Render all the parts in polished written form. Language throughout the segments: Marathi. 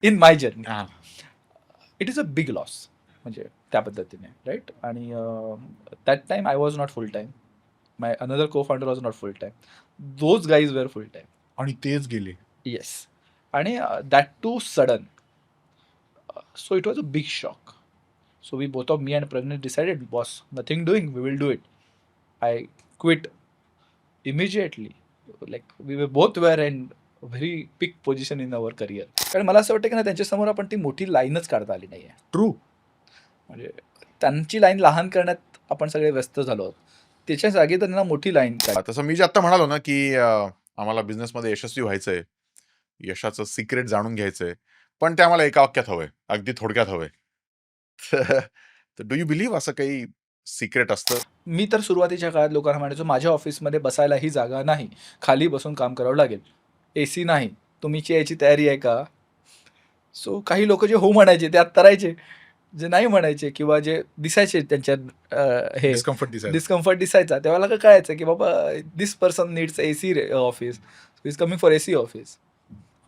In my journey. हां. It is a big loss म्हणजे त्या पद्धतीने राईट. आणि that time I was not full time. My another co founder was not full time. Those guys were full time. आणि तेच गेले. येस. आणि that too sudden. So it was a big shock. So we both of me and Pragnesh decided, boss, nothing doing, we will do it. I quit immediately. Like we were both were in very peak position in our career. कारण मला असं वाटतं की ना त्यांच्यासमोर आपण ती मोठी लाईनच काढता आली नाहीये. ट्रू. म्हणजे त्यांची लाईन लहान करण्यात आपण सगळे व्यस्त झालो आहोत. त्याच्या जागी त्यांना मोठी लाईन काढ. तसं मी जे आता म्हणालो ना, की आम्हाला बिझनेसमध्ये यशस्वी व्हायचंय. यशाचं सिक्रेट जाणून घ्यायचंय. पण ते आम्हाला एका वाक्यात हवंय. अगदी थोडक्यात हवंय. तर डू यू बिलीव्ह असं काही सिक्रेट असतं? मी तर सुरुवातीच्या काळात लोकांना म्हणायचो माझ्या ऑफिसमध्ये बसायलाही जागा नाही. खाली बसून काम करावं लागेल. एसी नाही. तुम्हीची यायची तयारी आहे का? सो काही लोक जे हो म्हणायचे ते आत करायचे. जे नाही म्हणायचे किंवा जे दिसायचे त्यांच्यात हे डिस्कम्फर्ट दिसायचं. डिस्कम्फर्ट दिसायचा तेव्हा मला कळायचं की बाबा this person needs AC office. Is coming for AC office.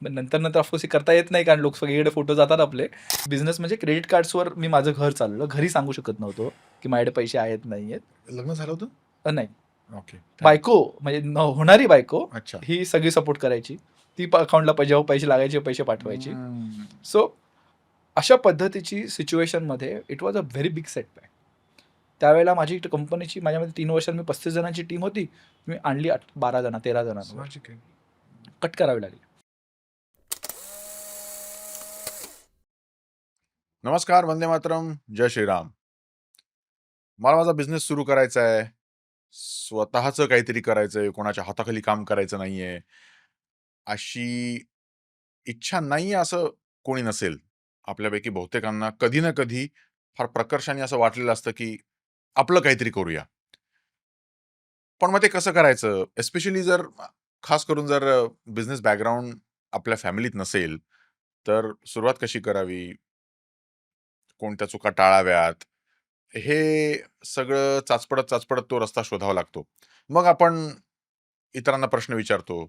नंतर नंतर ऑफकोर्स हे करता येत नाही कारण लोक सगळीकडे फोटो जातात आपले. बिझनेस म्हणजे क्रेडिट कार्ड्सवर मी माझं घर चालवलं. घरी सांगू शकत नव्हतो की माझ्याकडे पैसे आहेत नाही आहेत. लग्न झालं होतं? नाही. ओके. बायको म्हणजे होणारी बायको अच्छा. ही सगळी सपोर्ट करायची. ती अकाउंटला जेव्हा पैसे लागायचे पैसे पाठवायची. सो अशा पद्धतीची सिच्युएशनमध्ये it was a very big setback. त्यावेळेला माझी कंपनीची माझ्यामध्ये 3 वर्षात मी 35 जणांची टीम होती. मी आणली 12 जण 13 जणांवर साहजिक आहे. कट करावी लागली. नमस्कार, वंदे मातरम, जय श्रीराम. मला माझा बिझनेस सुरू करायचा आहे. स्वतःचं काहीतरी करायचंय, कोणाच्या हाताखाली काम करायचं नाहीये. अशी इच्छा नाहीये असं कोणी नसेल. आपल्यापैकी बहुतेकांना कधी ना कधी फार प्रकर्षाने असं वाटलेलं असतं, की आपलं काहीतरी करूया. पण मग ते कसं करायचं? एस्पेशली जर खास करून जर बिझनेस बॅकग्राऊंड आपल्या फॅमिलीत नसेल, तर सुरुवात कशी करावी? कोणत्या चुका टाळाव्यात? हे सगळं चाचपडत तो रस्ता शोधावा लागतो. मग आपण इतरांना प्रश्न विचारतो,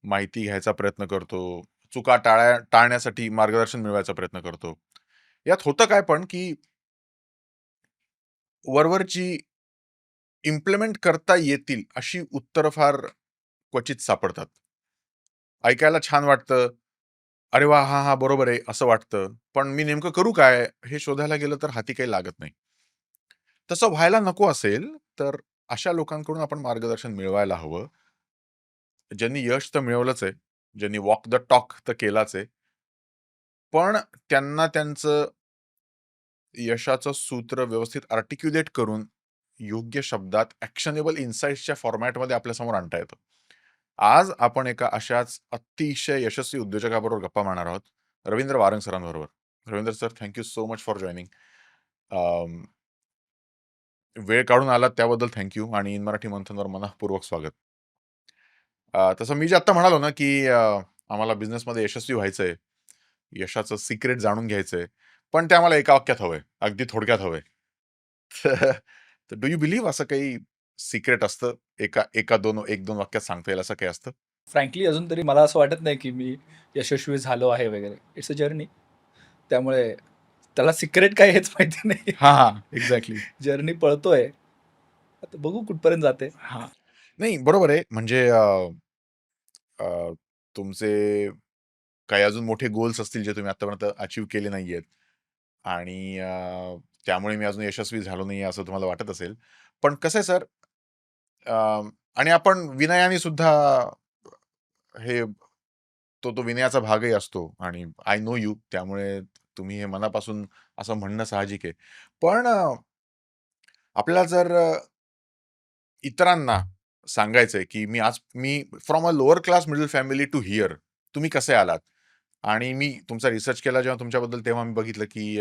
माहिती घ्यायचा प्रयत्न करतो, चुका टाळण्यासाठी मार्गदर्शन मिळवायचा प्रयत्न करतो. यात होतं काय पण, की वरवरची इम्प्लिमेंट करता येतील अशी उत्तरं फार क्वचित सापडतात. ऐकायला छान वाटतं. अरे वाह! हां, हां, बरोबर आहे असं वाटतं. पण मी नेमकं करू काय? हे शोधायला गेलं तर हाती काही लागत नाही. तसं व्हायला नको असेल, तर अशा लोकांकडून आपण मार्गदर्शन मिळवायला हवं. ज्यांनी यश तर मिळवलंच आहे. ज्यांनी वॉक द टॉक तर केलाच आहे. पण त्यांना त्यांचं यशाचं सूत्र व्यवस्थित आर्टिक्युलेट करून योग्य शब्दात ॲक्शनेबल इन्साईट्सच्या फॉर्मॅटमध्ये आपल्यासमोर आणता येतं. आज आपण एका अशाच अतिशय यशस्वी उद्योजकाबरोबर गप्पा मारणार आहोत. रवींद्र वारंग सरांबरोबर. Ravindra sir, thank you so much for joining. वेळ काढून आलात त्याबद्दल थँक यू आणि इन मराठी मंथनवर मनःपूर्वक स्वागत. तसं मी जे आता म्हणालो ना, की आम्हाला बिझनेसमध्ये यशस्वी व्हायचंय. यशाचं सिक्रेट जाणून घ्यायचंय. पण ते आम्हाला एका वाक्यात हवंय. अगदी थोडक्यात हवंय. तर डू यू बिलीव्ह असं काही सिक्रेट असतं? एका 1-2 वाक्यात सांगता येईल असं काही असतं? फ्रँकली अजून तरी मला असं वाटत नाही की मी यशस्वी झालो आहे वगैरे. It's a journey. त्यामुळे त्याला सिक्रेट काय हेच माहिती नाही. हां, हां. एक्झॅक्टली. जर्नी पळतोय. आता बघू कुठपर्यंत जाते. हां. नाही, बरोबर आहे. म्हणजे अ, तुमचे काही अजून मोठे गोल्स असतील जे तुम्ही आतापर्यंत अचीव्ह केले नाहीयेत आणि त्यामुळे मी अजून यशस्वी झालो नाहीये असं तुम्हाला वाटत असेल. पण कसं आहे सर, आणि आपण विनयाने सुद्धा हे तो विनयाचा भागही असतो आणि आय नो यू, त्यामुळे तुम्ही हे मनापासून असं म्हणणं साहजिक आहे. पण आपल्याला जर इतरांना सांगायचंय, की मी from a lower class middle family to here, तुम्ही कसे आलात? आणि मी तुमचा रिसर्च केला जेव्हा तुमच्याबद्दल, तेव्हा मी बघितलं, की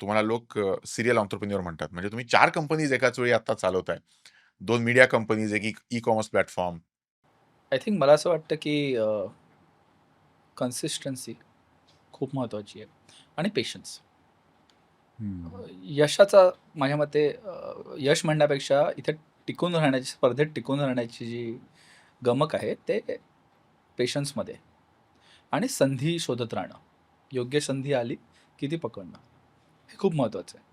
तुम्हाला लोक सीरियल एंटरप्रेन्योर म्हणतात. म्हणजे तुम्ही 4 कंपनीज एकाच वेळी आता चालवताय. 2 मीडिया कंपनीज, एक ई-कॉमर्स प्लॅटफॉर्म. आय थिंक मला असं वाटतं की कन्सिस्टन्सी खूप महत्त्वाची आहे आणि पेशन्स. यशाचा माझ्या मते यश म्हणण्यापेक्षा इथे टिकून राहण्याची स्पर्धेत टिकून राहण्याची जी गमक आहे ते पेशन्समध्ये आणि संधी शोधत राहणं योग्य संधी आली की ती पकडणं हे खूप महत्त्वाचं आहे.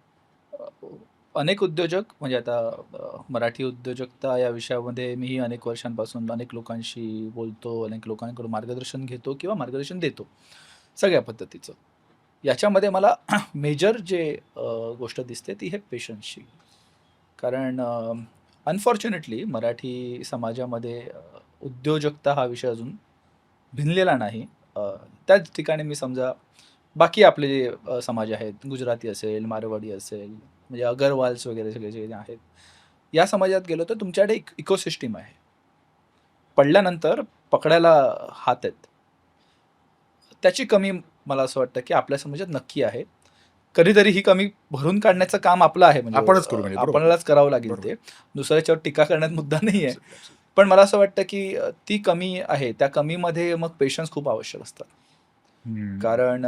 अनेक उद्योजक म्हणजे आता मराठी उद्योजकता या विषयामध्ये मीही अनेक वर्षांपासून अनेक लोकांशी बोलतो, अनेक लोकांकडून मार्गदर्शन घेतो किंवा मार्गदर्शन देतो, सगळ्या पद्धतीचं. याच्यामध्ये मला मेजर जे गोष्ट दिसते ती आहे पेशन्सची. कारण अनफॉर्च्युनेटली मराठी समाजामध्ये उद्योजकता हा विषय अजून भिनलेला नाही. त्याच ठिकाणी मी समजा बाकी आपले जे समाज आहेत, गुजराती असेल, मारवाडी असेल, म्हणजे अगरवाल्स वगैरे सगळे जे आहेत, या समाजात गेलो तर तुमच्याकडे एक इकोसिस्टम आहे. पडल्यानंतर पकडायला हात आहेत. त्याची कमी मला असं वाटतं, की आपल्या समाजात नक्की आहे. कधीतरी ही कमी भरून काढण्याचं काम आपलं आहे. म्हणजे आपणच करू म्हणजे बरोबर. आपल्यालाच करावं लागेल बरोबर. ते. दुसऱ्याच्यावर टीका करण्यात मुद्दा नाहीये. Absolutely, absolutely. पण मला असं वाटतं, की ती कमी आहे. त्या कमीमध्ये मग पेशन्स खूप आवश्यक असतात. हम्म. कारण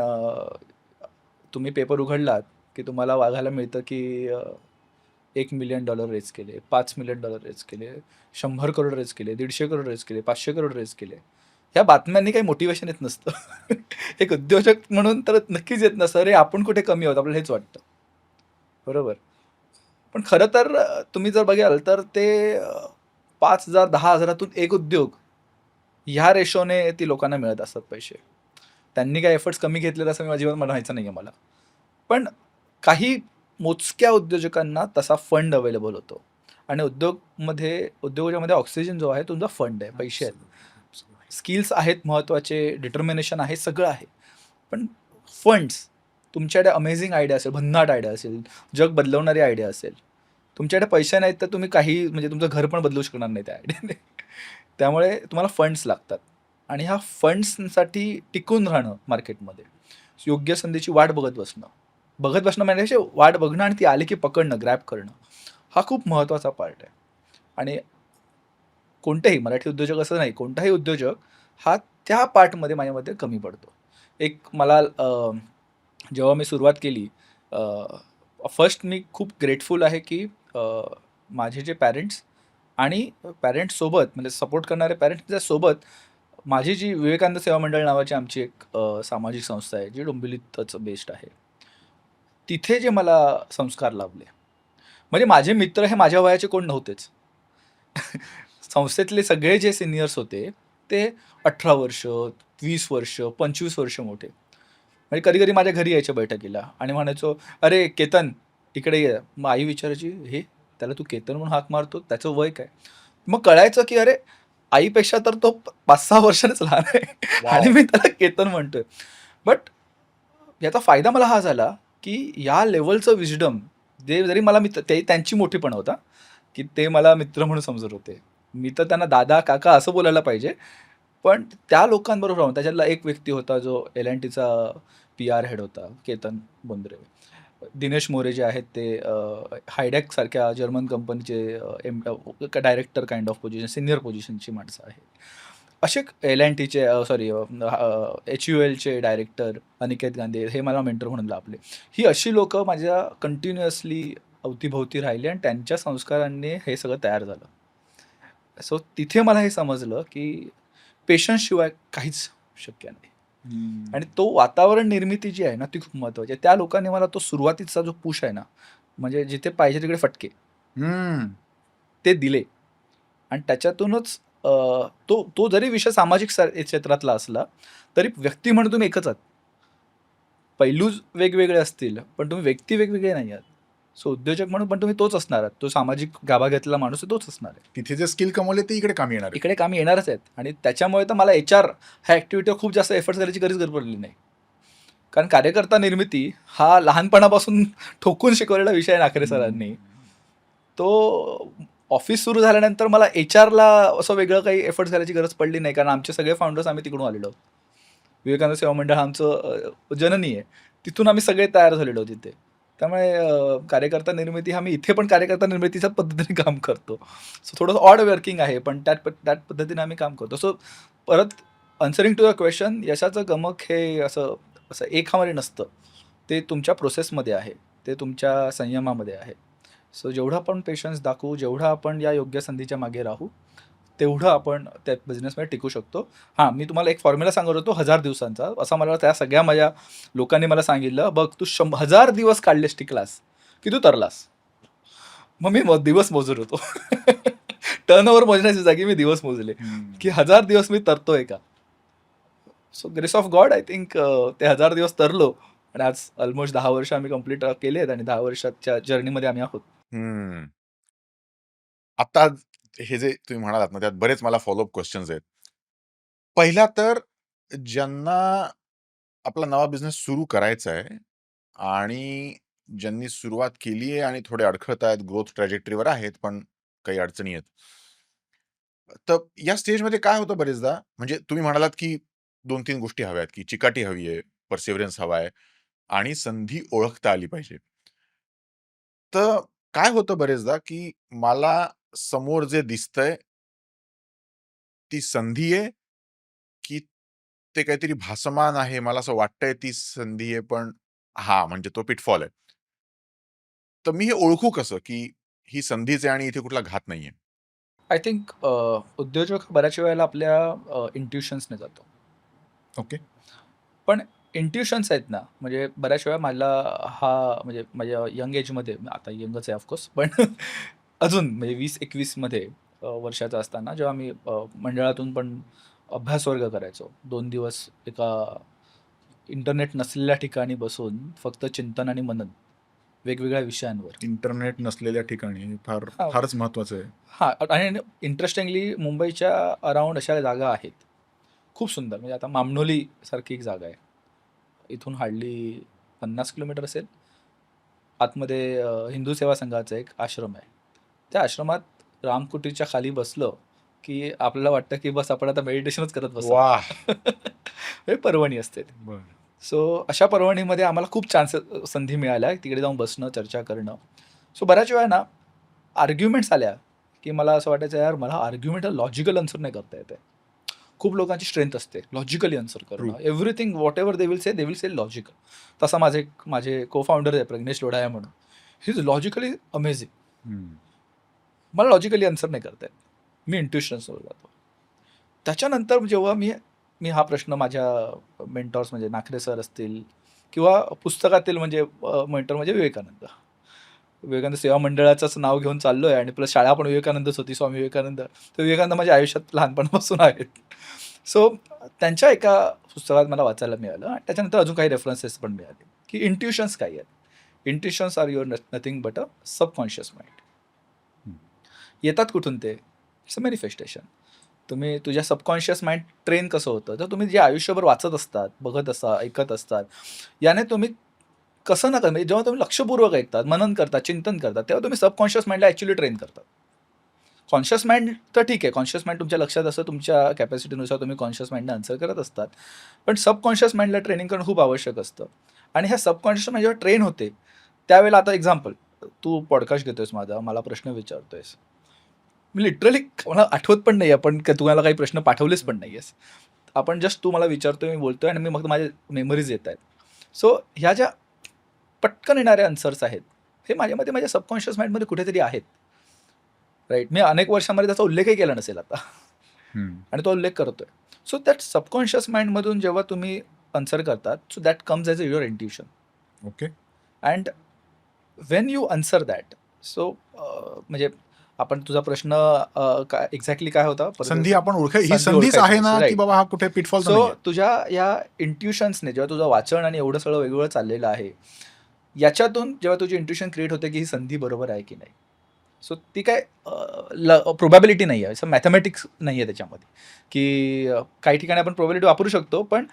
तुम्ही पेपर उघडलात, की तुम्हाला वाचायला मिळतं, की $1,000,000 रेज केले, $5,000,000 रेज केले, 100 करोड रेज केले, 150 करोड रेज केले, 500 करोड रेज केले. ह्या बातम्यांनी काही मोटिवेशन येत नसतं. एक उद्योजक म्हणून तर नक्कीच येत नसतं. अरे आपण कुठे कमी आहोत आपल्याला हेच वाटतं. बरोबर. पण खरं तर तुम्ही जर बघाल तर ते 5,000 10,000तून एक उद्योग ह्या रेशोने ती लोकांना मिळत असतात पैसे. त्यांनी काही एफर्ट्स कमी घेतलेले असं मी अजिबात म्हणायचं नाहीये मला. पण काही मोजक्या उद्योजकांना तसा फंड अवेलेबल होतो आणि उद्योगामध्ये ऑक्सिजन जो आहे तुमचा फंड आहे, पैसे आहेत. स्किल्स आहेत महत्त्वाचे, डिटर्मिनेशन आहे, सगळं आहे. पण फंड्स तुमच्याकडे अमेझिंग आयडिया असेल, भन्नाट आयडिया असेल, जग बदलवणारी आयडिया असेल. तुमच्याकडे पैसे नाहीत तर तुम्ही काही म्हणजे तुमचं घर पण बदलू शकणार नाही त्या आयडियाने. त्यामुळे तुम्हाला फंड्स लागतात आणि ह्या फंड्ससाठी टिकून राहणं मार्केटमध्ये, योग्य संधीची वाट बघत बसणं म्हणजे वाट बघणं आणि ती आली की पकडणं, ग्रॅब करणं, हा खूप महत्त्वाचा पार्ट आहे. आणि कोणतेही मराठी उद्योजक असं नाही, कोणताही उद्योजक हा त्या पार्टमध्ये माझ्या मते कमी पडतो. एक मला जेव्हा मी सुरुवात केली, फर्स्ट मी खूप ग्रेटफुल आहे की माझे जे पॅरेंट्स आणि पॅरेंट्ससोबत म्हणजे सपोर्ट करणारे पॅरेंट्सच्या सोबत माझी जी विवेकानंद सेवा मंडळ नावाची आमची एक सामाजिक संस्था आहे, जी डोंबिवलीतच बेस्ड आहे. तिथे जे मला संस्कार लाभले, म्हणजे माझे मित्र हे माझ्या वयाचे कोण नव्हतेच. संस्थेतले सगळे जे सिनियर्स होते, ते 18 वर्ष, 20 वर्ष, 25 वर्ष मोठे. म्हणजे कधी-कधी माझ्या घरी यायचे बैठकीला आणि म्हणायचो, "अरे केतन, इकडे ये." मग आई विचारायची, "हे त्याला तू केतन म्हणून हाक मारतो? त्याचं वय काय?" मग कळायचं की अरे आईपेक्षा तर तो 5-6 वर्षांनीच लहान आहे आणि वॉव! मी त्याला केतन म्हणतोय. बट याचा फायदा मला हा झाला, की या लेव्हलचं विस्डम जे जरी मला मित्र ते त्यांची मोठेपणा होता, की ते मला मित्र म्हणून समजत होते. मी तर त्यांना दादा, काका असं बोलायला पाहिजे. पण त्या लोकांबरोबर राहून त्याच्यातला एक व्यक्ती होता जो एल-अँड-टीचा पी-आर हेड होता, केतन बोंद्रे. दिनेश मोरे जे आहेत ते हायडॅक सारख्या जर्मन कंपनीचे director kind of position, senior पोझिशनची माणसं आहेत. असे एल-अँड-टीचे एच-यू-एलचे डायरेक्टर अनिकेत गांधी हे मला मेंटर म्हणून लाभले. ही अशी लोकं माझ्या कंटिन्युअसली अवतीभोवती राहिली आणि त्यांच्या संस्कारांनी हे सगळं तयार झालं. सो तिथे मला हे समजलं, की पेशन्स शिवाय काहीच शक्य नाही. आणि तो वातावरण निर्मिती जी आहे ना, ती खूप महत्त्वाची आहे. त्या लोकांनी मला तो सुरुवातीचा जो पुश आहे ना, म्हणजे जिथे पाहिजे तिकडे फटके, ते दिले आणि त्याच्यातूनच तो तो जरी विषय सामाजिक क्षेत्रातला असला, तरी व्यक्ती म्हणून तुम्ही एकच आहात. पैलू वेगवेगळे असतील, पण तुम्ही व्यक्ती वेगवेगळे नाही आहात. सो उद्योजक म्हणून पण तुम्ही तोच असणार आहात. तो सामाजिक गाभा घेतलेला माणूस आहे तोच असणार आहे. तिथे जे स्किल कमवले ते इकडे कामी येणार आहे. इकडे कामी येणारच आहेत आणि त्याच्यामुळे तर मला HR ह्या ॲक्टिव्हिटीवर खूप जास्त एफर्ट्स करायची गरज पडलेली नाही. कारण कार्यकर्ता निर्मिती हा लहानपणापासून ठोकून शिकवलेला विषय आहे नाकरे सरांनी. तो ऑफिस सुरू झाल्यानंतर मला HRला असं वेगळं काही एफर्ट्स करायची गरज पडली नाही. कारण आमचे सगळे फाउंडर्स आम्ही तिकडून आलेलो आहोत. विवेकानंद सेवा मंडळ हा आमचं जननी आहे. तिथून आम्ही सगळे तयार झालेलो तिथे. त्यामुळे कार्यकर्ता निर्मिती हा मी इथे पण कार्यकर्ता निर्मितीच्याच पद्धतीने काम करतो. सो थोडंसं ऑड वर्किंग आहे, पण त्याच पद्धतीने आम्ही काम करतो. सो परत आन्सरिंग टू युअर क्वेशन, यशाचं गमक हे असं असं एकामध्ये नसतं. ते तुमच्या प्रोसेसमध्ये आहे. ते तुमच्या संयमामध्ये आहे. सो जेवढा आपण पेशन्स दाखवू, जेवढा आपण या योग्य संधीच्या मागे राहू, तेवढं आपण त्या बिझनेसमध्ये टिकू शकतो. हां, मी तुम्हाला एक फॉर्म्युला सांगत होतो 1000 दिवसांचा. असा मला त्या सगळ्या माझ्या लोकांनी मला सांगितलं, "बघ तू 1000 दिवस काढलेस टिकलास, की तू तरलास." मग मी दिवस मोजत होतो. टर्नओव्हर मोजण्याच्या जागी मी दिवस मोजले, की 1000 दिवस मी तरतोय का? So grace of God I think ते 1000 दिवस तरलो आणि आज ऑलमोस्ट 10 वर्ष आम्ही कंप्लीट केलेत आणि 10 वर्षाच्या जर्नीमध्ये आम्ही आहोत. हम्म. आता हे जे तुम्ही म्हणालात ना, त्यात बरेच मला फॉलोअप क्वेश्चन्स आहेत. पहिला तर ज्यांना आपला नवा बिझनेस सुरू करायचा आहे आणि ज्यांनी सुरुवात केली आहे आणि थोडे अडखळत आहेत, ग्रोथ ट्रॅजेक्टरीवर आहेत, पण काही अडचणी आहेत. तर या स्टेजमध्ये काय होतं बरेचदा, म्हणजे तुम्ही म्हणालात की 2-3 गोष्टी हव्यात, की चिकाटी हवी आहे, परसिव्हरन्स हवा आहे आणि संधी ओळखता आली पाहिजे. तर काय होतं बरेचदा, की मला समोर जे दिसतंय ती संधी आहे, की ते काहीतरी भासमान आहे. मला असं वाटतंय ती संधी आहे, पण हां, म्हणजे तो पिटफॉल आहे. तर मी हे ओळखू कसं, की ही संधीच आहे आणि इथे कुठला घात नाहीये? आय थिंक उद्योजक बऱ्याच वेळेला आपल्या इंट्युशन्सने जातो. ओके. पण इंट्युशन्स आहेत ना, म्हणजे बऱ्याच वेळा मला म्हणजे माझ्या यंग एजमध्ये आता यंगच आहे ऑफकोर्स पण अजून म्हणजे 20-21 मध्ये वर्षाचा असताना जेव्हा मी मंडळातून पण अभ्यास वर्ग करायचो. 2 दिवस एका इंटरनेट नसलेल्या ठिकाणी बसून फक्त चिंतन आणि मनन वेगवेगळ्या विषयांवर. इंटरनेट नसलेल्या ठिकाणी हे हां, फारच महत्वाचं आहे. हां आणि इंटरेस्टिंगली मुंबईच्या अराउंड अशा जागा आहेत. खूप सुंदर म्हणजे आता मामनोली सारखी एक जागा आहे. इथून हार्डली 50 किलोमीटर असेल. आतमध्ये हिंदू सेवा संघाचा एक आश्रम आहे. त्या आश्रमात रामकुटीच्या खाली बसलं, की आपल्याला वाटतं, की बस आपण आता मेडिटेशनच करत बसावं. वाह! हे पर्वणी असते. बरं. सो अशा पर्वणीमध्ये आम्हाला खूप संधी मिळाल्या तिकडे जाऊन बसणं, चर्चा करणं. सो बऱ्याच वेळा ना आर्ग्युमेंट्स आल्या, की मला असं वाटायचं यार मला आर्ग्युमेंट लॉजिकल आन्सर नाही करता येत आहे. खूप लोकांची स्ट्रेंथ असते लॉजिकली आन्सर ट्रू. करणं. Everything whatever they will say logical. तसा माझे को-फाउंडर आहे प्रज्ञेश लोढाया म्हणून. He is logically amazing. हं. मला लॉजिकली आन्सर नाही करता येत. मी इंट्युशन्सवर जातो. त्याच्यानंतर जेव्हा मी मी हा प्रश्न माझ्या मेंटॉर्स म्हणजे नाखरे सर असतील किंवा पुस्तकातील म्हणजे मेंटॉर म्हणजे विवेकानंद. विवेकानंद सेवा मंडळाचंच नाव घेऊन चाललोय आणि प्लस शाळा पण विवेकानंदच होती, स्वामी विवेकानंद. तर विवेकानंद माझ्या आयुष्यात लहानपणापासून आहेत. सो त्यांच्या एका पुस्तकात मला वाचायला मिळालं आणि त्याच्यानंतर अजून काही रेफरन्सेस पण मिळाले, की इंट्युशन्स काय आहेत? Intuitions are your nothing but a subconscious mind. हं. येतात कुठून ते? It's a manifestation. तुम्ही तुझ्या सबकॉन्शियस माइंड ट्रेन कसं होतं? तर तुम्ही जे आयुष्यभर वाचत असतात, बघत असता, ऐकत असतात, याने तुम्ही कसं ना म्हणजे जेव्हा तुम्ही लक्षपूर्वक ऐकतात, मनन करता, चिंतन करता, तेव्हा तुम्ही सबकॉन्शियस माइंडला ॲक्चुअली ट्रेन करतात. कॉन्शियस माइंड तर ठीक आहे, कॉन्शियस माइंड तुमच्या लक्षात असतं, तुमच्या कॅपॅसिटीनुसार तुम्ही कॉन्शियस माइंडने आन्सर करत असतात. पण सबकॉन्शियस माइंडला ट्रेनिंग करणं खूप आवश्यक असतं. आणि ह्या सबकॉन्शियस माइंड जेव्हा ट्रेन होते, त्यावेळेला आता एक्झाम्पल, तू पॉडकास्ट घेतोयस माझा, मला प्रश्न विचारतोयस. मी लिटरली मला आठवत पण नाही आपण तुम्हाला काही प्रश्न पाठवलेच पण नाही आहेस. आपण जस्ट तू मला विचारतोय, मी बोलतोय आणि मी मग माझ्या मेमरीज येत आहेत. सो ह्या ज्या पटकन येणारे आन्सर्स आहेत, हे माझ्या मते माझ्या सबकॉन्शियस माइंडमध्ये कुठेतरी आहेत. राइट. मी अनेक वर्षांमध्ये त्याचा उल्लेखही केला नसेल आता हं. आणि तो उल्लेख करतोय. सो दॅट सबकॉन्शियस माइंडमधून जेव्हा तुम्ही आन्सर करतात, so that comes as a your intuition. Okay. And when you answer that, so म्हणजे आपण तुझा प्रश्न काय एक्झॅक्टली काय होता? परत संधी आपण ही संधी संधीच ओळखायची आहे कशी? ना, की राइट. बाबा हा कुठे पिटफॉल तर सो नाहीये? तुझ्या या इंट्युशन्सने जेव्हा तुझं वाचन आणि एवढं सगळं वेगवेगळं चाललेलं आहे, याच्यातून जेव्हा तुझी इंट्युशन क्रिएट होते, की ही संधी बरोबर आहे की नाही. सो ती काय प्रोबॅबिलिटी नाही आहे, असं मॅथमॅटिक्स नाही आहे त्याच्यामध्ये, की काही ठिकाणी आपण प्रोबॅबिलिटी वापरू शकतो, पण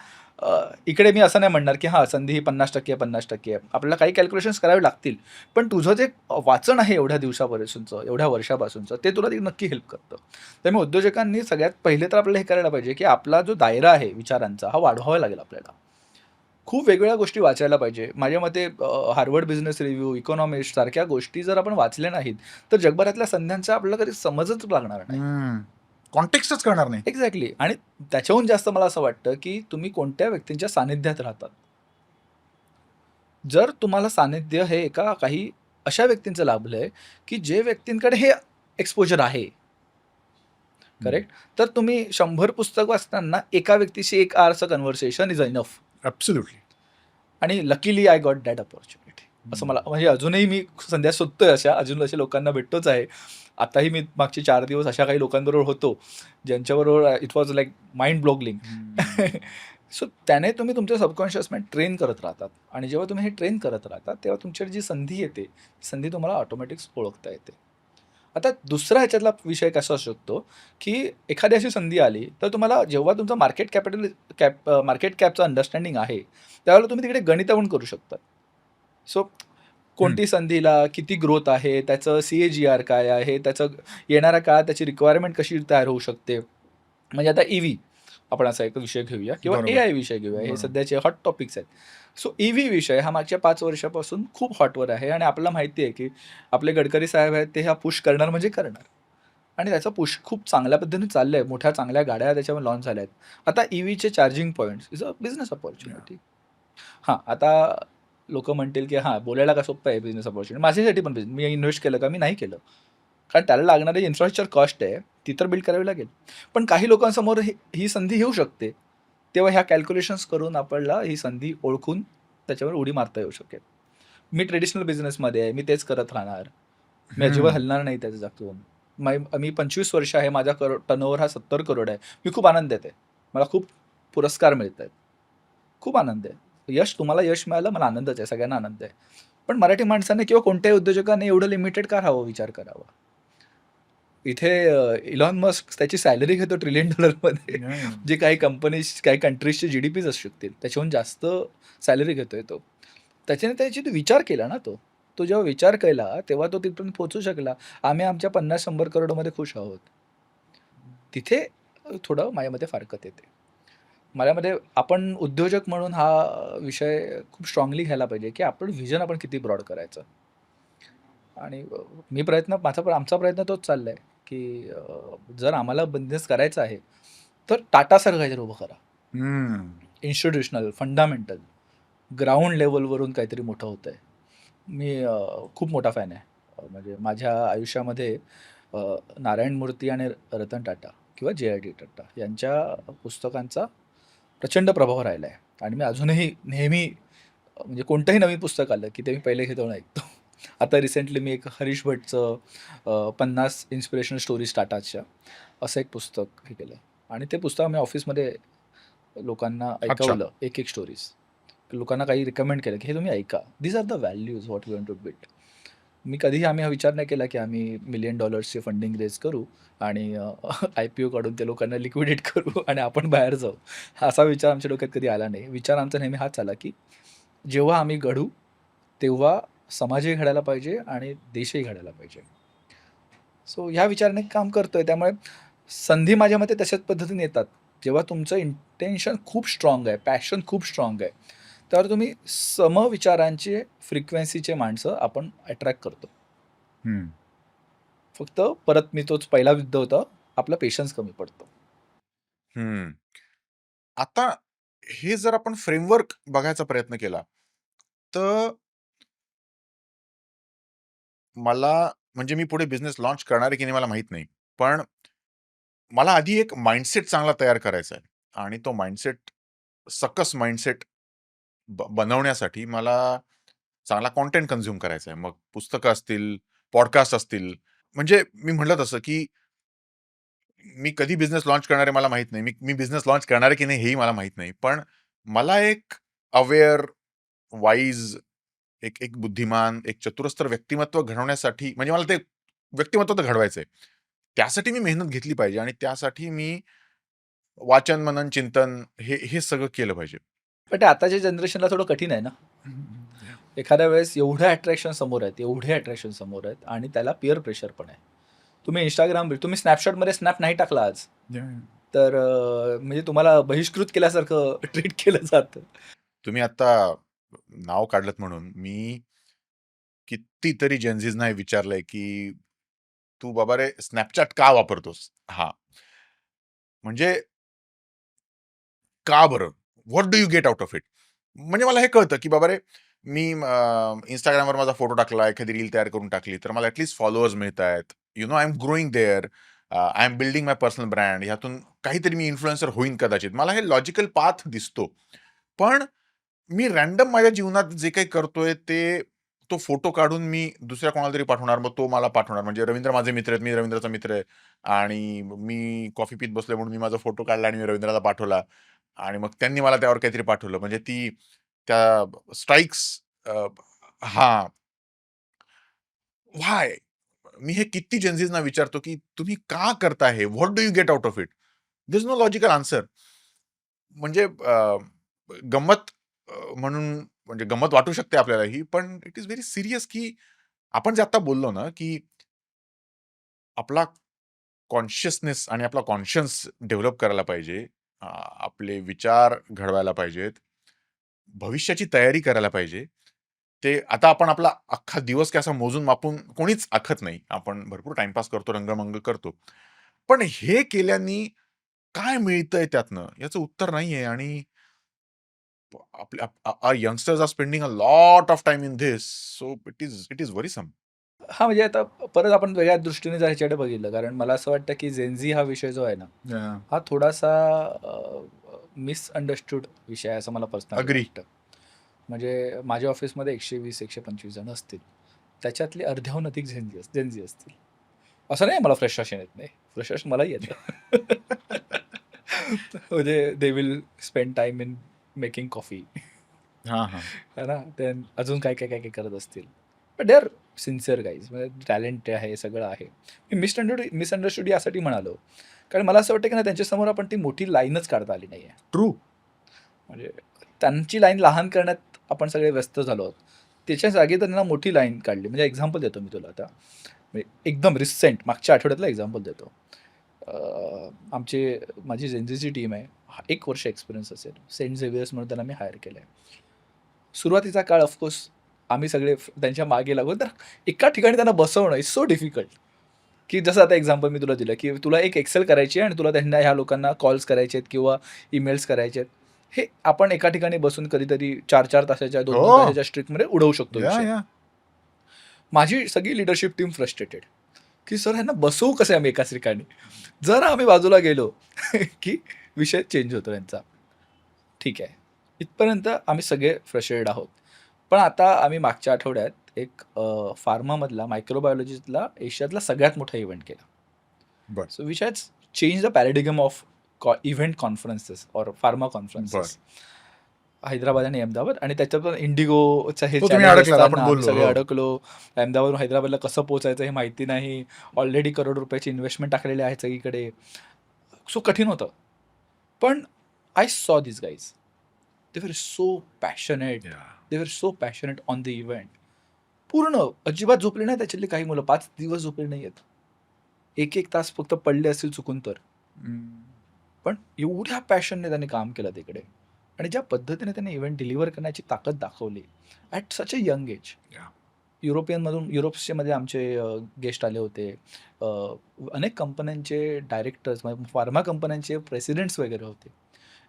इकडे मी असं नाही म्हणणार, की हां, संधी ही 50% आहे, 50% आहे. आपल्याला काही कॅल्क्युलेशन्स करावे लागतील. पण तुझं जे वाचन आहे एवढ्या दिवसापासूनचं, एवढ्या वर्षापासूनचं, ते तुला ते नक्की हेल्प करतं. त्यामुळे उद्योजकांनी सगळ्यात पहिले तर आपल्याला हे करायला पाहिजे, की आपला जो दायरा आहे विचारांचा, हा वाढवावा लागेल आपल्याला. खूप वेगवेगळ्या गोष्टी वाचायला पाहिजे. माझ्या मते हार्वर्ड बिझनेस रिव्ह्यू, इकॉनॉमिस्ट सारख्या गोष्टी जर आपण वाचल्या नाहीत, तर जगभरातल्या संध्यांचा आपल्याला कधी समजच लागणार नाही. कॉन्टेक्स्टच करणार नाही. एक्झॅक्टली. आणि त्याच्याहून जास्त मला असं वाटतं, की तुम्ही कोणत्या व्यक्तींच्या सानिध्यात राहतात. जर तुम्हाला सानिध्य हे एका काही अशा व्यक्तींचं लाभलंय, की जे व्यक्तींकडे हे एक्सपोजर आहे. करेक्ट? तर तुम्ही 100 पुस्तक वाचताना एका व्यक्तीशी 1 आवरचं कन्व्हर्सेशन इज इनफ. ॲब्सोल्युटली. आणि luckily I got that opportunity. असं मला म्हणजे अजूनही मी संध्या शोधतोय अजून अशा लोकांना भेटतोच आहे. आताही मी मागचे 4 दिवस अशा काही लोकांबरोबर होतो, ज्यांच्याबरोबर it was like mind boggling. So त्याने तुम्ही तुमचं सबकॉन्शियस माइंड ट्रेन करत राहतात आणि जेव्हा तुम्ही हे ट्रेन करत राहतात, तेव्हा तुमच्याकडे जी संधी येते, ती संधी तुम्हाला ऑटोमॅटिक ओळखता येते. आता दुसरा ह्याच्यातला विषय कसा असू शकतो, की एखादी अशी संधी आली, तर तुम्हाला जेव्हा तुमचं मार्केट कॅपचं अंडरस्टँडिंग आहे, त्यावेळेला तुम्ही तिकडे गणितं पण करू शकता. सो कोणती संधीला किती ग्रोथ आहे, त्याचं CAGR काय आहे, त्याचं येणाऱ्या काळात त्याची रिक्वायरमेंट कशी तयार होऊ शकते. म्हणजे आता EV आपण असा एक विषय घेऊया किंवा बरोबर. AI विषय घेऊया. हे बरोबर. सध्याचे हॉट टॉपिक्स आहेत. सो EV विषय हा मागच्या 5 वर्षापासून खूप हॉटवर आहे आणि आपल्याला माहिती आहे, की आपले गडकरी साहेब आहेत ते हा पुश करणार म्हणजे करणार. आणि त्याचा पुश खूप चांगल्या पद्धतीने चाललंय. मोठ्या चांगल्या गाड्या त्याच्यावर लॉन्च झाल्या आहेत. आता EVचे charging points is a business opportunity. हां, आता लोकं म्हणतील, की हां, बोलायला का सोपं आहे बिझनेस अपॉर्च्युनिटी. माझ्यासाठी पण बिझनेस. मी इन्व्हेस्ट केलं का? मी नाही केलं. कारण त्याला लागणारी इन्फ्रास्ट्रक्चर कॉस्ट आहे, ती तर बिल्ड करावी लागेल. पण काही लोकांसमोर ही संधी येऊ शकते. तेव्हा ह्या कॅल्क्युलेशन्स करून आपल्याला ही संधी ओळखून त्याच्यावर उडी मारता येऊ शकेल. मी ट्रेडिशनल बिझनेसमध्ये आहे. मी तेच करत राहणार. मी अजिबात हलणार नाही त्याच्या जागेवरून. मी 25 वर्ष आहे. माझा टर्नओव्हर हा 70 करोड आहे. मी खूप आनंदित आहे. मला खूप पुरस्कार मिळत आहेत. खूप आनंद आहे. तुम्हाला यश मिळालं, मला आनंदच आहे. सगळ्यांना आनंद आहे. पण मराठी माणसाने किंवा कोणत्याही उद्योजकाने एवढं लिमिटेड का राहावं, विचार करावा. इथे इलॉन मस्क त्याची सॅलरी घेतो $1 ट्रिलियन जे काही कंपनीज, काही कंट्रीजचे GDPज असू शकतील. त्याच्याहून जास्त सॅलरी घेतोय तो. त्याच्याने त्याची तो विचार केला ना तो. तो जेव्हा विचार केला, तेव्हा तो तिथून पोहोचू शकला. आम्ही आमच्या 50-100 करोडमध्ये खुश आहोत. तिथे थोडं माझ्यामध्ये फारकत येते. माझ्यामध्ये आपण उद्योजक म्हणून हा विषय खूप स्ट्राँगली घ्यायला पाहिजे, की आपण व्हिजन आपण किती ब्रॉड करायचं. आणि आमचा प्रयत्न तोच चाललाय, की जर आम्हाला बिझनेस करायचा आहे, तर टाटासारखं काहीतरी उभं करा. इन्स्टिट्यूशनल, फंडामेंटल, ग्राउंड लेव्हलवरून काहीतरी मोठं होतंय. मी खूप मोठा फॅन आहे. म्हणजे माझ्या आयुष्यामध्ये नारायण मूर्ती आणि रतन टाटा किंवा JIT टाटा यांच्या पुस्तकांचा प्रचंड प्रभाव राहिला आहे. आणि मी अजूनही नेहमी म्हणजे कोणतंही नवीन पुस्तक आलं, की ते मी पहिले घेऊन ऐकतो. आता रिसेंटली मी एक हरीश भटचं 50 इन्स्पिरेशनल स्टोरीज टाटाच्या असं एक पुस्तक हे केलं आणि ते पुस्तक मी ऑफिसमध्ये लोकांना अच्छा. ऐकवलं, एक स्टोरीज. लोकांना काही रिकमेंड केलं, की हे तुम्ही ऐका. These are the values what we want to build. कधीही आम्ही हा विचार नाही केला, की आम्ही $1 मिलियन फंडिंग रेज करू आणि IPO काढून ते लोकांना लिक्विडेट करू आणि आपण बाहेर जाऊ. असा विचार आमच्या डोक्यात कधी आला नाही. विचार आमचा नेहमी हाच आला, की जेव्हा आम्ही घडू, तेव्हा समाजही घडायला पाहिजे आणि देशही घडायला पाहिजे. सो ह्या विचाराने काम करतोय. त्यामुळे संधी माझ्या मते तशाच पद्धतीने येतात. जेव्हा तुमचं इंटेन्शन खूप स्ट्राँग आहे, पॅशन खूप स्ट्राँग आहे, त्यावर तुम्ही समविचारांचे, फ्रिक्वेन्सीचे माणसं आपण अट्रॅक्ट करतो. फक्त परत मी तोच पहिला मुद्दा होता, आपला पेशन्स कमी पडतो. आता हे जर आपण फ्रेमवर्क बघायचा प्रयत्न केला, तर मला म्हणजे मी पुढे बिझनेस लॉन्च करणार आहे की नाही मला माहीत नाही. पण मला आधी एक माइंडसेट चांगला तयार करायचा आहे आणि तो सकस माइंडसेट बनवण्यासाठी मला चांगला कंटेंट कन्झ्युम करायचा आहे. मग पुस्तकं असतील, पॉडकास्ट असतील. म्हणजे मी म्हटलं तसं, की मी कधी बिझनेस लॉन्च करणार आहे मला माहीत नाही. मी बिझनेस लॉन्च करणार आहे की नाही हेही मला माहीत नाही. पण मला एक अवेअर, वाईज, एक एक बुद्धिमान, एक चतुरस्त्र व्यक्तिमत्व घडवण्यासाठी म्हणजे मला ते व्यक्तिमत्व तर घडवायचंय. त्यासाठी मी मेहनत घेतली पाहिजे आणि त्यासाठी मी वाचन, मनन, चिंतन हे सगळं केलं पाहिजे. पण ते आताच्या जनरेशनला थोडं कठीण आहे ना. एखाद्या वेळेस एवढे अट्रॅक्शन समोर आहेत आणि त्याला पिअर प्रेशर पण आहे. तुम्ही तुम्ही स्नॅपशॉटमध्ये स्नॅप नाही टाकला आज, तर म्हणजे तुम्हाला बहिष्कृत केल्यासारखं ट्रीट केलं जातं. तुम्ही आता नाव काढलत म्हणून मी कितीतरी जेनझीजना हे विचारलंय, की "तू बाबा रे Snapchat का वापरतोस?" हां. म्हणजे का बरं? What do you get out of it? म्हणजे मला हे कळतं, की बाबा रे मी Instagramवर माझा फोटो टाकला, एखादी रील तयार करून टाकली, तर मला ॲट लीस्ट फॉलोअर्स मिळतायत. I am growing there. I am building my personal brand, ह्यातून काहीतरी मी इन्फ्लुएन्सर होईन कदाचित, मला हे लॉजिकल पाथ दिसतो. पण मी रॅन्डम माझ्या जीवनात जे काही करतोय तो फोटो काढून मी दुसऱ्या कोणाला तरी पाठवणार, मग तो मला पाठवणार. म्हणजे रवींद्र माझे मित्र आहेत, मी रवींद्रचा मित्र आहे आणि मी कॉफी पीत बसलोय म्हणून मी माझा फोटो काढला आणि मी रवींद्रला पाठवला आणि मग त्यांनी मला त्यावर काहीतरी पाठवलं. म्हणजे त्या स्ट्राइक्स हां. व्हाय? मी हे किती जेन्झीजना विचारतो, की तुम्ही का करता हे? What do you get out of it? There is no logical answer. म्हणजे गंमत म्हणून म्हणजे गंमत वाटू शकते आपल्याला ही, पण इट इज व्हेरी सीरियस, की आपण जे आता बोललो ना, की आपला कॉन्शियसनेस आणि आपला कॉन्शियन्स डेव्हलप करायला पाहिजे. आपले विचार घडवायला पाहिजेत. भविष्याची तयारी करायला पाहिजे. ते आता आपण आपला अख्खा दिवस कसा मोजून मापून कोणीच आखत नाही. आपण भरपूर टाईमपास करतो, रंगमंग करतो. पण हे केल्याने काय मिळतंय त्यातनं? याचं उत्तर नाहीये आणि आपल्या youngsters are spending a lot of time in this. So it is worrisome. हां, म्हणजे आता परत आपण वेगळ्या दृष्टीने जर ह्याच्याकडे बघितलं, कारण मला असं वाटतं की जेन-झी हा विषय जो आहे ना, हा थोडासा मिसअंडरस्टूड विषय आहे असं मला पर्सनली अग्री. वाटतं. म्हणजे माझ्या ऑफिसमध्ये 120-125 जण असतील. त्याच्यातले अर्ध्याहून अधिक जेन-झी असतील. असं नाही मला फ्रस्ट्रेशन येत नाही. फ्रस्ट्रेशन मलाही येतं. म्हणजे they will spend time in making coffee. हां, हां. है ना? देन अजून काय करत असतील. But they are sincere guys. म्हणजे टॅलेंट आहे, सगळं आहे. मी मिसअंडरस्टूड यासाठी म्हणालो, कारण मला असं वाटतं की ना त्यांच्यासमोर आपण ती मोठी लाईनच काढता आली नाही आहे. ट्रू. म्हणजे त्यांची लाईन लहान करण्यात आपण सगळे व्यस्त झालो आहोत. त्याच्या जागी त्यांना मोठी लाईन काढली. म्हणजे एक्झाम्पल देतो मी तुला आता. म्हणजे एकदम रिसेंट मागच्या आठवड्यातलं एक्झाम्पल देतो. माझी जेन-झीची टीम आहे. 1 वर्ष एक्सपिरियन्स असेल. सेंट झेवियर्स म्हणून त्यांना मी हायर केलं आहे. सुरुवातीचा काळ ऑफकोर्स आम्ही सगळे त्यांच्या मागे लागून तर एका ठिकाणी त्यांना बसवणं इज सो डिफिकल्ट, की जसं आता एक्झाम्पल मी तुला दिलं, की तुला एक एक्सेल करायची आहे आणि तुला त्यांना ह्या लोकांना कॉल्स करायचे आहेत किंवा ईमेल्स करायचे आहेत. हे आपण एका ठिकाणी बसून कधीतरी 4-4 तासाच्या, 2-2 हो. तासाच्या स्ट्रिक्टमध्ये उडवू शकतो या, विषय. या. माझी सगळी लिडरशिप टीम फ्रस्ट्रेटेड, की सर ह्यांना बसवू कसे आम्ही एकाच ठिकाणी. जर आम्ही बाजूला गेलो की विषय चेंज होतो यांचा. ठीक आहे. इथपर्यंत आम्ही सगळे फ्रस्ट्रेटेड आहोत. पण आता आम्ही मागच्या आठवड्यात एक फार्मामधला मायक्रोबायोलॉजीतला एशियातला सगळ्यात मोठा इव्हेंट केला. बरं. So which has change the paradigm of event conferences or pharma conferences. Hyderabad आणि अहमदाबाद आणि त्याच्यात पण इंडिगोचं हे हो, तुम्ही चॅलेंज अडकलात, आपण असताना आम्ही बोललो. सगळे हो. अडकलो. अहमदाबादवरून हैदराबादला कसं पोहोचायचं हे माहिती नाही. ऑलरेडी करोड रुपयाची इन्व्हेस्टमेंट टाकलेली आहे सगळीकडे. सो कठीण होतं. पण I saw this guys. They were so passionate. They were so passionate on the event. पूर्ण अजिबात झोपले नाही त्याच्यातली काही मुलं. 5 दिवस झोपले नाही आहेत. 1-1 तास फक्त पडले असतील चुकून तर. पण एवढ्या पॅशनने त्यांनी काम केलं तिकडे आणि ज्या पद्धतीने त्यांनी इव्हेंट डिलिव्हर करण्याची ताकद दाखवली at such a young age. युरोपमध्ये आमचे गेस्ट आले होते. अनेक कंपन्यांचे डायरेक्टर्स, फार्मा कंपन्यांचे प्रेसिडेंट्स वगैरे होते.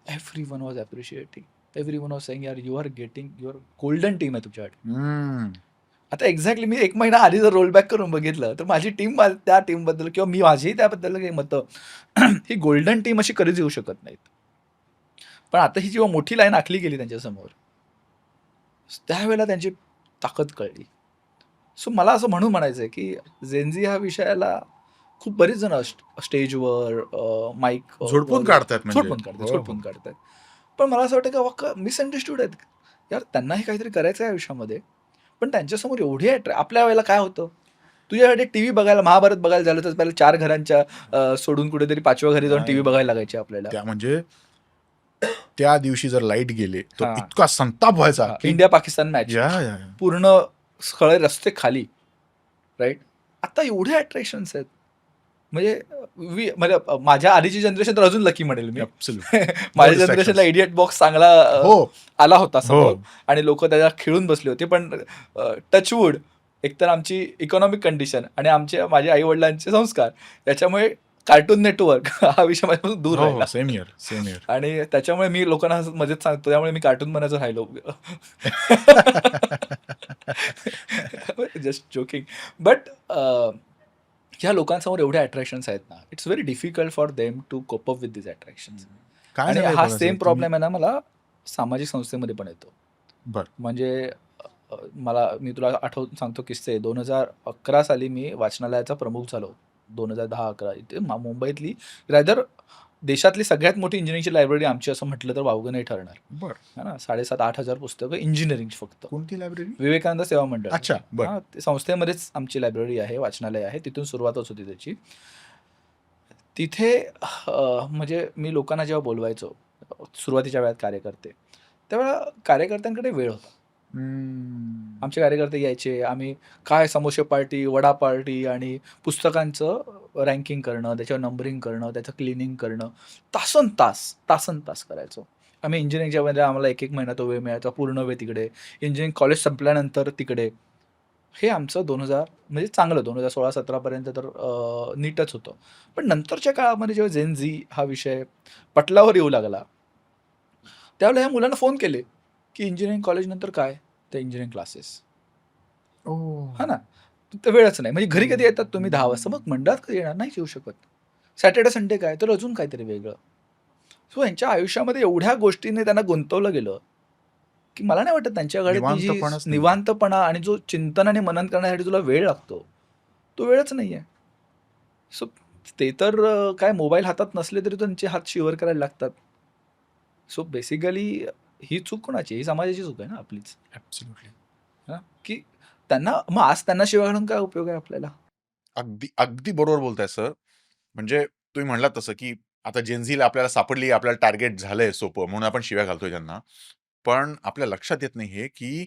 Everyone was appreciating. Everyone was saying यार you are getting your golden team आहे तुझ्यासाठी. आता एक्झॅक्टली मी 1 महिना आधी जर रोल बॅक करून बघितलं तर माझी टीम त्या टीमबद्दल किंवा मी माझी त्याबद्दल काही मतं ही गोल्डन टीम अशी कधीच येऊ शकत नाहीत. पण आता ही जेव्हा मोठी लाईन आखली गेली त्यांच्यासमोर, त्यावेळेला त्यांची ताकद कळली. सो मला असं म्हणून म्हणायचं आहे की जेन-झी ह्या विषयाला खूप बरेच जण स्टेजवर माईक झोडपून काढतायत म्हणजे. झोडपून काढतात. पण मला असं वाटतं की अख्खा मिसअंडरस्टूड आहेत. यार त्यांनाही काहीतरी करायचं आहे आयुष्यामध्ये. पण त्यांच्यासमोर एवढी आपल्या वेळेला काय होतं? तुझ्यासाठी टीव्ही बघायला, महाभारत बघायला झालं तर पहिला 4 घरांच्या सोडून कुठेतरी 5व्या घरी जाऊन टीव्ही बघायला लागायची आपल्याला. त्या म्हणजे त्या दिवशी जर लाईट गेले तर हां. इतका संताप व्हायचा की इंडिया पाकिस्तान मॅच या, या, या. पूर्ण सगळे रस्ते खाली, राईट? आता एवढे अट्रॅक्शन्स आहेत. म्हणजे माझ्या आधीची जनरेशन तर अजून लकी म्हणेल मी. Absolutely. माझ्या No जनरेशनला distractions. इडियट बॉक्स चांगला हो. आला होता समोर हो. आणि लोक त्याला खेळून बसले होते. पण टचवूड एकतर आमची इकॉनॉमिक कंडिशन आणि माझ्या आई वडिलांचे संस्कार त्याच्यामुळे कार्टून नेटवर्क हा विषय माझ्यापासून दूर राहिला. Same year. आणि त्याच्यामुळे मी लोकांना मजेत सांगतो, त्यामुळे मी कार्टून बनायचं राहिलो. Just joking. बट ह्या लोकांसमोर एवढे अट्रॅक्शन्स आहेत ना, it's very difficult for them to cope up with this attractions. काय आणि झालंय हा पण असं सेम तुम्ही प्रॉब्लेम आहे ना मला सामाजिक संस्थेमध्ये पण येतो. बर म्हणजे मी तुला आठवून सांगतो किस्से. 2011 साली मी वाचनालयाचा प्रमुख झालो. 2010-11 इथे मुंबईतली रादर देशातली सगळ्यात मोठी इंजिनिअरिंगची लायब्ररी आमची असं म्हटलं तर वावगं नाही ठरणार. बर है ना? 7,500-8,000 पुस्तकं इंजिनिअरिंगची फक्त. कोणती लायब्ररी? विवेकानंद सेवा मंडळ. अच्छा, बर. हां, ते संस्थेमध्येच आमची लायब्ररी आहे, वाचनालय आहे. तिथून सुरुवातच होती त्याची. तिथे म्हणजे मी लोकांना जेव्हा बोलवायचो, सुरुवातीच्या वेळात कार्यकर्ते, त्यावेळेला कार्यकर्त्यांकडे वेळ होता. हम्म. आमचे कार्यकर्ते यायचे. आम्ही काय समोसे पार्टी, वडा पार्टी आणि पुस्तकांचं रँकिंग करणं, त्याच्यावर नंबरिंग करणं, त्याचं क्लिनिंग करणं, तासनतास, तासनतास करायचो. आम्ही इंजिनिअरिंगच्या मध्ये आम्हाला 1-1 महिना तो वेळ मिळायचा. पूर्ण वेळ तिकडे. इंजिनिअरिंग कॉलेज संपल्यानंतर तिकडे. हे आमचं 2000 म्हणजे चांगलं 2016-17 पर्यंत तर नीटच होतं. पण नंतरच्या काळामध्ये जेव्हा जेन झी हा विषय पटलावर येऊ लागला, त्यावेळेला ह्या मुलांना फोन केले, की इंजिनिअरिंग कॉलेजनंतर काय? तर इंजिनिअरिंग क्लासेस. ओ. हां ना. तर वेळच नाही. म्हणजे घरी कधी येतात तुम्ही 10 वाजता. मग मंडळात कधी येणार? नाहीच येऊ शकत. सॅटर्डे, संडे काय? तर अजून काहीतरी वेगळं. सो यांच्या आयुष्यामध्ये एवढ्या गोष्टींनी त्यांना गुंतवलं गेलं, की मला नाही वाटत त्यांच्याकडे ती जी निवांतपणाच नाहीये. निवांतपणा आणि जो चिंतन आणि मनन करण्यासाठी तुला वेळ लागतो, तो वेळच नाहीये. सो ते तर काय मोबाईल हातात नसले तरी त्यांचे हात शिवर करायला लागतात. सो बेसिकली ही चूक कोणाची आहे? ही समाजाची चूक आहे ना आपलीच. ॲब्सोल्युटली. हां, की त्यांना मग आज त्यांना शिव्या घालून काय उपयोग आहे आपल्याला? अगदी, अगदी बरोबर बोलताय सर. म्हणजे तुम्ही म्हणलात तसं, की आता जेन झीला आपल्याला सापडली, आपल्याला टार्गेट झालंय सोपं, म्हणून आपण शिव्या घालतोय त्यांना. पण आपल्या लक्षात येत नाही हे, की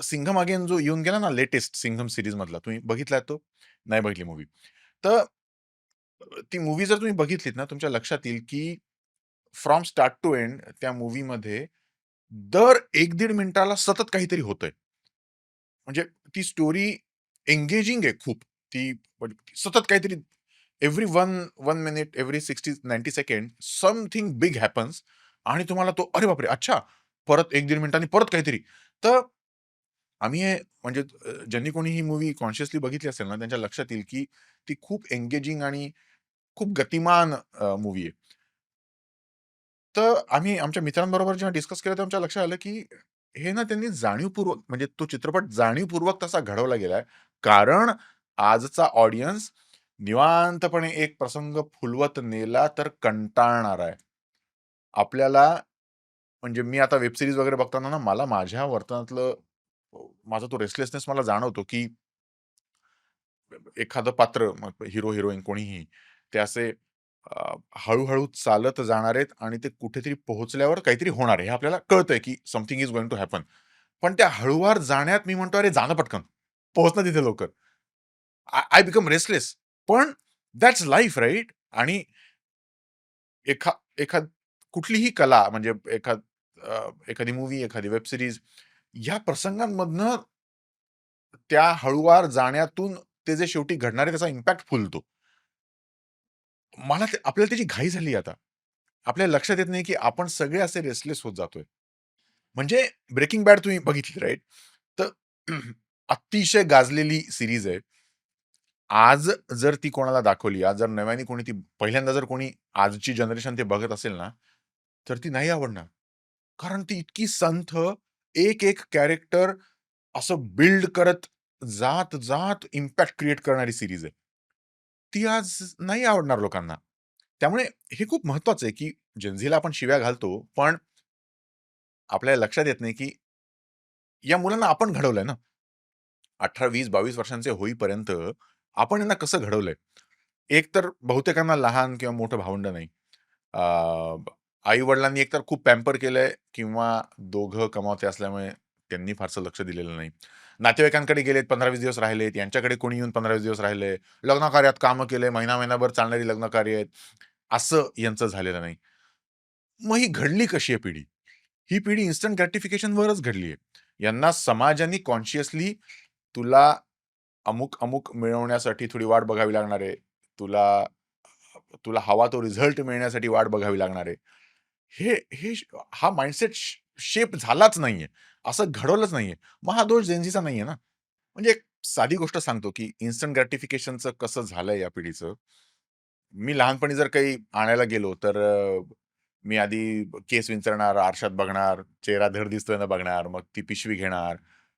सिंघम अगेन जो येऊन गेला ना लेटेस्ट सिंघम सीरीजमधला, तुम्ही बघितलाय तो? नाही बघितली मूव्ही. तर ती मूव्ही जर तुम्ही बघितलीत ना, तुमच्या लक्षात येईल, की फ्रॉम स्टार्ट टू एंड त्या मूव्हीमध्ये दर 1-1.5 मिनिटाला सतत काहीतरी होतंय. म्हणजे ती स्टोरी एंगेजिंग आहे खूप. ती म्हणजे सतत काहीतरी every 1 minute, every 60-90 second something big happens आणि तुम्हाला तो अरे बापरे! अच्छा, परत 1-1.5 मिनिटांनी परत काहीतरी. तर आम्ही हे म्हणजे ज्यांनी कोणी ही मूव्ही कॉन्शियसली बघितली असेल ना, त्यांच्या लक्षात येईल, की ती खूप एंगेजिंग आणि खूप गतिमान मूव्ही आहे. तर आम्ही आमच्या मित्रांबरोबर जेव्हा डिस्कस केलं, तर आमच्या लक्षात आलं, की हे ना त्यांनी जाणीवपूर्वक म्हणजे तो चित्रपट जाणीवपूर्वक तसा घडवला गेलाय. कारण आजचा ऑडियन्स निवांतपणे एक प्रसंग फुलवत नेला तर कंटाळणार आहे. आपल्याला म्हणजे मी आता वेब सीरीज वगैरे बघताना ना, मला माझ्या वर्तनातलं माझा तो रेस्टलेसनेस मला जाणवतो, की एखादं पात्र मग हिरो, हिरोईन कोणीही ते असे हळू-हळू चालत जाणार आहेत आणि ते कुठेतरी पोहोचल्यावर काहीतरी होणार आहे. हे आपल्याला कळतंय, की something is going to happen. पण त्या हळूवार जाण्यात मी म्हणतो, "अरे जा पटकन. पोहोच ना तिथे लवकर." I become restless. पण दॅट्स लाईफ राइट? आणि एखा एखाद कुठलीही कला म्हणजे एखादी मूव्ही, एखादी वेब सीरीज या प्रसंगांमधनं त्या हळूवार जाण्यातून ते जे शेवटी घडणार आहे त्याचा इम्पॅक्ट फुलतो. मला आपल्याला त्याची घाई झाली आता. आपल्याला लक्षात येत नाही, की आपण सगळे असे रेस्टलेस होत जातोय. म्हणजे ब्रेकिंग बॅड तुम्ही बघितली राइट? तर अतिशय गाजलेली सीरीज आहे. आज जर ती कोणाला दाखवली, आज जर नव्याने कोणी ती पहिल्यांदा जर कोणी आजची जनरेशन ते बघत असेल ना, तर ती नाही आवडणार. कारण ती इतकी संथ, एक-एक कॅरेक्टर असं बिल्ड करत जात इम्पॅक्ट क्रिएट करणारी सीरीज आहे. ती आज नाही आवडणार लोकांना. त्यामुळे हे खूप महत्वाचं आहे, की जेन आपण शिव्या घालतो, पण आपल्या लक्षात येत नाही, की या मुलांना आपण घडवलंय ना. 18, 20, 22 वर्षांचे होईपर्यंत आपण यांना कसं घडवलंय? एक तर बहुतेकांना लहान किंवा मोठं भावंड नाही. आई-वडिलांनी एकतर खूप पॅम्पर केलंय किंवा दोघं कमावते असल्यामुळे त्यांनी फारसं लक्ष दिलेलं नाही. नातेवाईकांकडे गेलेत, 15-20 दिवस राहिलेत, यांच्याकडे कोणी येऊन 15-20 दिवस राहिले. लग्नकार्यात कामं केले, महिना-महिनाभर चालणारी लग्नकार्य आहेत. असं यांचं झालेलं नाही. मग ही घडली कशी आहे पिढी? ही पिढी इन्स्टंट ग्रॅटिफिकेशनवरच घडली आहे. यांना समाजाने कॉन्शियसली तुला अमुक-अमुक मिळवण्यासाठी थोडी वाट बघावी लागणार आहे. तुला तुला हवा तो रिझल्ट मिळण्यासाठी वाट बघावी लागणार आहे. हे हे हा माइंडसेट शेप झालाच नाहीये. असं घडवलंच नाहीये. मग हा दोष जेन नाहीये ना. म्हणजे एक साधी गोष्ट सांगतो, की इन्स्टंट ग्रॅटिफिकेशनचं कसं झालंय या पिढीचं. मी लहानपणी जर काही आणायला गेलो, तर मी आधी केस विंचरणार, आरशात बघणार, चेहरा धड दिसतोय ना बघणार, मग ती पिशवी घेणार,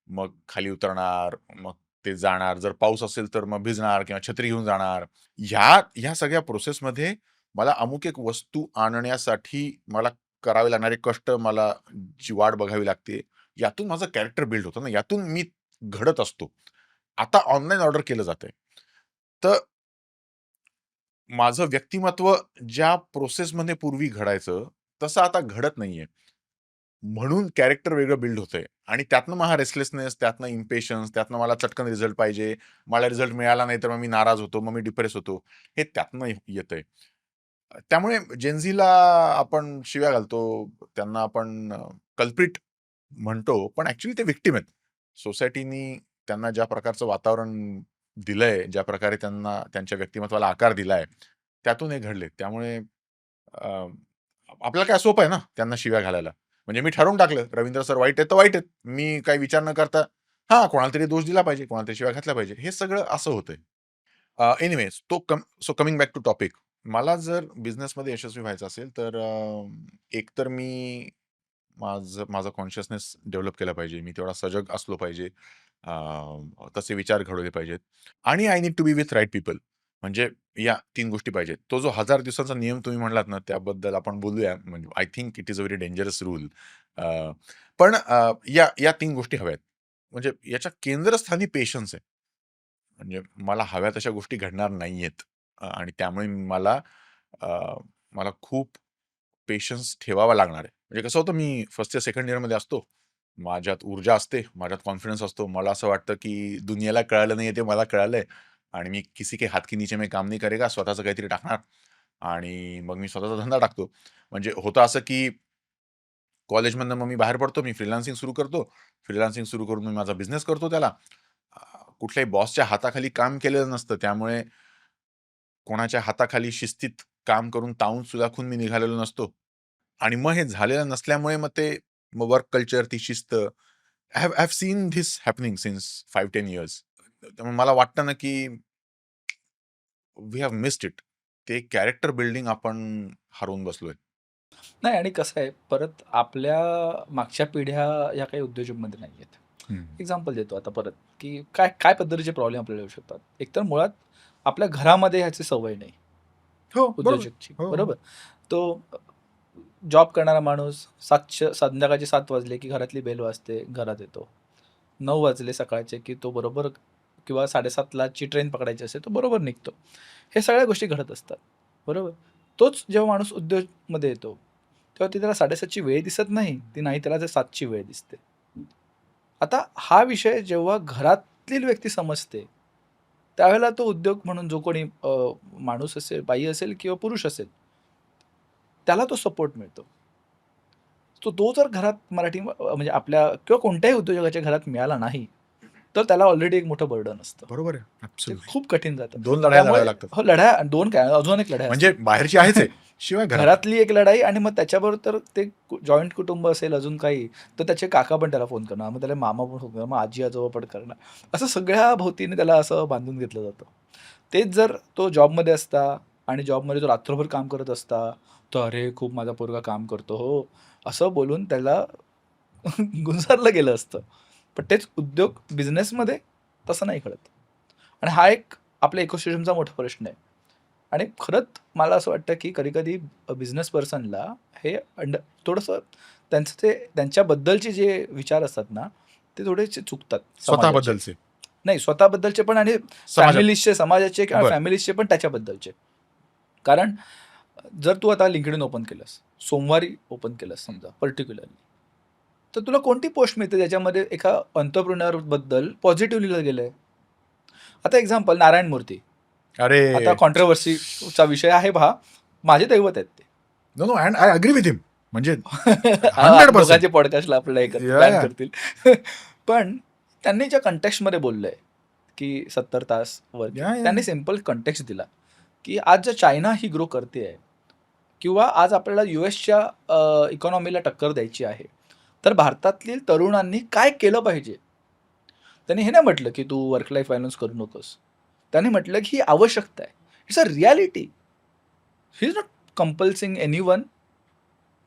मग खाली उतरणार, मग ते जाणार. जर पाऊस असेल तर मग भिजणार किंवा छत्री घेऊन जाणार. ह्या सगळ्या प्रोसेसमध्ये मला अमुक एक वस्तू आणण्यासाठी मला करावे लागणारे कष्ट, मला जी वाट बघावी लागते. यातून माझं कॅरेक्टर बिल्ड होतं ना, यातून मी घडत असतो. आता ऑनलाईन ऑर्डर केलं जातंय. तर माझं व्यक्तिमत्व ज्या प्रोसेसमध्ये पूर्वी घडायचं, तसं आता घडत नाहीये. म्हणून कॅरेक्टर वेगळं बिल्ड होतंय आणि त्यातनं मग हा रेस्टलेसनेस, त्यातनं इम्पेशन्स, त्यातनं मला चटकन रिझल्ट पाहिजे. मला रिझल्ट मिळाला नाही तर मग मी नाराज होतो, मग मी डिप्रेस होतो. हे त्यातनं येतंय. त्यामुळे जेन आपण शिव्या घालतो, त्यांना आपण कल्प्रिट म्हणतो, पण ॲक्चुअली ते व्हिक्टिम आहेत. सोसायटीनी त्यांना ज्या प्रकारचं वातावरण दिलंय, ज्या प्रकारे त्यांना त्यांच्या व्यक्तिमत्त्वाला आकार दिलाय, त्यातून हे घडले. त्यामुळे अ, आपल्याला काय सोपं आहे ना त्यांना शिव्या घालायला. म्हणजे मी ठरवून टाकलं, रवींद्र सर वाईट आहेत तर वाईट आहेत. मी काही विचार न करता हां, कोणाला तरी दोष दिला पाहिजे, कोणाला तरी शिव्या घातल्या पाहिजे. हे सगळं असं होतंय. Anyways so coming back to topic. मला जर बिझनेसमध्ये यशस्वी व्हायचं असेल, तर एक तर मी माझा कॉन्शियसनेस डेव्हलप केला पाहिजे. मी तेवढा सजग असलो पाहिजे. तसे विचार घडवले पाहिजेत आणि I need to be with right people. म्हणजे या 3 गोष्टी पाहिजेत. तो जो 1000 दिवसांचा नियम तुम्ही म्हणलात ना, त्याबद्दल आपण बोलूया. म्हणजे I think it is a very dangerous rule. पण या 3 गोष्टी हव्यात. म्हणजे याच्या केंद्रस्थानी पेशन्स आहे. म्हणजे मला हव्या तशा गोष्टी घडणार नाहीयेत. आणि त्यामुळे अ, मला खूप पेशन्स ठेवावा लागणार आहे. म्हणजे कसं होतं, मी फर्स्ट इयर, सेकंड इयरमध्ये असतो. माझ्यात ऊर्जा असते, माझ्यात कॉन्फिडन्स असतो. मला असं वाटतं, की दुनियेला कळालं नाहीये ते मला कळालंय आणि मी किसी के हात के नीचे मैं काम नहीं करेगा, स्वतःचं काहीतरी टाकणार आणि मग मी स्वतःचा धंदा टाकतो. म्हणजे होतं असं, की कॉलेजमधनं मग मी बाहेर पडतो, मी फ्रीलान्सिंग सुरू करतो. फ्रीलान्सिंग सुरू करून मी माझा बिझनेस करतो त्याला. अ, कुठल्याही बॉसच्या हाताखाली काम केलेलं नसतं. त्यामुळे कोणाच्या हाताखाली शिस्तीत काम करून तावून सुलाखून मी निघालेलो नसतो. आणि मग हे झालेलं नसल्यामुळे मग वर्क कल्चर, ती शिस्त I have seen this happening since 5-10 years. त्यामुळे मला वाटतं ना, की वी हॅव मिस्ड इट. ते कॅरेक्टर बिल्डिंग आपण हरवून बसलोय. नाही आणि कसं आहे, परत आपल्या मागच्या पिढ्या या काही उद्योजकमध्ये नाही आहेत. हं. एक्झाम्पल देतो आता परत, की काय काय पद्धतीचे प्रॉब्लेम आपल्याला येऊ शकतात. एकतर मुळात आपल्या घरामध्ये ह्याची सवय नाही हो, बरोबर. उद्योजकची, हो, हो. बरोबर? तो जॉब करणारा माणूस संध्याकाळचे 7 वाजले, की घरातली बेल वाजते, घरात येतो. 9 वाजले सकाळचे, की तो बरोबर किंवा 7:30ला ची ट्रेन पकडायची असते, तो बरोबर निघतो. हे सगळ्या गोष्टी घडत असतात, बरोबर? तोच जेव्हा माणूस उद्योगमध्ये येतो, तेव्हा ती त्याला 7:30ची वेळ दिसत नाही, ती नाही त्याला ते 7ची वेळ दिसते. आता हा विषय जेव्हा घरातील व्यक्ती समजते, त्यावेळेला तो उद्योग म्हणून जो कोणी माणूस असेल, बाई असेल किंवा पुरुष असेल, त्याला तो सपोर्ट मिळतो. तो जर घरात म्हणजे आपल्या किंवा कोणत्याही उद्योजकाच्या घरात मिळाला नाही, तर त्याला ऑलरेडी एक मोठं बर्डन असतं. बरोबर आहे. ते ॲब्सोल्युटली. खूप कठीण जातं. 2 लढाया लढाव्या त्यामुळे लागतात. हो, लढाया 2 काय अजून एक लढाई म्हणजे असतात. बाहेरची आहेच आहे. शिवाय घरातली. घरातली एक लढाई आणि मग त्याच्याबरोबर तर ते जॉइंट कुटुंब असेल अजून काही, तर त्याचे काका पण त्याला फोन करणार, मग त्याला मामा पण फोन करणार, मग आजी-आजोबा पण करणार. असं सगळ्या भोवतीने त्याला असं बांधून घेतलं जातं. तेच जर तो जॉबमध्ये असता आणि जॉबमध्ये तो रात्रभर काम करत असता, तर "अरे, खूप माझा पोरगा काम करतो हो." असं बोलून त्याला गुंजारलं गेलं असतं. पण तेच उद्योग बिझनेसमध्ये तसं नाही घडत. आणि हा एक आपल्या इकोसिस्टमचा मोठा प्रश्न आहे. आणि खरंच मला असं वाटतं, की कधी-कधी बिझनेस पर्सनला हे थोडंसं त्यांच्याबद्दलचे जे विचार असतात ना, ते थोडेसे चुकतात समाजाचे. स्वतःबद्दलचे. नाही स्वतःबद्दलचे पण आणि समाजात. समाजाचे किंवा बरं. फॅमिलीजचे पण त्याच्याबद्दलचे. कारण जर तू आता LinkedIn ओपन केलंस, सोमवारी ओपन केलंस समजा पर्टिक्युलरली, तर तुला कोणती पोस्ट मिळते ज्याच्यामध्ये एका एंटरप्रेन्योरबद्दल पॉझिटिव्ह लिहिलं गेलंय? आता एक्झाम्पल नारायण मूर्ती. आता अरे! कॉन्ट्रोव्हर्सीचा विषय आहे पहा. माझे दैवत आहेत ते. No, no. And I agree with him. म्हणजे आता 100%. दोघांचे पॉडकास्टला आपल्याला हे याह, बॅन याह. करतील. पण त्यांनी ज्या कंटेक्स्टमध्ये बोललंय, की 70 तास वर्क याह, याह. त्यांनी सिंपल कंटेक्स्ट दिला, की आज जर चायना ही ग्रो करतेय किंवा आज आपल्याला यूएसच्या इकॉनॉमीला टक्कर द्यायची आहे, तर भारतातील तरुणांनी काय केलं पाहिजे? त्यांनी हे नाही म्हटलं की तू वर्क लाईफ बॅलन्स करू नकोस. त्याने म्हटलं की ही आवश्यकता आहे. It's a reality. He is not compelling anyone.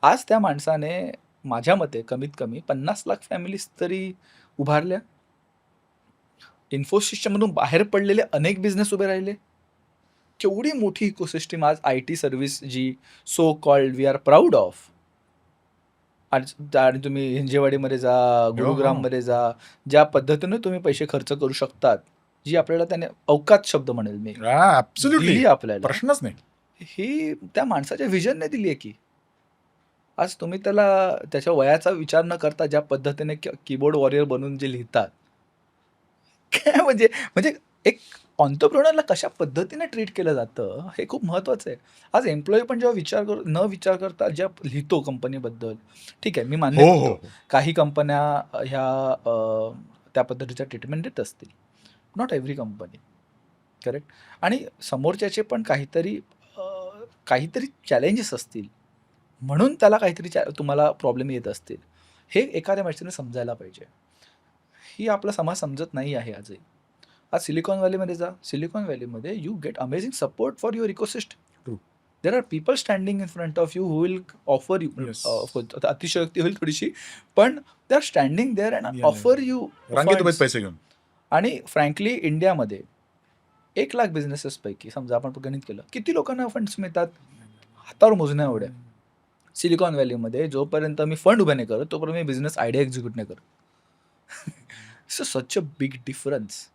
आज त्या माणसाने माझ्या मते कमीत कमी 50 लाख फॅमिलीज तरी उभारल्या. इन्फोसिसच्या मधून बाहेर पडलेले अनेक बिझनेस उभे राहिले. केवढी मोठी इकोसिस्टम आज आय-टी सर्व्हिस जी so called we are proud of. आणि तुम्ही हिंजेवाडीमध्ये जा, हो, हो. गुरुग्राममध्ये जा, ज्या पद्धतीने तुम्ही पैसे खर्च करू शकतात, जी आपल्याला त्याने अवकात शब्द म्हणेल मी, ॲब्सोल्युटली. दिली आपल्याला, प्रश्नच नाही. ही त्या माणसाच्या व्हिजनने दिली आहे की. आज तुम्ही त्याला त्याच्या वयाचा विचार न करता ज्या पद्धतीने कीबोर्ड वॉरियर बनून जे लिहितात, काय म्हणजे म्हणजे एक एंटरप्रेन्योरला कशा पद्धतीने ट्रीट केलं जातं, हे खूप महत्त्वाचं आहे. आज एम्प्लॉयी पण जेव्हा न विचार करता ज्या लिहितो कंपनीबद्दल, ठीक आहे, मी मान्य हो, हो, करतो. हो. काही कंपन्या ह्या त्या पद्धतीचा ट्रीटमेंट देत असतील. Not every company. करेक्ट. आणि समोरच्याचे पण काहीतरी चॅलेंजेस असतील. म्हणून त्याला काहीतरी तुम्हाला प्रॉब्लेम येत असतील. हे एखाद्या माणसाने समजायला पाहिजे. ही आपला समाज समजत नाही आहे आजही. आज सिलिकॉन व्हॅलीमध्ये जा. सिलिकॉन व्हॅलीमध्ये you get amazing support for your ecosystem. True. There are people standing in front of you who will offer you. Yes. आता अतिशयोक्ती होईल थोडीशी, पण they are standing there and Yeah, offer you रांगेत उभेत फंड्स. पैसे घेऊन. आणि फ्रँकली इंडियामध्ये 1,00,000 बिझनेसेसपैकी समजा आपण गणित केलं, किती लोकांना फंड्स मिळतात? हातावर मोजण्या एवढ्या. सिलिकॉन व्हॅलीमध्ये जोपर्यंत मी फंड उभे नाही करत, तोपर्यंत मी बिझनेस आयडिया एक्झिक्यूट नाही करत. सच अ बिग डिफरन्स.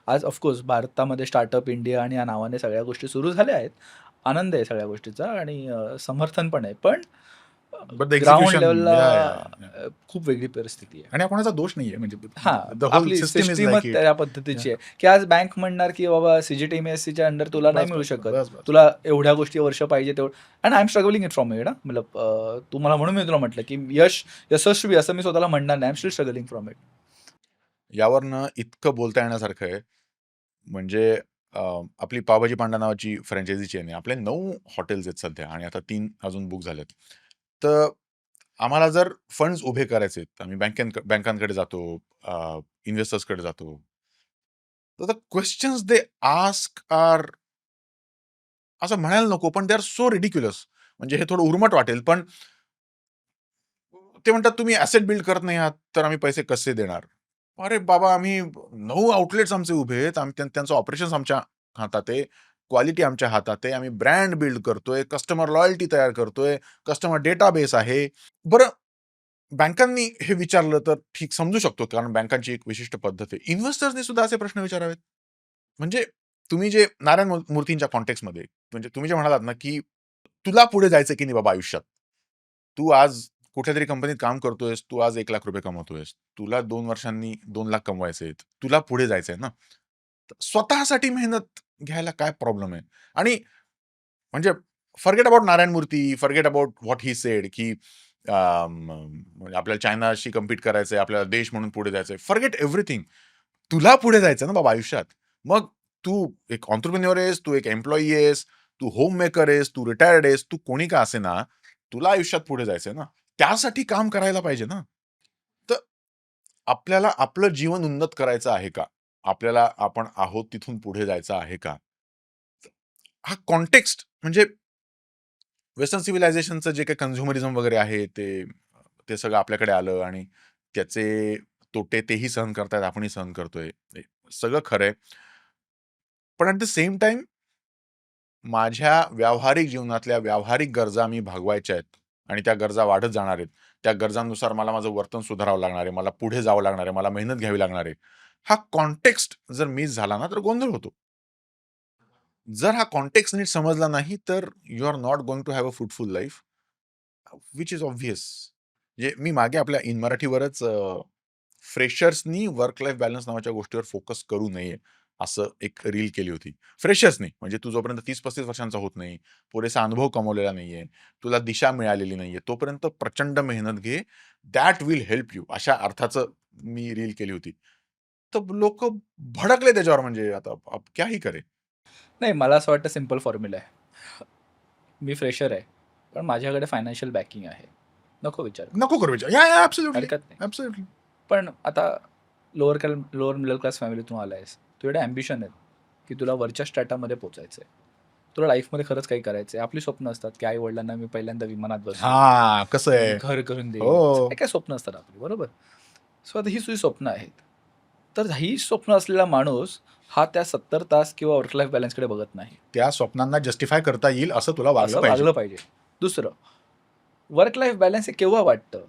आज ऑफकोर्स भारतामध्ये स्टार्टअप इंडिया आणि या नावाने सगळ्या गोष्टी सुरू झाल्या आहेत. आनंद आहे सगळ्या गोष्टीचा आणि समर्थन पण आहे. पण But the ग्राउंड execution, लेव्हलला yeah. खूप वेगळी परिस्थिती आहे. आणि हा कोणाचा दोष नाहीये म्हणजे हां, the whole आपली system is सिस्टमच like it. त्या पद्धतीची आहे, की आज बँक म्हणणार, की बाबा सीजीटीएमएससीच्या अंडर तुला नाही बस, मिळू बस, शकत. बस, बस. तुला एवढ्या गोष्टी वर्ष पाहिजे तेवढं. And I am struggling it from it. मतलब तू मला म्हणून मी तुला म्हटलं, की यशस्वी असं मी स्वतःला म्हणणार नाही. I am still struggling from it. यावरनं इतकं बोलता येण्यासारखं आहे. म्हणजे आपली पावभाजी पांडा नावाची फ्रँचायझी चेन आहे. आपले 9 हॉटेल्स आहेत सध्या आणि आता 3 अजून बुक झालेत. तर आम्हाला जर फंड्स उभे करायचे आहेत, आम्ही बँकांकडे जातो, इन्व्हेस्टर्सकडे जातो. तर the questions they ask are असं म्हणायला नको, पण दे आर सो रिडिक्युलस. म्हणजे हे थोडं उर्मट वाटेल, पण ते म्हणतात, "तुम्ही ॲसेट बिल्ड करत नाही आहात, तर आम्ही पैसे कसे देणार?" अरे बाबा, आम्ही 9 आउटलेट्स आमचे उभे आहेत. त्यांचं ऑपरेशन्स आमच्या हातात आहे. क्वालिटी आमच्या हातात आहे. आम्ही ब्रँड बिल्ड करतोय, कस्टमर लॉयल्टी तयार करतोय, कस्टमर डेटाबेस आहे. बरं, बँकांनी हे विचारलं तर ठीक समजू शकतो, कारण बँकांची एक विशिष्ट पद्धत आहे. इन्व्हेस्टर्सनी सुद्धा असे प्रश्न विचारावेत. म्हणजे तुम्ही जे नारायण मूर्तींच्या कॉन्टेक्स्टमध्ये म्हणजे तुम्ही जे म्हणालात ना, की तुला पुढे जायचं की नाही बाबा आयुष्यात. तू आज कुठल्यातरी कंपनीत काम करतोयस, तू आज ₹1,00,000 कमवतोयस. तुला 2 वर्षांनी 2,00,000 कमवायचे आहेत. तुला पुढे जायचंय ना. तर स्वतःसाठी मेहनत घ्यायला काय प्रॉब्लेम आहे? आणि म्हणजे फॉरगेट अबाउट नारायण मूर्ती, forget about what he said, की म्हणजे आपल्याला चायनाशी कम्पीट करायचंय, आपल्याला देश म्हणून पुढे जायचंय. Forget everything. तुला पुढे जायचं ना बाबा आयुष्यात. मग तू एक एंटरप्रेन्योर आहेस, तू एक एम्प्लॉयी आहेस, तू होम मेकर आहेस, तू रिटायर्ड आहेस, तू कोणी का असेना, तुला आयुष्यात पुढे जायचंय ना. त्यासाठी काम करायला पाहिजे ना. तर आपल्याला आपलं जीवन उन्नत करायचं आहे का? आपल्याला आपण आहोत तिथून पुढे जायचं आहे का? हा कॉन्टेक्स्ट म्हणजे वेस्टर्न सिव्हिलायझेशनचं जे काही कन्झ्युमरिझम वगैरे आहे ते सगळं आपल्याकडे आलं आणि त्याचे तोटे तेही सहन करतायत, आपणही सहन करतोय. हे सगळं खरंय. पण ॲट द सेम टाईम माझ्या व्यावहारिक जीवनातल्या व्यावहारिक गरजा मी भागवायच्या आहेत आणि त्या गरजा वाढत जाणार आहेत. त्या गरजांनुसार मला माझं वर्तन सुधारावं लागणार आहे. मला पुढे जावं लागणार आहे. मला मेहनत घ्यावी लागणार आहे. हा कॉन्टेक्स्ट जर मिस झाला ना, तर गोंधळ होतो. जर हा कॉन्टेक्स्ट नीट समजला नाही, तर you are not going to have a fruitful life, which is obvious. म्हणजे मी मागे आपल्या इन मराठीवरच फ्रेशर्सनी वर्क लाईफ बॅलन्स नावाच्या गोष्टीवर फोकस करू नये, असं एक रील केली होती. फ्रेशर्सनी म्हणजे तू जोपर्यंत 30-35 वर्षांचा होत नाही, पुरेसा अनुभव कमवलेला नाहीये, तुला दिशा मिळालेली नाहीये, तोपर्यंत प्रचंड मेहनत घे. That will help you. अशा अर्थाचं मी रील केली होती. तर लोकं भडकले त्याच्यावर म्हणजे आता अब क्या ही करे? नाही, मला असं वाटतं सिंपल फॉर्म्युला आहे. मी फ्रेशर आहे, पण माझ्याकडे फायनान्शियल बॅकिंग आहे. नको विचार करू. नको करू विचार. या, ॲब्सोल्युटली. हरकत नाही. ॲब्सोल्युटली. पण आता लोअर मिडल क्लास फॅमिलीतून आला आहेस, तुझ्याकडे ॲम्बिशन आहेत की तुला वरच्या स्ट्रॅटामध्ये पोचायचं आहे, तुला लाईफमध्ये खरंच काही करायचं आहे. आपली स्वप्न असतात की आई वडिलांना मी पहिल्यांदा विमानात बसवेन, हां, कसं मी आहे? घर करून देईन, काय हो. काय स्वप्न असतात आपली, बरोबर. सो आता ही तुझी स्वप्न आहेत. तर ही स्वप्न असलेला माणूस हा त्या 70 तास किंवा वर्क लाईफ बॅलन्सकडे बघत नाही. त्या स्वप्नांना जस्टिफाय करता येईल असं तुला वागलं असं पाहिजे. वागलं पाहिजे. दुसरं, वर्क लाईफ बॅलन्स हे केव्हा वाटतं?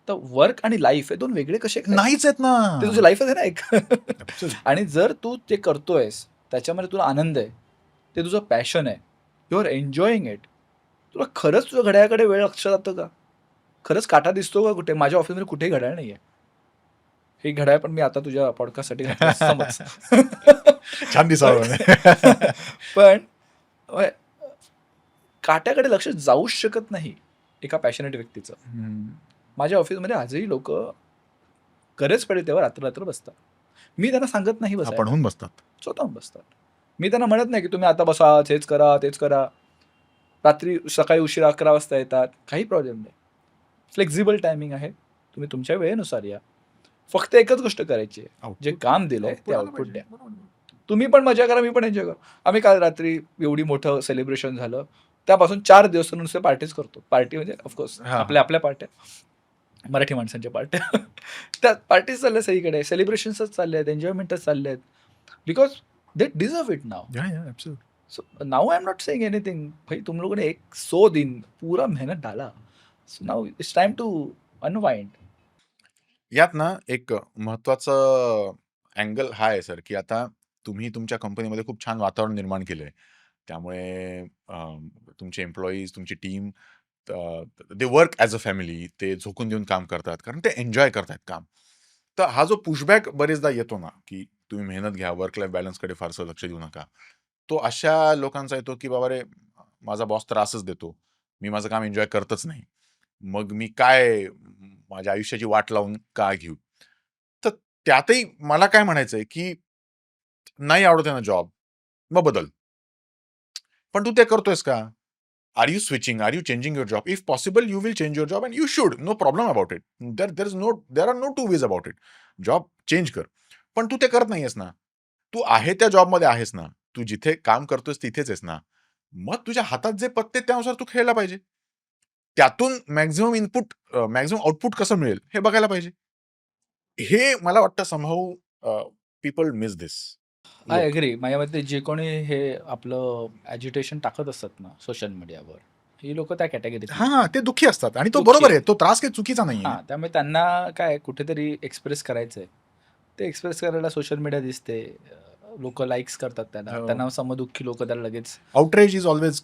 तर वर्क आणि लाईफ हे 2 वेगळे कसे काय? नाहीच आहेत ना. ते तुझी लाईफच आहे ना एक. Absolutely. आणि जर तू ते करतोयस, त्याच्यामध्ये तुला आनंद आहे, ते तुझं पॅशन आहे, यू आर एन्जॉयिंग इट. तुला खरंच तुझ्या घड्याळाकडे वेळ लक्ष जातं का? खरंच काटा दिसतो का कुठे? माझ्या ऑफिसमध्ये कुठेही घड्याळ नाहीये. हे घड्याळ पण मी आता तुझ्या पॉडकास्टसाठी घातलं समज. छान दिसावं पण म्हणे. पण अ, काट्याकडे लक्ष जाऊच शकत नाही एका पॅशनेट व्यक्तीचं. हं. माझ्या ऑफिसमध्ये आजही लोकं गरज पडेल तेव्हा रात्र-रात्र बसतात. मी त्यांना सांगत नाही बसायला. आपणहून बसतात. स्वतःहून बसतात. मी त्यांना म्हणत नाही की तुम्ही आता बसा, हेच करा, तेच करा. रात्री सकाळी उशिरा 11 वाजता येतात. काही प्रॉब्लेम नाही. फ्लेक्सिबल टायमिंग आहे. तुम्ही तुमच्या वेळेनुसार या. फक्त एकच गोष्ट करायची आहे. जे आउटपुट काम दिलंय ते आउटपुट आलं आउटपुट पाहिजे. द्या. बरोबर. तुम्ही पण मजा करा, मी पण एन्जॉय करू. आम्ही काल रात्री एवढी मोठं सेलिब्रेशन झालं. त्यापासून 4 दिवस नुसते पार्टीज करतो. पार्टी म्हणजे ऑफकोर्स हां, हां. आपल्या पार्ट्या. मराठी माणसांच्या पार्ट्या. त्या पार्टीज चालल्या सगळीकडे. सेलिब्रेशन्सच चालले आहेत, एन्जॉयमेंटच चालले आहेत. Because they deserve it now. Yeah, yeah. Absolute. So now I am not saying anything. भाई तुम लोगों ने 100 दिन पूरा मेहनत डाला. So now it's time to unwind. यात ना एक महत्त्वाचं अँगल हा आहे सर, की आता तुम्ही तुमच्या कंपनीमध्ये खूप छान वातावरण निर्माण केलंय. त्यामुळे तुमचे एम्प्लॉईज, तुमची team they work as a family. ते झोकून देऊन काम करतात, कारण ते एन्जॉय करतायत काम. तर हा जो पुशबॅक बरेचदा येतो ना, की तुम्ही मेहनत घ्या, वर्क लाईफ बॅलन्सकडे फारसं लक्ष देऊ नका. तो अशा लोकांचा येतो, की बाबा रे, माझा बॉस त्रासच देतो. मी माझं काम एन्जॉय करतच नाही. मग मी काय माझ्या आयुष्याची वाट लावून का घेऊ? तर त्यातही मला काय म्हणायचंय, की नाही आवडत आहे ना जॉब, मग बदल. पण तू ते करतोयस का? Are you switching? Are you changing your job? If possible you will change your job and you should. No problem about it. There are no two ways about it. Job change कर. पण तू ते करत नाहीयेस ना. तू आहे त्या जॉबमध्ये आहेस ना. तू जिथे काम करतोयस तिथेच आहेस ना. मग तुझ्या हातात जे पत्ते त्यानुसार तू खेळला पाहिजे. त्यातून मॅक्सिमम आउटपुट कसं मिळेल हे बघायला पाहिजे. हे मला वाटतं somehow people miss this. I लोक. एग्री. माझ्या मते जे कोणी हे आपलं ॲजिटेशन टाकत असतात ना सोशल मीडियावर, ही लोकं त्या कॅटेगरीत हां, हां. ते दुःखी असतात आणि तो दुःखी बरोबर आहे. आहेत. तो त्रास काही चुकीचा नाहीये. हां, त्यामुळे त्यांना काय कुठेतरी एक्सप्रेस करायचं आहे. ते एक्सप्रेस करायला सोशल मीडिया दिसते. लोकं लाईक्स करतात त्याला. हो. त्यांना समदुःखी लोकं त्याला लगेच आउटरेज इज ऑल्वेज.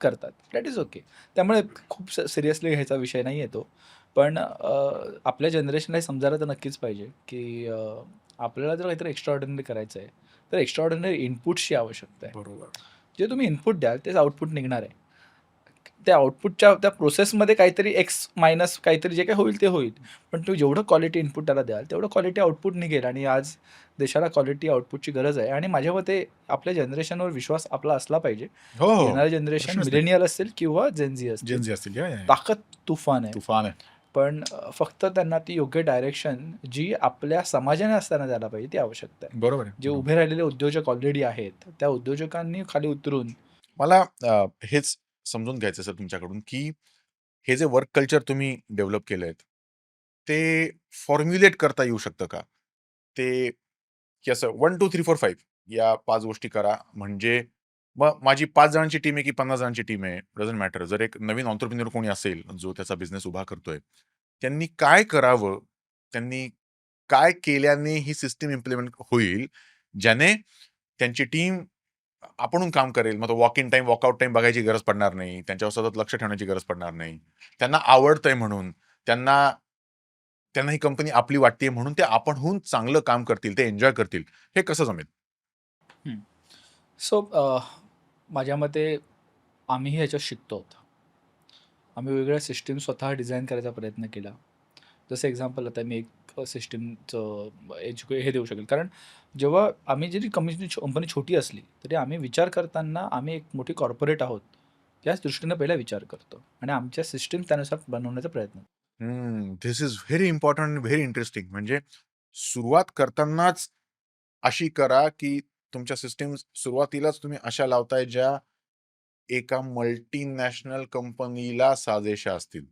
करतात. That is okay. त्यामुळे खूप सिरियसली घ्यायचा विषय नाही आहे तो. पण आपल्या जनरेशनला हे समजायला तर नक्कीच पाहिजे, की आपल्याला जर काहीतरी एक्स्ट्राऑर्डिनरी करायचं आहे, तर एक्स्ट्राऑर्डिनरी इनपुट्सची आवश्यकता आहे. बरोबर. जे तुम्ही इनपुट द्याल तेच आउटपुट निघणार आहे. त्या आउटपुटच्या त्या प्रोसेसमध्ये काहीतरी एक्स मायनस काहीतरी जे काही होईल ते होईल. पण तुम्ही जेवढं क्वालिटी इनपुट त्याला द्याल, तेवढं क्वालिटी आउटपुट निघेल आणि आज देशाला क्वालिटी आउटपुटची गरज आहे आणि माझ्या मते आपल्या जनरेशनवर विश्वास आपला असला पाहिजे. हो, हो. येणारं जनरेशन प्रश्नच नाही. मिलेनियल असेल किंवा जेन झी असतील. जेन झी असतील. या, या, या. ताकद तुफान आहे. तुफान आहे. पण फक्त त्यांना ती योग्य डायरेक्शन जी आपल्या समाजाने असताना द्यायला पाहिजे ती आवश्यकता आहे. बरोबर आहे. जे बरोबर. उभे राहिलेले उद्योजक ऑलरेडी आहेत, त्या उद्योजकांनी खाली उतरून मला हेच समजून घ्यायचं सर तुमच्याकडून, की हे जे वर्क कल्चर तुम्ही डेव्हलप केलंय, ते फॉर्म्युलेट करता येऊ शकतं का? ते की असं 1, 2, 3, 4, 5 या 5 गोष्टी करा. म्हणजे मग माझी 5 जणांची टीम आहे की 50 जणांची टीम आहे, डझंट मॅटर. जर एक नवीन एंटरप्रेन्योर कोणी असेल, जो त्याचा बिझनेस उभा करतोय, त्यांनी काय करावं? त्यांनी काय केल्याने ही सिस्टम इम्प्लिमेंट होईल, ज्याने त्यांची टीम आपणहून काम करेल. मग तो walk in time, walkout time बघायची गरज पडणार नाही. त्यांच्यावर सतत लक्ष ठेवण्याची गरज पडणार नाही. त्यांना आवडतंय म्हणून, त्यांना त्यांना ही कंपनी आपली वाटतेय म्हणून ते आपणहून चांगलं काम करतील, ते एन्जॉय करतील. हे कसं जमेल? सो माझ्या मते आम्हीही ह्याच्यात शिकतो आहोत. आम्ही वेगवेगळ्या सिस्टीम स्वतः डिझाईन करायचा प्रयत्न केला. जसं एक्झाम्पल आता मी एक सिस्टीमचं हे देऊ शकेल. कारण जेव्हा आम्ही जरी कंपनी छोटी असली, तरी आम्ही विचार करताना आम्ही एक मोठी कॉर्पोरेट आहोत, याच दृष्टीनं पहिला विचार करतो आणि आमच्या सिस्टीम त्यानुसार बनवण्याचा प्रयत्न करतो. This is very important, very interesting. म्हणजे सुरुवात करतानाच अशी करा, की तुमच्या सिस्टम्स सुरुवातीलाच तुम्ही अशा लावताय ज्या एका मल्टीनॅशनल कंपनीला साजेशा असतील.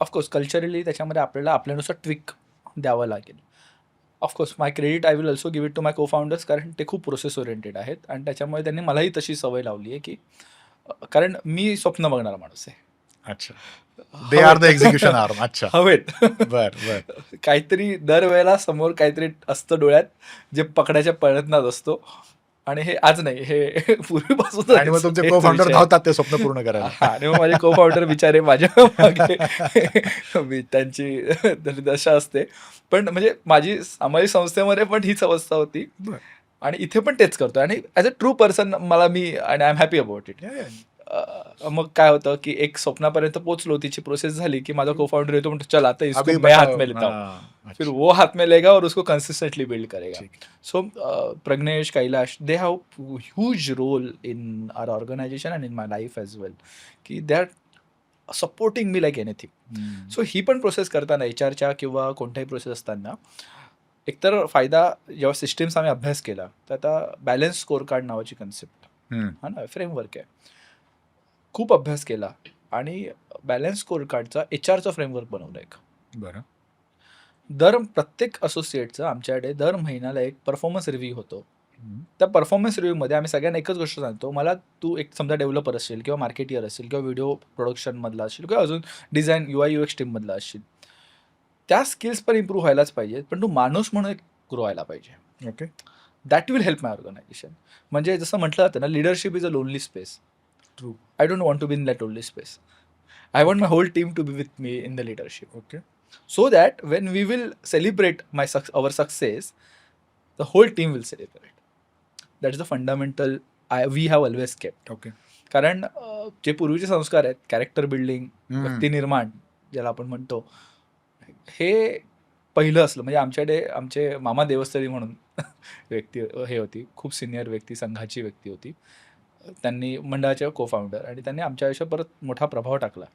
ऑफकोर्स कल्चरली त्याच्यामध्ये आपल्याला आपल्यानुसार ट्विक द्यावं लागेल. Of course my credit I will also give it to my co founders, कारण ते खूप प्रोसेस ओरिएंटेड आहेत आणि त्याच्यामुळे त्यांनी मलाही तशी सवय लावली आहे, की कारण मी स्वप्न बघणारा माणूस आहे. अच्छा. They are the execution arm. अच्छा. हवेत. बर. काहीतरी दरवेळेला समोर काहीतरी असतं डोळ्यात, जे पकडायच्या प्रयत्नात असतो आणि हे आज नाही, हे पूर्वीपासून आणि मग तुमचे को फाउंडर धावतात ते स्वप्न पूर्ण करायला. आणि मग माझे को फाउंडर बिचारे माझ्या मागे मी त्यांची दशा असते. पण म्हणजे माझी सामाजिक संस्थेमध्ये पण हीच अवस्था होती बरं. आणि इथे पण तेच करतो आणि ॲज अ ट्रू पर्सन मला मी आणि I am happy about it. मग काय होतं की एक स्वप्नापर्यंत पोहोचलो, तिची प्रोसेस झाली की माझा को फाउंडर येतो, म्हणतो चल आता इसको अभी मैं हाथ बताओ. में लेता हूँ. हां, फिर अच्छा. वो हाथ में लेगा और उसको कंसिस्टेंटली बिल्ड करेगा. ठीक. So Pragnesh, Kailash, they have huge role in our organization and in my life as well. की they are supporting me like anything. हम्म. सो ही पण प्रोसेस करताना एचआरच्या किंवा कोणत्याही प्रोसेस असताना एकतर फायदा जेव्हा सिस्टीम्स आम्ही अभ्यास केला, तर आता बॅलन्स स्कोर कार्ड नावाची कन्सेप्ट हम्म. हा ना फ्रेमवर्क आहे, खूप अभ्यास केला आणि बॅलन्स स्कोर कार्डचा एचआरचा फ्रेमवर्क बनवला एक. बरं. प्रत्येक असोसिएटचा आमच्याकडे दर महिन्याला एक परफॉर्मन्स रिव्ह्यू होतो. हम्म. त्या परफॉर्मन्स रिव्ह्यूमध्ये आम्ही सगळ्यांना एकच गोष्ट सांगतो, मला तू एक समजा डेव्हलपर असेल किंवा मार्केटियर असेल किंवा व्हिडिओ प्रोडक्शनमधला असेल किंवा अजून डिझाईन UI UX टीममधला असेल, त्या स्किल्स पण इम्प्रूव्ह व्हायलाच पाहिजेत, पण तू माणूस म्हणून एक ग्रो व्हायला पाहिजे. Okay. That will help my organisation. म्हणजे जसं म्हटलं जातं ना, leadership is a lonely space. True. I don't want to be in that lonely space. I want my whole team to be with me in the leadership. Okay. So that when we will celebrate our success, the whole team will celebrate. That is the fundamental we have always kept. Okay. कारण जे पूर्वीचे संस्कार आहेत, कॅरेक्टर बिल्डिंग, हम्म. व्यक्ती निर्माण ज्याला आपण म्हणतो, हे पहिलं असलं. म्हणजे आमच्याकडे आमचे मामा देवस्थळी म्हणून व्यक्ती हे होती, खूप सिनियर व्यक्ती, संघाची व्यक्ती होती. त्यांनी मंडळाचे को फाउंडर आणि त्यांनी आमच्या आयुष्यात परत मोठा प्रभाव टाकला.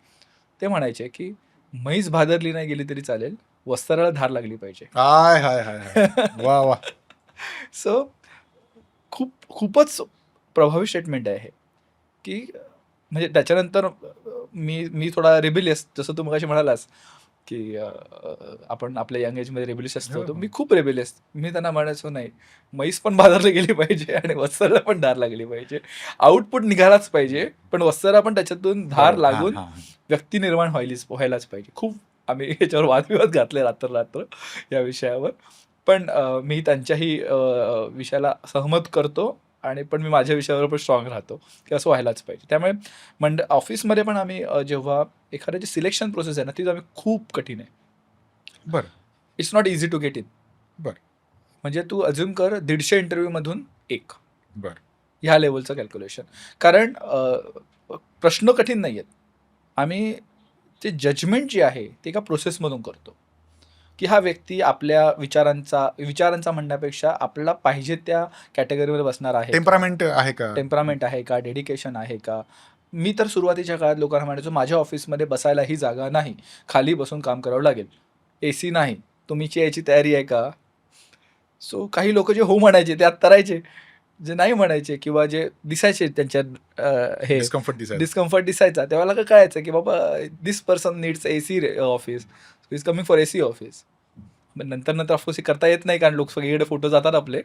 ते म्हणायचे की म्हैस भादरली नाही गेली तरी चालेल, वस्त्राला धार लागली पाहिजे. हाय हाय हाय हाय. वा वा. सो खूपच प्रभावी स्टेटमेंट आहे हे, की म्हणजे त्याच्यानंतर मी थोडा रेबिलियस, जसं तू मगाशी म्हणालास की आपण आपल्या यंग एजमध्ये रेबिलियस असतो, तर मी खूप रेबिलियस. मी त्यांना म्हणायचो नाही, म्हैस पण बाजारला गेली पाहिजे आणि वस्त्राला पण धार लागली पाहिजे. आउटपुट निघालाच पाहिजे, पण वस्त्राला पण त्याच्यातून धार बरोबर. हां, लागून हां, हां. व्यक्ती निर्माण व्हायलाच पाहिजे. खूप आम्ही याच्यावर वादविवाद घातले रात्र या विषयावर, पण मी त्यांच्याही विषयाला सहमत करतो आणि पण मी माझ्या विषयावर पण स्ट्रॉंग राहतो की असं व्हायलाच पाहिजे. त्यामुळे ऑफिसमध्ये पण आम्ही जेव्हा एखाद्याची सिलेक्शन प्रोसेस आहे ना, ती आम्ही खूप कठीण आहे. बरं. It's not easy to get in. बरं. म्हणजे तू अजून कर 150 इंटरव्ह्यूमधून एक, बरं. ह्या लेवलचं कॅल्क्युलेशन. कारण प्रश्न कठीण नाही आहेत. आम्ही ते जजमेंट जे आहे ते एका प्रोसेसमधून करतो, की हा व्यक्ती आपल्या विचारांचा म्हणण्यापेक्षा आपल्याला पाहिजे त्या कॅटेगरीमध्ये बसणार आहे. टेम्परामेंट आहे का? टेम्परामेंट आहे का, डेडिकेशन आहे का. मी तर सुरुवातीच्या काळात लोकांना म्हणायचो, माझ्या ऑफिसमध्ये बसायलाही जागा नाही, खाली बसून काम करावं लागेल, AC नाही, तुमची याची तयारी आहे का. सो काही लोक जे हो म्हणायचे ते आत करायचे, जे नाही म्हणायचे किंवा जे दिसायचे त्यांच्यात हे डिस्कम्फर्ट दिसायचा, तेव्हा मला कळायचं की बाबा this person needs AC office, is coming for AC office. नंतर ऑफकोर्स हे करता येत नाही, कारण लोक सगळीकडे फोटो जातात आपले,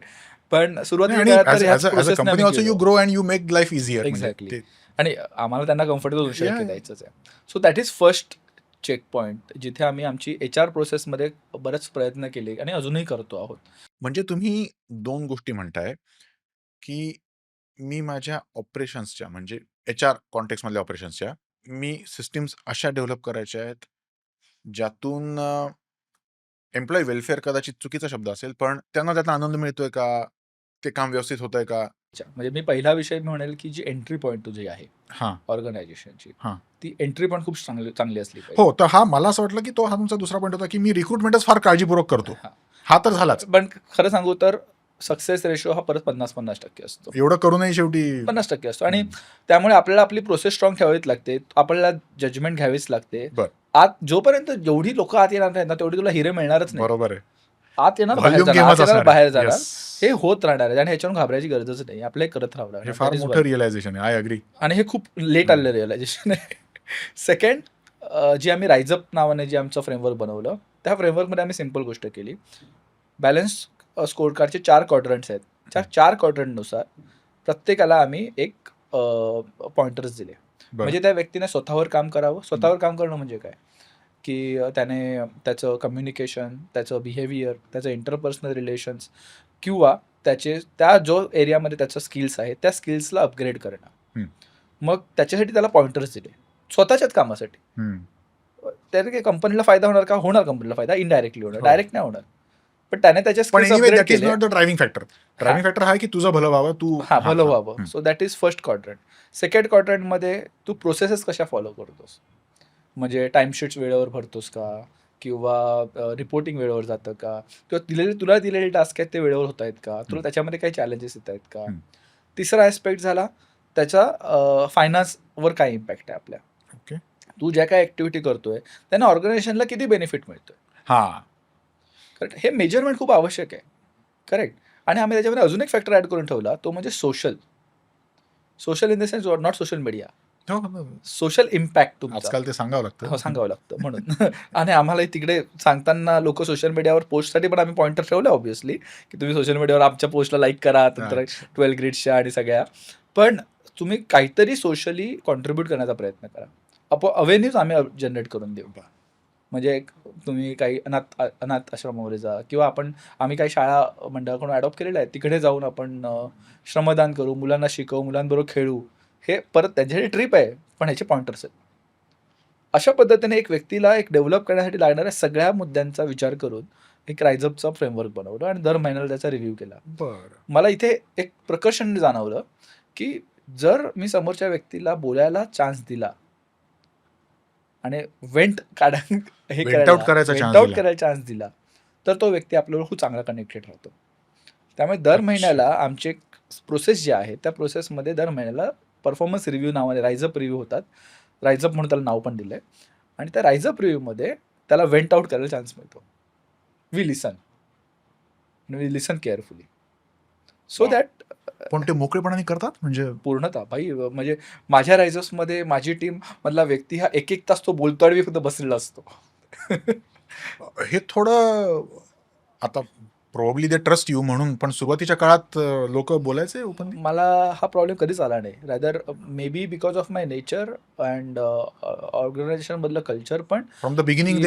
पण सुरुवातीला company also you grow and you make life easier. Exactly. आणि आम्हाला त्यांना कम्फर्टेबल द्यायचंच आहे. So that is first check point, जिथे आम्ही आमची HR प्रोसेसमध्ये बरेच प्रयत्न केले आणि अजूनही करतो आहोत. म्हणजे तुम्ही 2 गोष्टी म्हणताय, की मी माझ्या ऑपरेशन्सच्या, म्हणजे HR कॉन्टेक्स्टमधल्या ऑपरेशन्सच्या, मी सिस्टीम्स अशा डेव्हलप करायच्या आहेत, ज्यातून एम्प्लॉई वेलफेअर कदाचित चुकीचा शब्द असेल, पण त्यांना त्यातला आनंद मिळतोय का? ते काम व्यवस्थित होतंय का? म्हणजे मी पहिला विषय म्हणेल की जी एंट्री पॉईंट तुझी आहे हां. ऑर्गनायझेशनची, हां. ती एंट्री पॉईंट खूप चांगली असली पाहिजे. हो, तर मला असं वाटलं की तो हा तुमचा दुसरा पॉईंट होता, की मी रिक्रुटमेंटच फार काळजीपूर्वक करतो. हां. हा तर झालाच. पण खरं सांगू तर सक्सेस रेशो हा परत 50-50% असतो. एवढं करूनही शेवटी 50% असतो आणि त्यामुळे आपल्याला आपली प्रोसेस स्ट्रॉंग ठेवावीच लागते. आपल्याला जजमेंट घ्यावीच लागते. बर आत जोपर्यंत जेवढी लोक आत येणार नाहीत ना तेवढी तुला हिरे मिळणारच नाही. बरोबर आहे. आत येणार बाहेर व्हॉल्यूम जाणार, आत गेमच येणार असणार बाहेर आहे. जाणार. Yes. हे होत राहणार आहे आणि ह्याच्यावरून घाबरायची गरजच नाही. आपले करत राहावं हे लागणार. फार That is मोठं one. रिअलायझेशन आहे. I agree. आणि हे खूप लेट आलेलं रिअलायझेशन आहे. सेकंड, जी आम्ही राईजअप नावाने जे आमचं फ्रेमवर्क बनवलं, त्या फ्रेमवर्कमध्ये आम्ही सिम्पल गोष्ट केली. बॅलन्स स्कोर कार्डचे 4 क्वाड्रंट्स आहेत. त्या 4 क्वाड्रंटनुसार प्रत्येकाला आम्ही एक पॉइंटर्स दिले. म्हणजे त्या व्यक्तीने स्वतःवर काम करावं. स्वतःवर काम करणं म्हणजे काय, की त्याने त्याचं कम्युनिकेशन, त्याचं बिहेवियर, त्याचं इंटरपर्सनल रिलेशन्स किंवा त्याचे त्या जो एरियामध्ये त्याचं स्किल्स आहेत त्या स्किल्सला अपग्रेड करणं. मग त्याच्यासाठी त्याला पॉइंटर्स दिले स्वतःच्याच कामासाठी. त्याने काही कंपनीला फायदा होणार का? होणार कंपनीला फायदा, इनडायरेक्टली होणार, हो. डायरेक्ट नाही होणार. पण त्याने त्याचे पण skills anyway upgrade that is केले. Not the driving factor. Driving factor हा आहे की तुझं भलं व्हावं, तू हा भलं व्हावं. So that is first quadrant. Second क्वाड्रंटमध्ये तू प्रोसेसेस कशा फॉलो करतोस, म्हणजे टाइमशीट्स वेळेवर भरतोस का, किंवा रिपोर्टिंग वेळेवर जातं का, किंवा तुला दिलेले टास्क आहेत ते वेळेवर होत आहेत का, तुला त्याच्यामध्ये काही चॅलेंजेस येत आहेत का. तिसरा ॲस्पेक्ट झाला त्याचा फायनान्सवर काय इम्पॅक्ट आहे आपल्या. ओके. तू ज्या काय ॲक्टिव्हिटी करतोय त्यांना ऑर्गनायझेशनला किती बेनिफिट मिळतोय. हा करेक्ट. हे मेजरमेंट खूप आवश्यक आहे. करेक्ट. आणि आम्ही त्याच्यामध्ये अजून एक फॅक्टर ॲड करून ठेवला, तो म्हणजे social in the sense not social media, social impact तुमचा. आजकाल ते सांगावं लागतं. सांगावं लागतं म्हणून. आणि आम्हाला तिकडे सांगताना लोक सोशल मीडियावर पोस्टसाठी पण आम्ही पॉइंटर ठेवले ऑब्व्हियसली, की तुम्ही सोशल मीडियावर आमच्या पोस्टला लाईक करा, तुमच्या 12 ग्रिड्सच्या आणि सगळ्या. पण तुम्ही काहीतरी सोशली कॉन्ट्रीब्यूट करण्याचा प्रयत्न करा. अवेन्यूज आम्ही जनरेट करून देऊ. म्हणजे तुम्ही काही अनाथ आश्रमामध्ये जा, किंवा आम्ही काही शाळा मंडळाकडून अडॉप्ट केलेल्या आहेत, तिकडे जाऊन आपण श्रमदान करू, मुलांना शिकवू, मुलांबरोबर खेळू. हे परत त्यांच्यासाठी ट्रिप आहे, पण ह्याचे पॉइंटर्स आहेत. अशा पद्धतीने एक व्यक्तीला एक डेव्हलप करण्यासाठी लागणाऱ्या सगळ्या मुद्द्यांचा विचार करून एक राईजअपचा फ्रेमवर्क बनवलं आणि दर महिन्याला त्याचा रिव्ह्यू केला. मला इथे एक प्रकर्षण जाणवलं, की जर मी समोरच्या व्यक्तीला बोलायला चान्स दिला आणि वेंट आउट करायचा चान्स दिला, तर तो व्यक्ती आपल्याला खूप चांगला कनेक्टेड राहतो. त्यामुळे दर महिन्याला आमचे प्रोसेस जे आहे त्या प्रोसेसमध्ये दर महिन्याला परफॉर्मन्स रिव्ह्यू नावाने राईजअप रिव्ह्यू होतात. राईजअप म्हणून त्याला नाव पण दिलंय. आणि त्या राईजअप रिव्ह्यूमध्ये त्याला वेंट आउट करायला चान्स मिळतो. We listen carefully, so that. पण ते मोकळेपणाने करतात म्हणजे पूर्णतः भाई. म्हणजे माझ्या रायझर्समध्ये माझी टीम मधला व्यक्ती हा 1-1 तास तो बोलतो आणि फक्त बसलेला असतो. हे थोडं आता प्रोबॅबली दे ट्रस्ट यू म्हणून, पण सुरुवातीच्या काळात लोक बोलायचे ओपनली. मला हा प्रॉब्लेम कधीच आला नाही. Rather may be because of my nature and organisation मधलं कल्चर. पण फ्रॉम द बिगिनिंग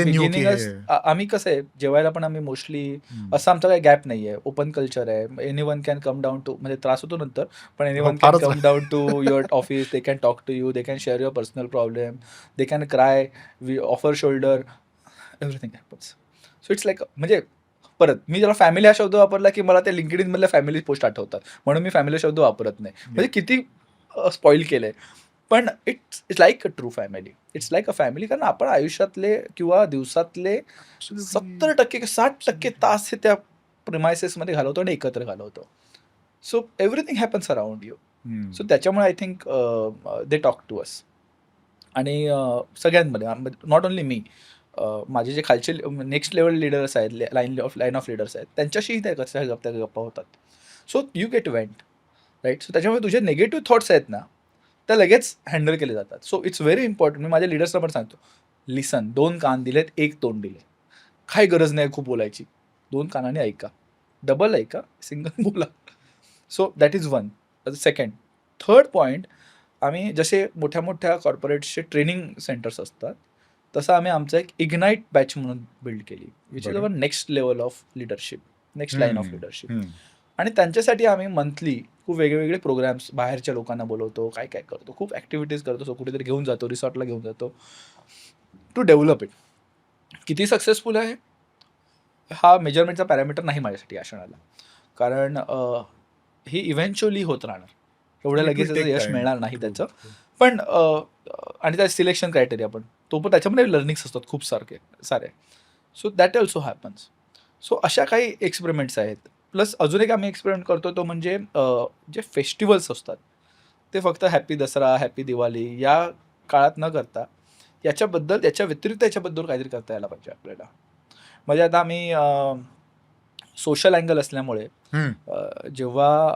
आम्ही कसं आहे, जेवायला पण आम्ही मोस्टली असं आमचा काही गॅप नाही आहे. ओपन कल्चर आहे. Anyone can come down to, म्हणजे त्रास होतो नंतर, पण anyone can come down to your office. They can talk to you, they can share your personal problem, they can cry, we offer shoulder, everything happens. So it's like, म्हणजे परत मी ज्याला फॅमिली हा शब्द वापरला की मला त्या लिंक्डइन मधल्या फॅमिली पोस्ट आठवतात, म्हणून मी फॅमिली शब्द वापरत नाही. म्हणजे किती स्पॉईल केलंय. पण it's like a true family. It's like a family. कारण आपण आयुष्यातले किंवा दिवसातले 70% 60% तास हे त्या प्रिमायसेसमध्ये घालवतो आणि एकत्र घालवतो. So everything happens around you. So त्याच्यामुळे I think they talk to us. आणि सगळ्यांमध्ये, नॉट ओनली मी, माझे जे खालचे नेक्स्ट लेवल लिडर्स आहेत, लाईन ऑफ लिडर्स आहेत, त्यांच्याशीही त्या गप्पा होतात. So you get vent, right. So त्याच्यामुळे तुझे निगेटिव्ह थॉट्स आहेत ना, त्या लगेच हँडल केले जातात. So it's very important. मी माझ्या लिडर्सला पण सांगतो, लिसन. 2 कान दिलेत, 1 तोंड दिले. काही गरज नाही खूप बोलायची. 2 कानाने ऐका, डबल ऐका, सिंगल बोला. So that is one. Second. Third point, आम्ही जसे मोठ्या मोठ्या कॉर्पोरेट्सचे ट्रेनिंग सेंटर्स असतात, तसं आम्ही आमचं एक इग्नाईट बॅच म्हणून बिल्ड केली, which is our next level of leadership, next line of leadership. आणि त्यांच्यासाठी आम्ही मंथली खूप वेगवेगळे प्रोग्राम्स, बाहेरच्या लोकांना बोलवतो, काय काय करतो, खूप ॲक्टिव्हिटीज करतो. सो कुठेतरी घेऊन जातो, रिसॉर्टला घेऊन जातो, टू डेव्हलप इट. किती सक्सेसफुल आहे हा मेजरमेंटचा पॅरामीटर नाही माझ्यासाठी या क्षणाला, कारण ही इव्हेंच्युअली होत राहणार. एवढ्या लगेच त्याचं यश मिळणार नाही त्याचं. पण आणि त्या सिलेक्शन क्रायटेरिया पण, तो पण त्याच्यामध्ये लर्निंग्स असतात खूप सारे. So that also happens. So अशा काही एक्सपेरिमेंट्स आहेत प्लस अजून एक आम्ही एक्सपेरिमेंट करतो तो म्हणजे जे फेस्टिवल्स असतात ते फक्त हॅपी दसरा, हॅपी दिवाळी या काळात न करता याच्या व्यतिरिक्त याच्याबद्दल काहीतरी करता यायला पाहिजे आपल्याला. म्हणजे आता आम्ही सोशल अँगल असल्यामुळे जेव्हा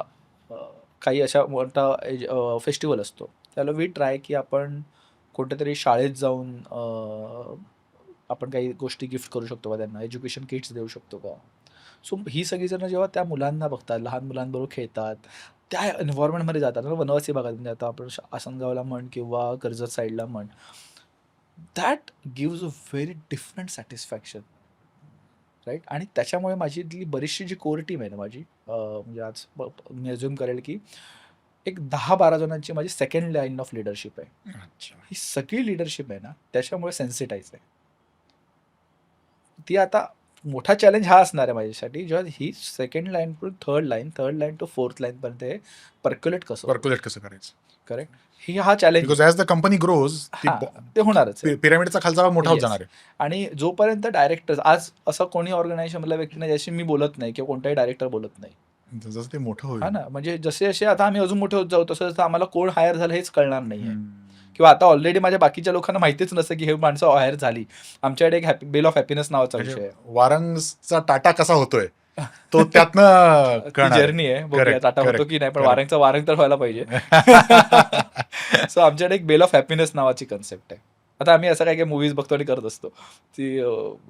अ, काही अशा मोठा फेस्टिवल असतो त्याला वी ट्राय की आपण कुठेतरी शाळेत जाऊन आपण काही गोष्टी गिफ्ट करू शकतो का त्यांना, एज्युकेशन किट्स देऊ शकतो का. सो ही सगळी जण जेव्हा त्या मुलांना बघतात, लहान मुलांबरोबर खेळतात, त्या एन्व्हायरमेंटमध्ये जातात ना, वनवासी भागात म्हणजे आता आपण आसनगावला म्हण किंवा कर्जत साईडला म्हण, that gives a very different satisfaction, right. आणि त्याच्यामुळे माझी इथली बरीचशी जी कोर टीम आहे ना माझी, म्हणजे आज मी अज्युम करेल की एक 10-12 जणांची माझी सेकंड लाईन ऑफ लिडरशिप आहे. अच्छा. ही सगळी लिडरशिप आहे ना त्याच्यामुळे सेन्सिटाईज आहे. ती आता मोठा चॅलेंज हा असणार आहे माझ्यासाठी, जेव्हा ही second line to third line to fourth लाईनपर्यंत हे पर्क्युलेट कसं होईल. पर्क्युलेट कसं करायचं? करेक्ट. ही हा challenge because as the company grows हां, ते होणारच आहे. पिरामिडचा खालचा भाग मोठा होत Yes. जाणार आहे. आणि जोपर्यंत डायरेक्टर्स आज असं कोणी ऑर्गनायझेशनमधला व्यक्ती नाही ज्याशी मी बोलत नाही किंवा कोणताही डायरेक्टर बोलत नाही. जसं ते मोठं होईल. हा ना, म्हणजे जसे आता आम्ही अजून मोठे होत जाऊ तसं तसं आम्हाला कोण हायर झालं हेच कळणार नाहीये. किंवा आता ऑलरेडी माझ्या बाकीच्या लोकांना माहितीच नसतं की हे माणसं हायर झाली. आमच्याकडे एक बेल ऑफ हॅपीनेस नावाचा विषय म्हणजे आहे. वारंगचा टाटा कसा होतोय तो त्यातनं ती कळणार आहे. जर्नी आहे, बघूया Correct, टाटा होतो correct, की नाही, पण correct. वारंगचा वारंग तर व्हायला पाहिजे. सो आमच्याकडे एक बेल ऑफ हॅपीनेस नावाची कन्सेप्ट आहे. आता आम्ही असं काही काही मूवीज बघतो आणि करत असतो. ती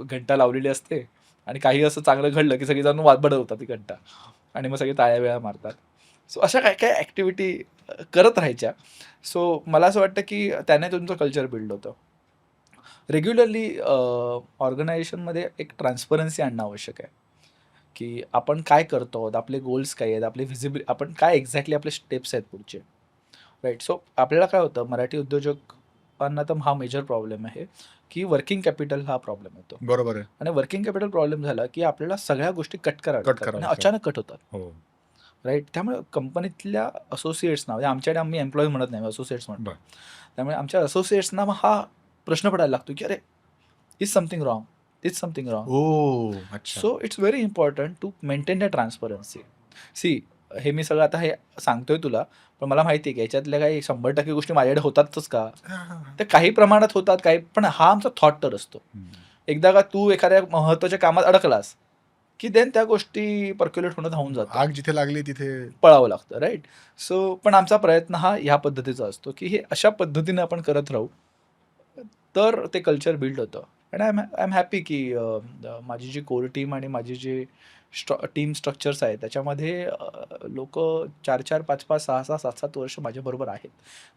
घंटा लावलेली असते आणि काही असं चांगलं घडलं की सगळी जाऊन बडवतात ती घंटा आणि मग सगळे टाळ्या वेळा मारतात. सो अशा काय काय ॲक्टिव्हिटी करत राहायच्या. सो मला असं वाटतं की त्याने तुमचं कल्चर बिल्ड होतं. रेग्युलरली ऑर्गनायझेशनमध्ये एक ट्रान्सपरन्सी आणणं आवश्यक आहे, की आपण काय करतो आहोत, आपले गोल्स काय आहेत, आपले आपण काय एक्झॅक्टली आपले स्टेप्स आहेत पुढचे, राईट. सो आपल्याला काय होतं, मराठी उद्योजकांना तर हा मेजर प्रॉब्लेम आहे की वर्किंग कॅपिटल हा प्रॉब्लेम येतो. बरोबर आहे. आणि वर्किंग कॅपिटल प्रॉब्लेम झाला की आपल्याला सगळ्या गोष्टी कट कराव्या कट लागतात करावं आणि लागतं. अचानक कट होतात, हो. राईट. त्यामुळे कंपनीतल्या असोसिएट्सना, म्हणजे आमच्याकडे आम्ही एम्प्लॉईज म्हणत नाही, असोसिएट्स म्हणतो. बरं. त्यामुळे आमच्या असोसिएट्सना मग हा प्रश्न पडायला लागतो की अरे, is something wrong, is something wrong. ओ अच्छा. So it's very important to maintain the transparency. See, हे मी सगळं आता हे सांगतोय तुला, पण मला माहिती आहे की याच्यातल्या काही 100% गोष्टी माझ्याकडे होतातच का, त्या काही प्रमाणात होतात, काही, पण हा आमचा थॉट तर असतो. एकदा का तू एखाद्या महत्त्वाच्या कामात अडकलास की देन त्या गोष्टी पर्क्युलेट होणं थांबून जातं, आग जिथे लागली तिथे पळावं लागतं, राईट. सो पण आमचा प्रयत्न हा ह्या पद्धतीचा असतो की हे अशा पद्धतीने आपण करत राहू तर ते कल्चर बिल्ड होतं. आणि आय एम हॅपी की माझी जी कोर टीम आणि माझी जी टीम स्ट्रक्चर्स आहेत त्याच्यामध्ये लोक 4-4, 5-5, 6-6, 7-7 वर्ष माझ्याबरोबर आहेत.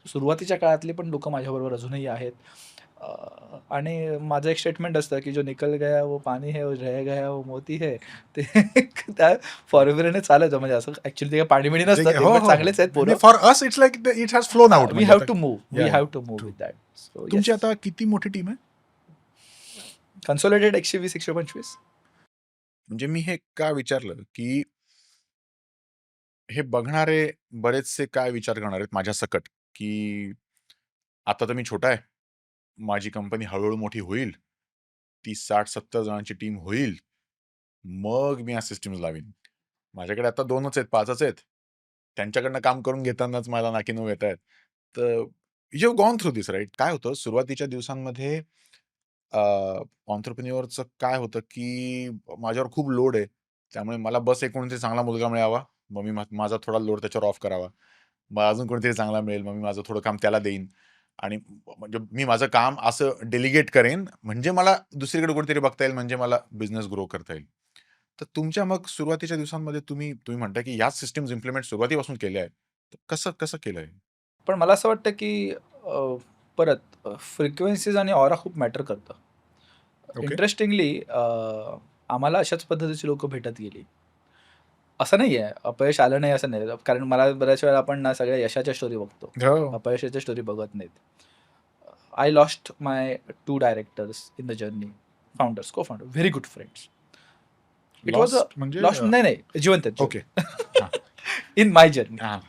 सुरुवातीच्या काळातले पण लोक माझ्याबरोबर अजूनही आहेत. आणि माझं एक स्टेटमेंट असतं की जो निकल गया वो पाणी है, वो रह गया वो मोती है. ते त्या फॉर्म्युलेने चालायचं, म्हणजे असं ॲक्च्युली ते पाणी बिणी नसतं ते, पण चांगलेच आहेत पोरं. For us it's like it has flown out. We have to move, we have to move with that. So तुमची आता किती मोठी टीम आहे? कन्सोलिडेटेड 120-125. म्हणजे मी हे का विचारलं की हे बघणारे बरेचसे काय विचार करणार आहेत माझ्या सकट, की आता तर मी छोटा आहे, माझी कंपनी हळूहळू मोठी होईल, ती 60-70 जणांची टीम होईल, मग मी या सिस्टीम्स लावीन. माझ्याकडे आता 2च आहेत, 5च आहेत. त्यांच्याकडनं काम करून घेतानाच मला नाकीनऊ येत आहेत. तर you have gone through this, right? काय होतं सुरुवातीच्या दिवसांमध्ये एंटरप्रेन्योरचं काय होतं, की माझ्यावर खूप लोड आहे. त्यामुळे मला बस एक कोणीतरी चांगला मुलगा मिळावा, मग मी माझा थोडा लोड त्याच्यावर ऑफ करावा. मग अजून कोणीतरी चांगला मिळेल, मग मी माझं थोडं काम त्याला देईन आणि म्हणजे मी माझं काम असं डेलिगेट करेन, म्हणजे मला दुसरीकडे कुठेतरी बघता येईल, म्हणजे मला बिझनेस ग्रो करता येईल. तर तुमच्या मग सुरुवातीच्या दिवसांमध्ये तुम्ही म्हणताय, की याच सिस्टम्स इम्प्लिमेंट सुरुवातीपासून केल्या आहेत. तर कसं कसं केलंय? पण मला असं वाटतं की परत फ्रिक्वेन्सीज आणि ऑरा खूप मॅटर करतं. ओके. इंटरेस्टिंगली आम्हाला अशाच पद्धतीची लोकं भेटत गेली. असं नाही आहे, अपयश आलं नाही असं नाही. कारण मला बऱ्याच वेळा आपण ना सगळ्या यशाच्या स्टोरी बघतो, हो. अपयशाच्या स्टोरी बघत नाहीत. I lost my 2 directors in the journey, founders, cofounder, very good friends. It was lost म्हणजे लॉस्ट, नाही, जिवंत आहेत. ओके. इन माय जर्नी हां.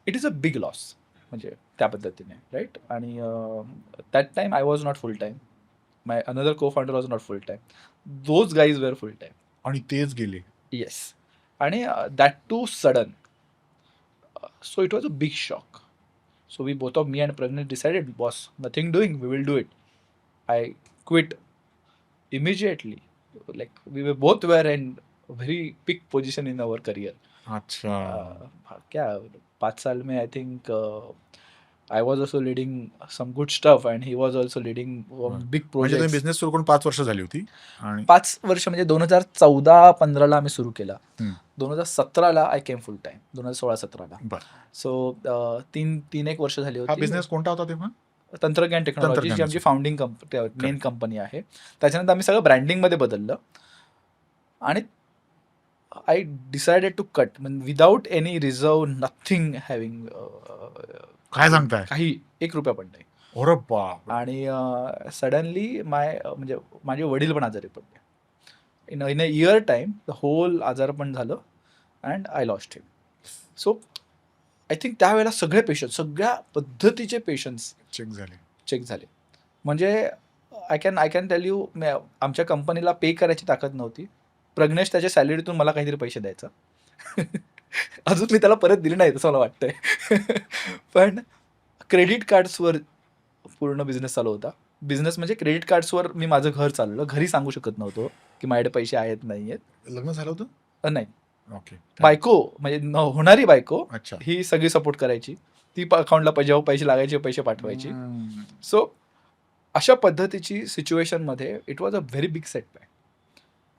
It is a big loss, म्हणजे त्या पद्धतीने, राईट. आणि that time I was not full time. My another co founder was not full time. Those guys were full time. आणि तेच गेले. येस. आणि that too sudden. So it was a big shock. So we both of me and Pragnesh decided, boss, nothing doing, we will do it. I quit immediately. Like we were both were in a very big position in our career. अच्छा. क्या 5 साल में I think I was also leading some good stuff and he was also leading बरं. big म्हणजे तुम्ही projects. बिझनेस सुरू करून 5 वर्ष झाली होती आणि 5 वर्ष म्हणजे 2014-15ला आम्ही सुरू केला. हं. 2017ला आय केम फुल टाइम. 2016-17ला. बरं. सो 3-1 वर्ष झाली हा होती. बिझनेस कोणता होता तेव्हा? तंत्रज्ञान टेक्नॉलॉजी जी तंत्रज्ञानाचा. आमची फाउंडिंग मेन कंपनी आहे. त्याच्यानंतर आम्ही सगळं ब्रँडिंगमध्ये बदललं आणि I decided to cut without any reserve, nothing having, काय सांगताय? काही 1 रुपया पण नाही. अरे बाप. आणि सडनली म्हणजे माझे वडील पण आजारी पडले. In a year time the whole आजारपण झालं and I lost him. So I think त्यावेळेला सगळे पेशंट, सगळ्या पद्धतीचे पेशंट्स चेक झाले. म्हणजे आय कॅन टेल यू, आमच्या कंपनीला पे करायची ताकद नव्हती. प्रज्ञेश त्याच्या सॅलरीतून मला काहीतरी पैसे द्यायचा. अजून मी त्याला परत दिले नाही असं मला वाटतंय. पण क्रेडिट कार्ड्सवर पूर्ण बिझनेस चालू होता. बिझनेस म्हणजे क्रेडिट कार्ड्सवर मी माझं घर चालवलं. घरी सांगू शकत नव्हतो की माझ्याकडे पैसे आहेत नाही आहेत. लग्न झालं होतं? नाही. ओके. बायको म्हणजे होणारी बायको अच्छा. ही सगळी सपोर्ट करायची. ती अकाउंटला जेव्हा पैसे लागायचे पैसे पाठवायची. सो अशा पद्धतीची सिच्युएशनमध्ये it was a very big setback.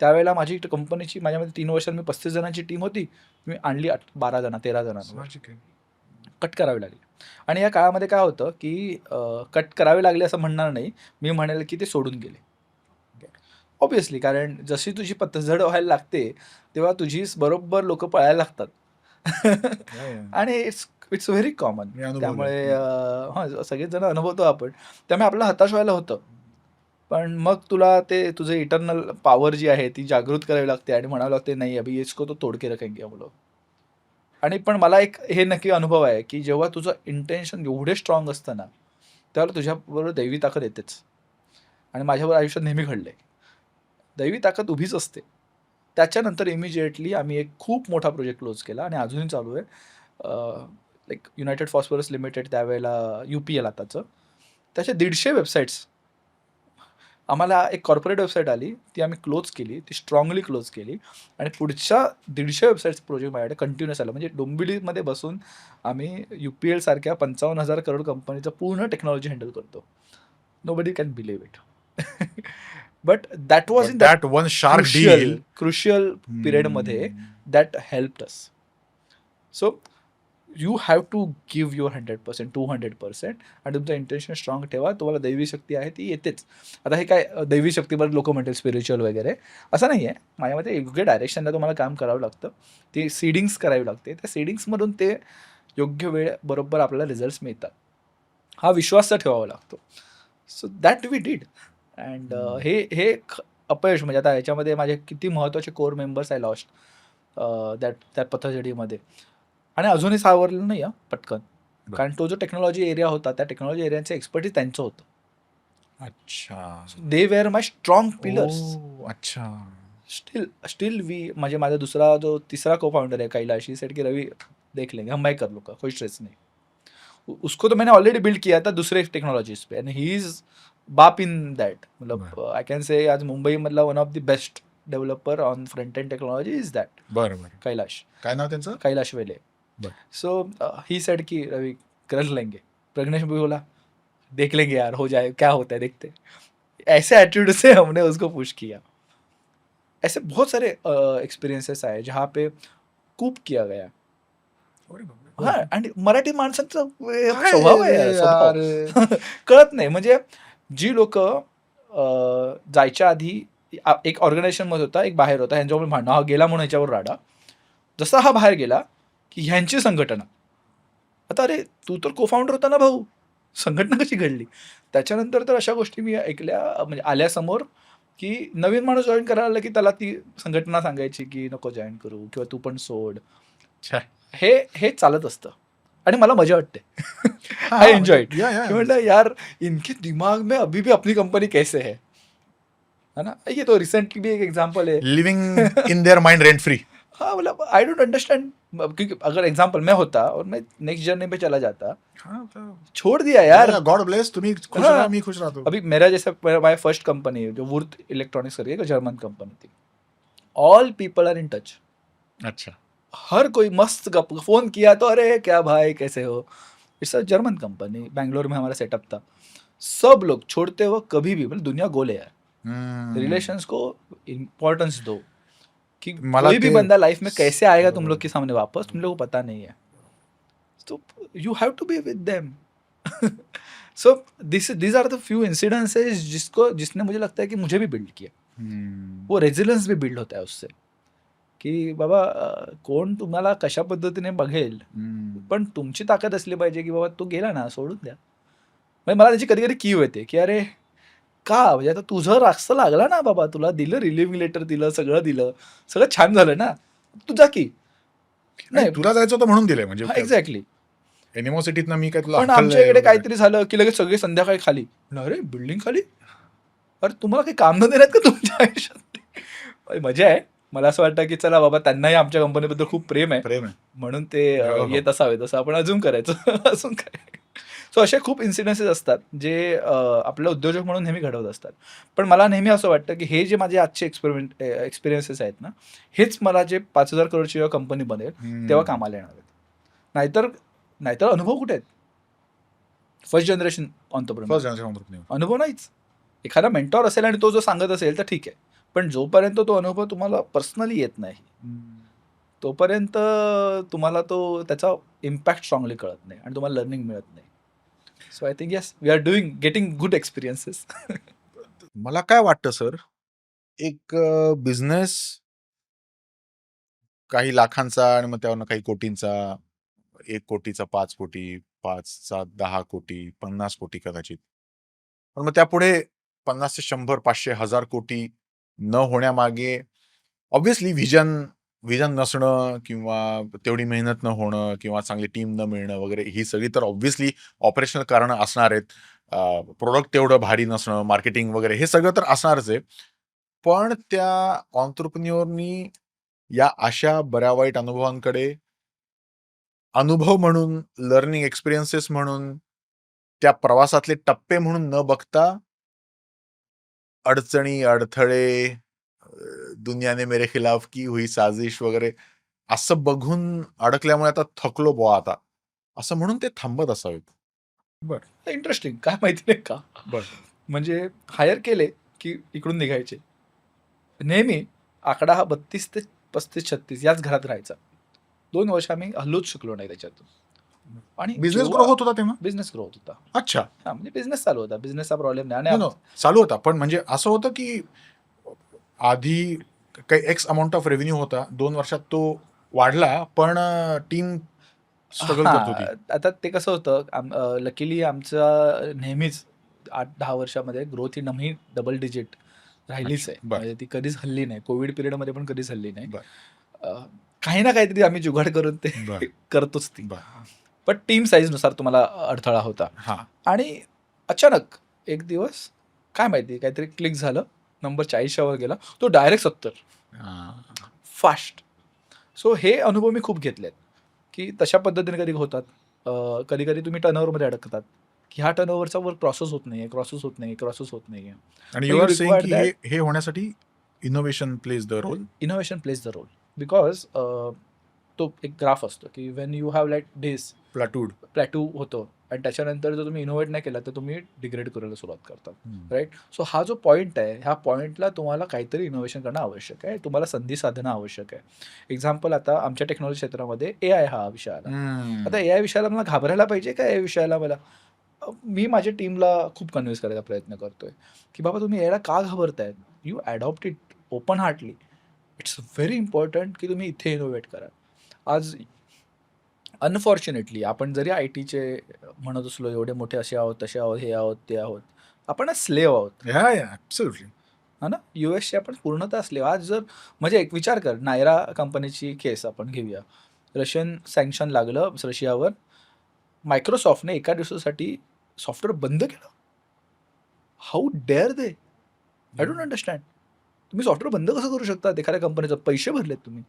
त्यावेळेला माझी कंपनीची माझ्यामध्ये 3 वर्षात मी 35 जणांची टीम होती. मी आणली 12 जण 13 जणांवर कट करावी लागली. आणि या काळामध्ये काय होतं की कट करावे लागले असं म्हणणार नाही, मी म्हणेल की ते सोडून गेले. ऑब्विसली, कारण जशी तुझी पतझड व्हायला लागते तेव्हा तुझी बरोबर लोक पळायला लागतात. आणि इट्स व्हेरी कॉमन. मी अनुभवलंय. त्यामुळे हां, सगळेच जण अनुभवतो आपण. त्यामुळे आपल्याला हताश व्हायला होतं. पण मग तुला ते तुझं इटर्नल पॉवर जी आहे ती जागृत करावी लागते आणि म्हणावं लागते, नाही अभि इसको तो तोड के रखेंगे हम लोग. आणि पण मला एक हे नक्की अनुभव आहे की जेव्हा तुझं इंटेन्शन एवढे स्ट्रॉंग असतं ना, त्यावेळेला तुझ्याबरोबर दैवी ताकद येतेच. आणि माझ्यावर आयुष्यात नेहमी घडलंय. दैवी ताकद उभीच असते. त्याच्यानंतर इमिजिएटली आम्ही एक खूप मोठा प्रोजेक्ट क्लोज केला आणि अजूनही चालू आहे. लाईक युनायटेड फॉस्फरस लिमिटेड, त्यावेळेला UPL आताचं. त्याचे 150 वेबसाईट्स. आम्हाला एक कॉर्पोरेट वेबसाईट आली, ती आम्ही क्लोज केली, ती स्ट्रॉंगली क्लोज केली आणि पुढच्या 150 वेबसाईट्स प्रोजेक्ट माझ्याकडे कंटिन्युअस आला. म्हणजे डोंबिवलीमध्ये बसून आम्ही UPL सारख्या 55,000 करोड कंपनीचं पूर्ण टेक्नॉलॉजी हँडल करतो. Nobody can believe it. But that was in that one shark deal. Crucial पिरियडमध्ये that helped us. So you have to give your 100%, 200%. आणि तुमचं इंटेन्शन स्ट्रॉंग ठेवा. तुम्हाला दैवी शक्ती आहे ती येतेच. आता हे काय दैवी शक्तीवर लोक म्हणतील स्पिरिच्युअल वगैरे, असं नाही आहे. माझ्यामध्ये योग्य डायरेक्शनला तुम्हाला काम करावं लागतं. ती सीडिंग्स करावी लागते. त्या सीडिंग्समधून ते योग्य वेळ बरोबर आपल्याला रिझल्ट्स मिळतात. हा विश्वास तर ठेवावा लागतो. So that we did. And हे अपयश म्हणजे आता ह्याच्यामध्ये माझे किती महत्त्वाचे कोर मेंबर्स आय लॉस्ट त्या पथजडीमध्ये. आणि अजूनही सावरलेलं नाही पटकन. कारण तो जो टेक्नॉलॉजी एरिया होता, त्या टेक्नॉलॉजी एरियाचं एक्सपर्टीज त्यांचं होतं. अच्छा. They were my strong pillars. अच्छा. स्टिल म्हणजे माझा दुसरा जो तिसरा को फाउंडर है कैलाश, ही सेट की रवि देख लेंगे, हम मैं कर लूँगा, कोई स्ट्रेस नहीं. उसको तो मैंने ऑलरेडी बिल्ड किया था दूसरे technologies pay and he is बाप इन दैट. मतलब आई कैन से आज मुंबई मतलब one of the best developer on front end technology is that. बरं. कैलाश. काय नाव त्यांचं? कैलाश वेले. सो ही सेड की रवि कर लेंगे. प्रज्ञेश भी बोला देख लेंगे यार, हो जाए, क्या होता है देखते. ऐसे एटीट्यूड से हमने उसको पुश किया. ऐसे बहुत सारे एक्सपिरियन्सेस आहे जहाँ पे कूप किया गया. हा, आणि मराठी माणसांचा स्वभाव आहे स्वभाव. कळत नाही. म्हणजे जी लोक जायच्या आधी एक ऑर्गनायझेशनमध्ये होता, एक बाहेर होता, ह्यांच्यावर भांडणं, हा गेला म्हणून ह्याच्यावर राडा. जसा हा बाहेर गेला की ह्यांची संघटना. आता अरे तू तर को फाउंडर होता ना भाऊ, संघटना कशी घडली? त्याच्यानंतर तर अशा गोष्टी मी ऐकल्या, म्हणजे आल्यासमोर, की नवीन माणूस जॉईन करायला आला की त्याला ती संघटना सांगायची की नको जॉईन करू किंवा तू पण सोड. हे चालत असतं आणि मला मजा वाटते. I enjoy it. म्हटलं यार इनके दिमाग में अभी भी अपनी कंपनी कैसे है ना. ये तो रिसेंटली भी एक एग्जांपल है. Living in their mind rent free. हाँ, मतलब आई डोंट अंडरस्टैंड, क्योंकि अगर एग्जांपल मैं होता और मैं नेक्स्ट जर्नी पे चला जाता, हाँ, तो छोड़ दिया यार। गॉड ब्लेस, तुम्ही खुश हाँ, रहा, मी खुश राहतो. अभी मेरा जैसा माय फर्स्ट कंपनी है जो वुर्थ इलेक्ट्रॉनिक्स करके एक जर्मन कंपनी थी, all people are in touch, अच्छा. हर कोई मस्त फोन किया तो अरे क्या भाई कैसे हो, it's a German company, Bangalore में हमारा सेटअप था, सब लोग छोड़ते हो कभी भी, मतलब दुनिया गोल है यार, हम्म. रिलेशंस को इम्पोर्टेंस दो, कि मला कोई भी ते बंदा लाइफ में कैसे आएगा तुम बरोबर. लोग के सामने वापस, तुम लोग को पता नहीं है, तो you have to be with them. So this are the few incidences जिसने मुझे लगता है कि मुझे भी बिल्ड किया, हम्म. वो रेजिलियन्स भी बिल्ड होता है उससे, की बाबा कोण तुम्हाला कशा पद्धतीने बघेल, हम्म. पण तुमची ताकद असली पाहिजे की बाबा तो गेला ना सोडून द्या. म्हणजे मला त्याची कधी कधी कीव येते की अरे का, म्हणजे आता तुझं रास्त लागला ना बाबा, तुला दिलं रिलिव्हिंग लेटर, दिलं सगळं छान झालं ना, तू जा की. आणि नाही, तुला जायचं होतं म्हणून दिलंय, म्हणजे हा एक्झॅक्टली. एनिमॉसिटीत मी काय तुला पण आमच्या हकललंय इकडे वगैरे. काहीतरी झालं की लगेच सगळे संध्याकाळी खाली, अरे बिल्डिंग खाली, अरे तुम्हाला काही काम न देण्यात का तुमच्या आयुष्यात. अरे, मजा आहे. मला असं वाटतं की चला बाबा त्यांनाही आमच्या कंपनीबद्दल खूप प्रेम आहे, प्रेम आहे. म्हणून ते हो, हो. येत असावे, तसं आपण अजून करायचं. अजून काय. सो असे खूप इन्सिडेन्सेस असतात जे आपल्याला उद्योजक म्हणून नेहमी घडवत असतात. पण मला नेहमी असं वाटतं की हे जे माझे आजचे एक्सपिरियन्सेस आहेत ना, हेच मला जे 5,000 करोडची जेव्हा कंपनी बनेल तेव्हा कामाला येणार आहेत. नाहीतर नाहीतर अनुभव कुठे आहेत? First generation entrepreneur, first generation entrepreneur. अनुभव नाहीच. एखादा मेंटॉर असेल आणि तो जो सांगत असेल तर ठीक आहे, पण जोपर्यंत तो अनुभव तुम्हाला पर्सनली येत नाही, तोपर्यंत तुम्हाला तो त्याचा इम्पॅक्ट स्ट्रॉंगली कळत नाही आणि तुम्हाला लर्निंग मिळत नाही. So I think yes, we are getting good experiences. मला काय वाटतं सर, एक बिझनेस काही लाखांचा आणि मग त्यावरनं काही कोटींचा, 1 कोटीचा 5 कोटी, 5चा 10 कोटी, 50 कोटी कदाचित. पण मग त्यापुढे 50 ते 100, 500, 1000 कोटी न होण्यामागे ऑब्व्हियसली व्हिजन नसणं किंवा तेवढी मेहनत न होणं किंवा चांगली टीम न मिळणं वगैरे, ही सगळी तर ऑब्व्हियसली ऑपरेशनल कारणं असणार आहेत. प्रोडक्ट तेवढं भारी नसणं, मार्केटिंग वगैरे हे सगळं तर असणारच आहे. पण त्या एंटरप्रेन्योरनी या अशा बऱ्या वाईट अनुभवांकडे अनुभव म्हणून, लर्निंग एक्सपिरियन्सेस म्हणून, त्या प्रवासातले टप्पे म्हणून न बघता अडचणी, अडथळे, दुनिया ने मेरे खिलाफ की हुई साजिश वगैरे असं बघून अडकल्यामुळे आता थकलो बुवा आता, असं म्हणून ते थांबत असावेत. बरं, इंटरेस्टिंग. काय माहिती नाही का, म्हणजे हायर केले की इकडून निघायचे. नेहमी आकडा हा 32 ते 35-36 याच घरात राहायचा. 2 वर्ष आम्ही हल्लूच शिकलो नाही त्याच्यातून. आणि बिझनेस ग्रो होत होता तेव्हा? बिझनेस ग्रो होत होता. अच्छा. हा, म्हणजे बिझनेस चालू होता, बिझनेसचा प्रॉब्लेम नाही. नो, आणि नो, चालू होता. पण म्हणजे असं होतं की आधी काही एक्स अमाउंट ऑफ रेव्हेन्यू होता, 2 वर्षात तो वाढला, पण टीम स्ट्रगल करत होती. आता ते कसं होतं, लकीली आमचं नेहमीच 8-10 वर्षामध्ये ग्रोथ ही नेहमी डबल डिजिट राहिलीच अच्छा, आहे. बरं. म्हणजे ती कधीच हल्ली नाही. कोविड पिरियडमध्ये पण कधीच हल्ली नाही. बरं. अ, काही ना काहीतरी आम्ही जुगाड करून ते बरं. करतोच ती. बरं. पण टीम साईजनुसार तुम्हाला अडथळा होता. हां. आणि अचानक एक दिवस काय माहिती काहीतरी क्लिक झालं, नंबर 40च्या वर गेला, तो डायरेक्ट 70. हां. फास्ट. सो हे अनुभव मी खूप घेतलेत, की तशा पद्धतीने कधी होतात. कधी-कधी तुम्ही टर्नओव्हरमध्ये अडकतात, की ह्या टर्नओव्हरचा वर क्रॉसच होत नाहीये, क्रॉसच होत नाहीये, क्रॉसच होत नाहीये. आणि मग you you are saying required की दॅट हे होण्यासाठी innovation plays the role? Innovation plays the role. Because तो एक ग्राफ असतो, की when you have like this plateaued. Plateau होतो आणि त्याच्यानंतर जर तुम्ही इनोव्हेट नाही केला तर तुम्ही डिग्रेड करायला सुरुवात करतात. राईट. सो हा जो पॉईंट आहे, ह्या पॉईंटला तुम्हाला काहीतरी इनोव्हेशन करणं आवश्यक आहे, तुम्हाला संधी साधणं आवश्यक आहे. एक्झाम्पल, आता आमच्या टेक्नॉलॉजी क्षेत्रामध्ये AI हा विषय आला. आता AI विषयाला मला घाबरायला पाहिजे का AI विषयाला मला? मी माझ्या टीमला खूप कन्व्हिन्स करायचा प्रयत्न करतोय, की बाबा तुम्ही याला का घाबरतायत? You adopt it open heartily. It's very important की तुम्ही इथे इनोव्हेट करा. आज अनफॉर्च्युनेटली आपण जरी IT चे म्हणत असलो, एवढे मोठे असे आहोत, तसे आहोत, हे आहोत, ते आहोत, आपण स्लेव आहोत. या ॲब्सोल्युटली. हा ना, US चे आपण पूर्णतः स्लेव. आज जर म्हणजे एक विचार कर, नायरा कंपनीची केस आपण घेऊया. रशियन सँक्शन लागलं रशियावर, मायक्रोसॉफ्टने एका दिवसासाठी सॉफ्टवेअर बंद केलं. How dare they? I don't understand. तुम्ही सॉफ्टवेअर बंद कसं करू शकता एखाद्या कंपनीचं? पैसे भरलेत तुम्ही.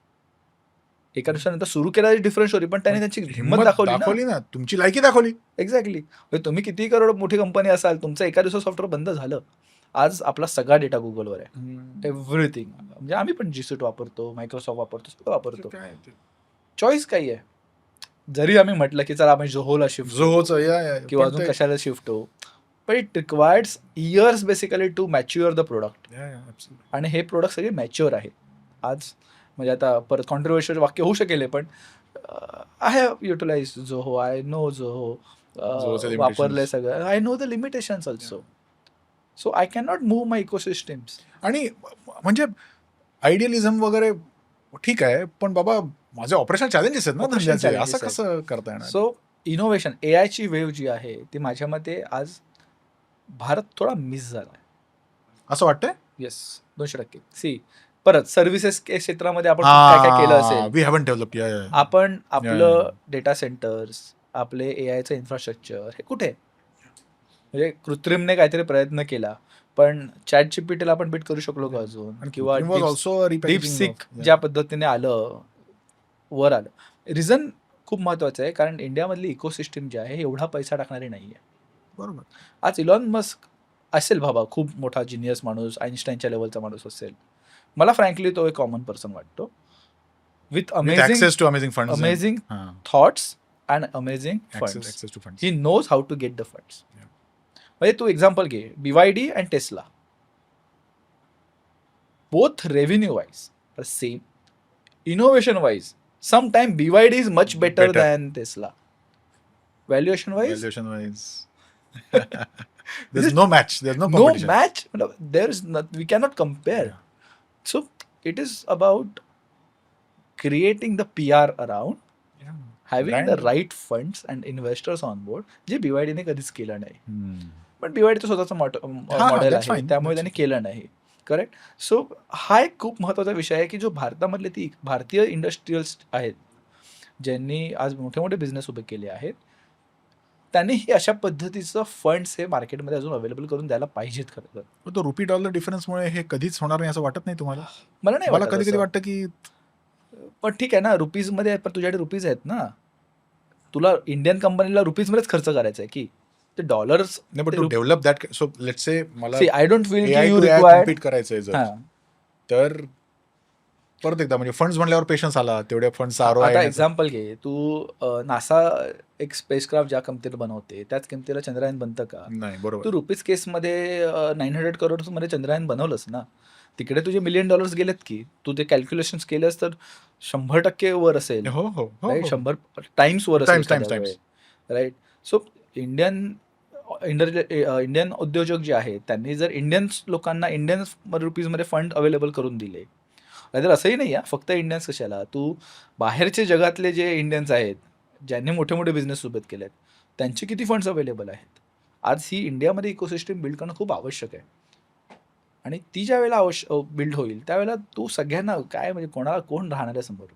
एका दिवसानंतर सुरू केला डिफरंट स्टोरी, पण त्यांनी त्यांची हिंमत हिंमत दाखवली ना. दाखवली ना, तुमची लायकी दाखवली. एक्झॅक्टली. म्हणजे तुम्ही कितीही करोड मोठी कंपनी असाल, तुमचं एका दिवसात सॉफ्टवेअर बंद झालं. आज आपला सगळा डेटा गुगलवर आहे. एव्हरीथिंग. म्हणजे आम्ही पण जी सूट वापरतो, मायक्रोसॉफ्ट वापरतो, सगळं वापरतो. काय ते? चॉईस काही आहे. जरी आम्ही म्हटलं की चला आम्ही जोहोला शिफ्ट जोहोचं या किंवा पण अजून ते- कशाला शिफ्ट हो, पण it requires years basically to mature the product. Yeah, absolutely. आणि हे प्रोडक्ट सगळे मॅच्युअर आहेत आज. म्हणजे आता परत कॉन्ट्रोवर्शियल वाक्य होऊ शकेल हे, पण I have utilize Zoho, I know Zoho, जोहोचे limitations. वापरलंय सगळं, I know the limitations also. So I can not move my ecosystems. आणि म्हणजे आयडियलिझम वगैरे ठीक आहे, पण बाबा माझे ऑपरेशनल चॅलेंजेस आहेत ना Operational धंद्याचे, challenges असं कसं करता येणार? सो इनोव्हेशन, एआयची वेव्ह जी आहे ती माझ्या मते आज भारत थोडा मिस झाला आहे. असं वाटतंय? येस, 200%. सी, परत सर्व्हिसेस क्षेत्रामध्ये आपण खूप काय काय केलं असेल. We haven't develop. आपण आपलं yeah. डेटा सेंटर्स, आपले एआयचं इन्फ्रास्ट्रक्चर हे कुठे? म्हणजे कृत्रिमने काहीतरी प्रयत्न केला, पण चॅट जीपीटीला आपण बीट करू शकलो का अजून? किंवा डीपसिक ज्या पद्धतीने आलं, वर आलं. रिझन खूप महत्वाचं आहे, कारण इंडियामधली इकोसिस्टम जी आहे एवढा पैसा टाकणारी नाही आहे. बरोबर. आज इलॉन मस्क असेल बाबा, खूप मोठा जिनियस माणूस, आईन्स्टाईनच्या लेवलचा माणूस असेल. मला फ्रँकली तो एक कॉमन पर्सन वाटतो, with access to amazing fund. Amazing thoughts and amazing funds. Access to fund. He knows how to get the funds. म्हणजे तू एक्झाम्पल घे, BYD and Tesla, both revenue wise same, innovation wise sometime BYD is much better Better. Than Tesla. Valuation wise Valuation wise. There's no match. There's no no competition. match. There is not, we cannot compare. Yeah. So it is about creating the PR around, Yeah. having Brand. the right funds and investors on board, जे BYD ने कधीच केलं नाही. Hmm. पण BYD स्वतःचं मॉडेल that's आहे, fine. त्यामुळे That's त्यांनी केलं नाही. करेक्ट. सो हा एक खूप महत्त्वाचा विषय आहे की जो भारतामधले ती भारतीय इंडस्ट्रीयल्स आहेत, ज्यांनी आज मोठे मोठे बिझनेस उभे केले आहेत, त्यांनी ही अशा पद्धतीचं फंड्स हे मार्केटमध्ये अजून अवेलेबल करून द्यायला पाहिजेत खरं तर. पण तो रुपी डॉलर डिफरन्समुळे हे कधीच होणार नाही असं वाटत नाही तुम्हाला? मला नाही मला वाटत कधी कधी असं. वाटतं की पण ठीक आहे ना, रुपीजमध्ये पण तुझ्याकडे रुपीज आहेत ना, तुला इंडियन कंपनीला रुपीजमध्येच खर्च करायचा आहे की ते डॉलर्स. नाही, पण to develop that, so let's say मला see, I don't feel AI की यू to AI रिक्वायर्ड. compete करायचंय जर, तर परत एकदा म्हणजे फंड्स म्हणल्यावर पेशन्स आला, तेवढ्या फंड्स आता एक्झाम्पल घे, तू नासा एक स्पेसक्राफ्ट ज्या किमतीला बनवते त्याच किमतीला चंद्रयान बनतं का? नाही. बरोबर. तू रुपीज केसमध्ये 900 करोड मध्ये चंद्रयान बनवलंच ना. तिकडे तुझे $1 मिलियन गेलेत की तू ते कॅल्क्युलेशन्स केलंस तर 100% वर असेल. हो हो हो, राईट, हो. 100 टाइम्स वर असेल. Times. राईट. सो इंडियन उद्योजक जे आहेत त्यांनी जर इंडियन लोकांना इंडियन रुपीजमध्ये फंड अवेलेबल करून दिले, नाहीतर असंही नाही आहे फक्त इंडियन्स कशाला, तू बाहेरचे जगातले जे इंडियन्स आहेत ज्यांनी मोठे मोठे बिझनेस उभे केले आहेत त्यांचे किती फंड्स अवेलेबल आहेत. आज ही इंडियामध्ये इकोसिस्टम बिल्ड करणं खूप आवश्यक आहे. आणि ती ज्या वेळेला बिल्ड होईल त्यावेळेला तू सगळ्यांना काय म्हणजे कोण राहणार आहे समोर?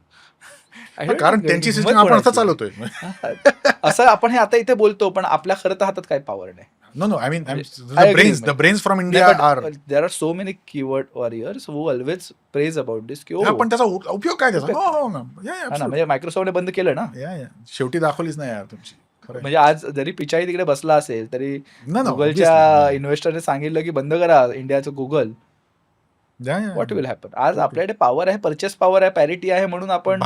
कारण त्यांची सिस्टम आपण आता चालवतोय. असं आपण हे आता इथे बोलतो, पण आपल्या खरं तर हातात काही पॉवर नाही. No, I mean, I agree, the brains from India are. There are so many keyword warriors who always praise about this की हा, पण त्याचा उपयोग काय त्याचा? उपयोग. हो ना. Yeah, हा ना, absolutely. म्हणजे मायक्रोसॉफ्टने बंद केलं ना. Yeah. शेवटी दाखवलीच नाही यार तुमची. खरं आहे. म्हणजे आज जरी पिचाई तिकडे बसला असेल तरी No, गुगलच्या obviously. इन्व्हेस्टरने सांगितलं की बंद करा इंडियाचं Google. Yeah. What will happen? आज आपल्याकडे पॉवर आहे, परचेस पॉवर आहे, पॅरिटी आहे, म्हणून आपण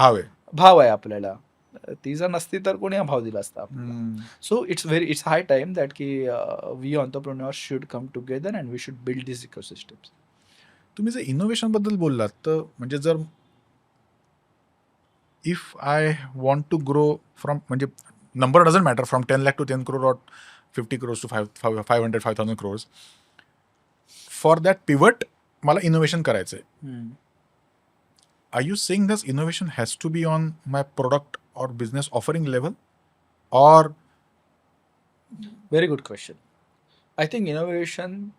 भाव आहे आपल्याला. ती जर नसती तर कोणी हा भाव दिला असता. So it's high time that की we entrepreneurs should come together and we should build this ecosystems. तुम्ही जर इनोव्हेशन बद्दल बोललात तर म्हणजे जर if I want to grow from, म्हणजे number doesn't matter, from 10 lakh to 10 crore or 50 crores to 500,000 crores, for that pivot मला इनोव्हेशन करायचं आहे. Are you saying this innovation has to be on my product or business offering level, or Very good question. I think innovation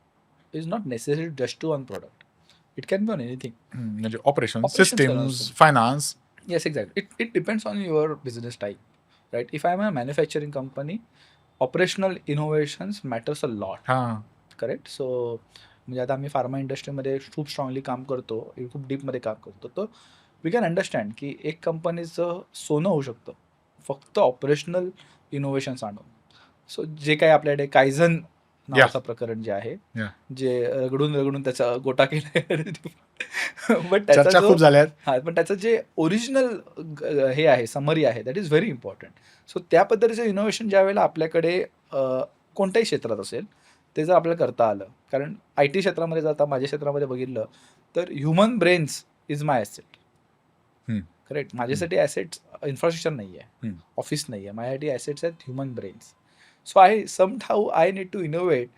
is not necessary just to one product. It can be on anything. म्हणजे operations, Operations systems, also. finance? Yes, exactly. It depends on your business type, right? If I'm a manufacturing company, operational innovations matters a lot. हां. करेक्ट. सो म्हणजे आता आम्ही फार्मा इंडस्ट्रीमध्ये खूप स्ट्रॉंगली काम करतो, खूप डीपमध्ये काम करतो. तर वी कॅन अंडरस्टँड की एक कंपनीचं सोनं होऊ शकतं फक्त ऑपरेशनल इनोव्हेशन्स आणून. सो जे काही आपल्याकडे कायझन नावाचं प्रकरण जे आहे, Yeah. जे रगडून त्याचा गोटा केलाय बट त्याचा चर्चा जो खूप झाल्या आहेत. हा पण त्याचं जे ओरिजिनल हे आहे, समरी आहे, that is very important. So त्या पद्धतीचं इनोव्हेशन ज्या वेळेला आपल्याकडे कोणत्याही क्षेत्रात असेल ते जर आपल्याला करता आलं, कारण आय टी क्षेत्रामध्ये जर आता माझ्या क्षेत्रामध्ये बघितलं तर human brains is my asset. Hmm. Correct. माझ्यासाठी ॲसेट्स इन्फ्रास्ट्रक्चर नाही आहे, हम्म. ऑफिस नाही आहे, माझ्यासाठी ॲसेट्स आहेत human brains. So I need to innovate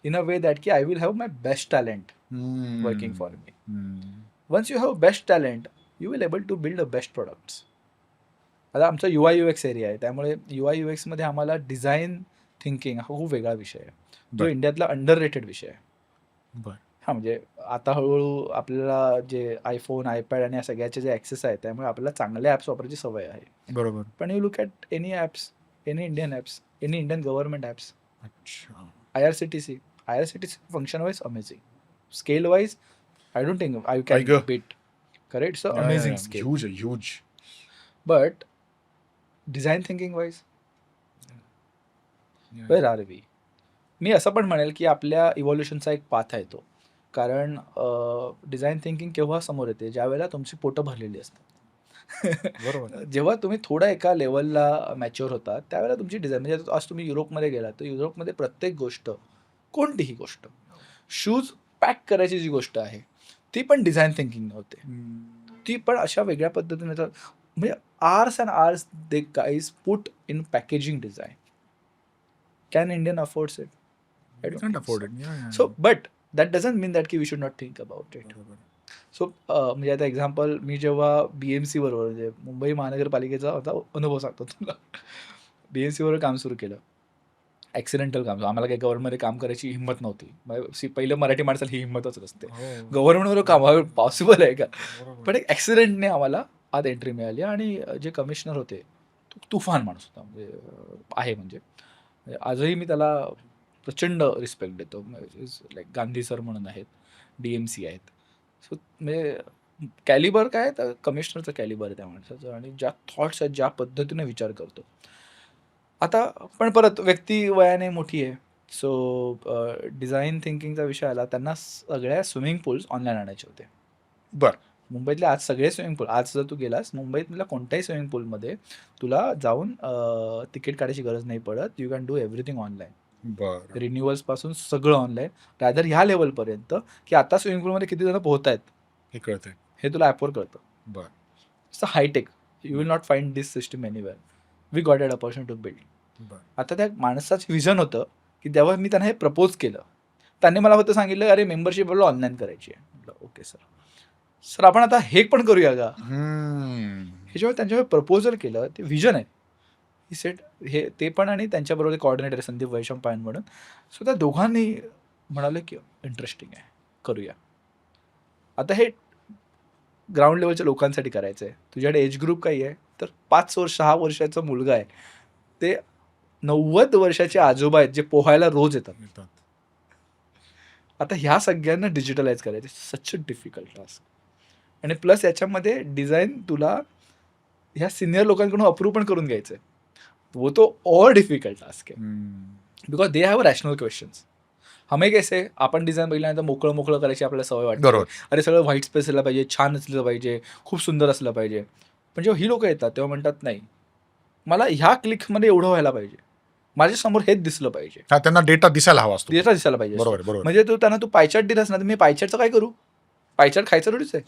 in a way that की I will have my best talent working for me. Once you have best talent you will able to build a best products. आता आमचा UI UX एरिया आहे, त्यामुळे UI UXमध्ये आम्हाला डिझाईन थिंकिंग हा खूप वेगळा विषय आहे, जो बर. इंडियातला अंडररेटेड विषय आहे. बर. हां, म्हणजे आता हळूहळू आपल्याला जे आयफोन, आयपॅड आणि या सगळ्याचे जे ॲक्सेस आहे, त्यामुळे आपल्याला चांगले ॲप्स वापरायची सवय आहे. बरोबर. पण you look at any apps, any Indian apps, any Indian government apps, अच्छा. IRCTC function wise amazing, scale wise I don't think I can Tiger. Beat. Correct. So Yeah, yeah, amazing yeah. Scale. Huge. But design thinking wise Yeah. Where are we? मी असं पण म्हणेल की आपल्या इव्हॉल्युशनचा एक पाथ आहे तो. कारण डिझाईन थिंकिंग केव्हा समोर येते, ज्या वेळेला तुमची पोटं भरलेली असतात. बरोबर. जेव्हा तुम्ही थोडं एका लेवलला मॅच्युअर होता त्यावेळेला तुमची डिझाईन, म्हणजे आज तुम्ही युरोपमध्ये गेला तर युरोपमध्ये प्रत्येक गोष्ट, कोणतीही गोष्ट, शूज पॅक करायची जी गोष्ट आहे ती पण डिझाईन थिंकिंग होते. ती पण अशा वेगळ्या पद्धतीने म्हणजे hours and hours they guys put in packaging design. Can Indian affords it? I don't Can't think afford so. it. Yeah. So, but that doesn't mean that we should not think about it. बरोबर. सो म्हणजे आता एक्झाम्पल, मी जेव्हा BMC बरोबर, म्हणजे मुंबई महानगरपालिकेचा होता अनुभव सांगतो तुला. BMC बरोबर काम सुरू केलं, ॲक्सिडेंटल काम. आम्हाला काही गव्हर्नमेंटमध्ये काम करायची हिंमत नव्हती. पहिलं मराठी माणसाला ही हिंमतच नसते हो. गव्हर्नमेंटबरोबर काम पॉसिबल आहे का. बरोबर. पण एक ॲक्सिडेंटने आम्हाला आत एंट्री मिळाली आणि जे कमिशनर होते तो तुफान माणूस होता, म्हणजे आजही मी त्याला प्रचंड रिस्पेक्ट देतो. लाईक गांधी सर म्हणून आहेत, DMC आहेत. सो म्हणजे कॅलिबर काय, तर कमिशनरचं कॅलिबर आहे त्या माणसाचं, आणि ज्या थॉट्स आहेत, ज्या पद्धतीने विचार करतो. आता पण परत व्यक्ती वयाने मोठी आहे, सो डिझाईन थिंकिंगचा विषय आला, त्यांना सगळ्या स्विमिंग पूल्स ऑनलाईन आणायचे होते. बर. मुंबईतले आज सगळे स्विमिंग पूल, आज जर तू गेलास मुंबईतल्या कोणत्याही स्विमिंग पूलमध्ये तुला जाऊन तिकीट काढायची गरज नाही पडत. You can do everything online. बर. रिन्युअल्सपासून सगळं ऑनलाईन, रादर ह्या लेवलपर्यंत की आता स्विमिंग पूलमध्ये किती जण पोहत आहेत हे कळतंय. हे तुला ॲपवर कळतं. बर. It's a hitech. You will not find this system anywhere. We got at opportunity to build. बर. आता त्या माणसाचं विजन होतं की तेव्हा मी त्यांना हे प्रपोज केलं, त्यांनी मला फक्त सांगितलं, अरे मेंबरशिप आपल्याला ऑनलाईन करायची आहे. म्हटलं ओके सर आपण आता हे पण करूया का. हे जेव्हा त्यांच्यावर प्रपोजल केलं, ते विजन आहे, ही सेट हे ते पण, आणि त्यांच्याबरोबर कॉर्डिनेटर संदीप वैशंपायन म्हणून. सो त्या दोघांनी म्हणाले की इंटरेस्टिंग आहे, करूया. आता हे ग्राउंड लेवलच्या लोकांसाठी करायचं आहे. तुझ्याकडे एज ग्रुप काही आहे तर 5-6 वर्षाचा मुलगा आहे, ते 90 वर्षाचे आजोबा आहेत जे पोहायला रोज येतात. आता ह्या सगळ्यांना डिजिटलाइज करायचं, सच अ डिफिकल्ट टास्क. आणि प्लस याच्यामध्ये डिझाईन तुला ह्या सिनियर लोकांकडून अप्रूव्ह पण करून घ्यायचं आहे. तो और डिफिकल्ट टास्क आहे, because they have rational questions. हमें कैसे, आपण डिझाईन बघितल्यानंतर मोकळं करायची आपल्याला सवय वाटते. बरोबर. अरे सगळं व्हाईट स्पेस असलं पाहिजे, छान असलं पाहिजे, खूप सुंदर असलं पाहिजे. पण जेव्हा ही लोक येतात तेव्हा म्हणतात, नाही, मला ह्या क्लिकमध्ये एवढं व्हायला पाहिजे, माझ्यासमोर हेच दिसलं पाहिजे, हा, त्यांना डेटा दिसायला हवा असतो. डेटा दिसायला पाहिजे. बरोबर बरोबर. म्हणजे त्यांना तू पायचार्ट दिलास ना, तर मी पायचार्टचं काय करू, पायचार्ट खायचं थोडीच आहे,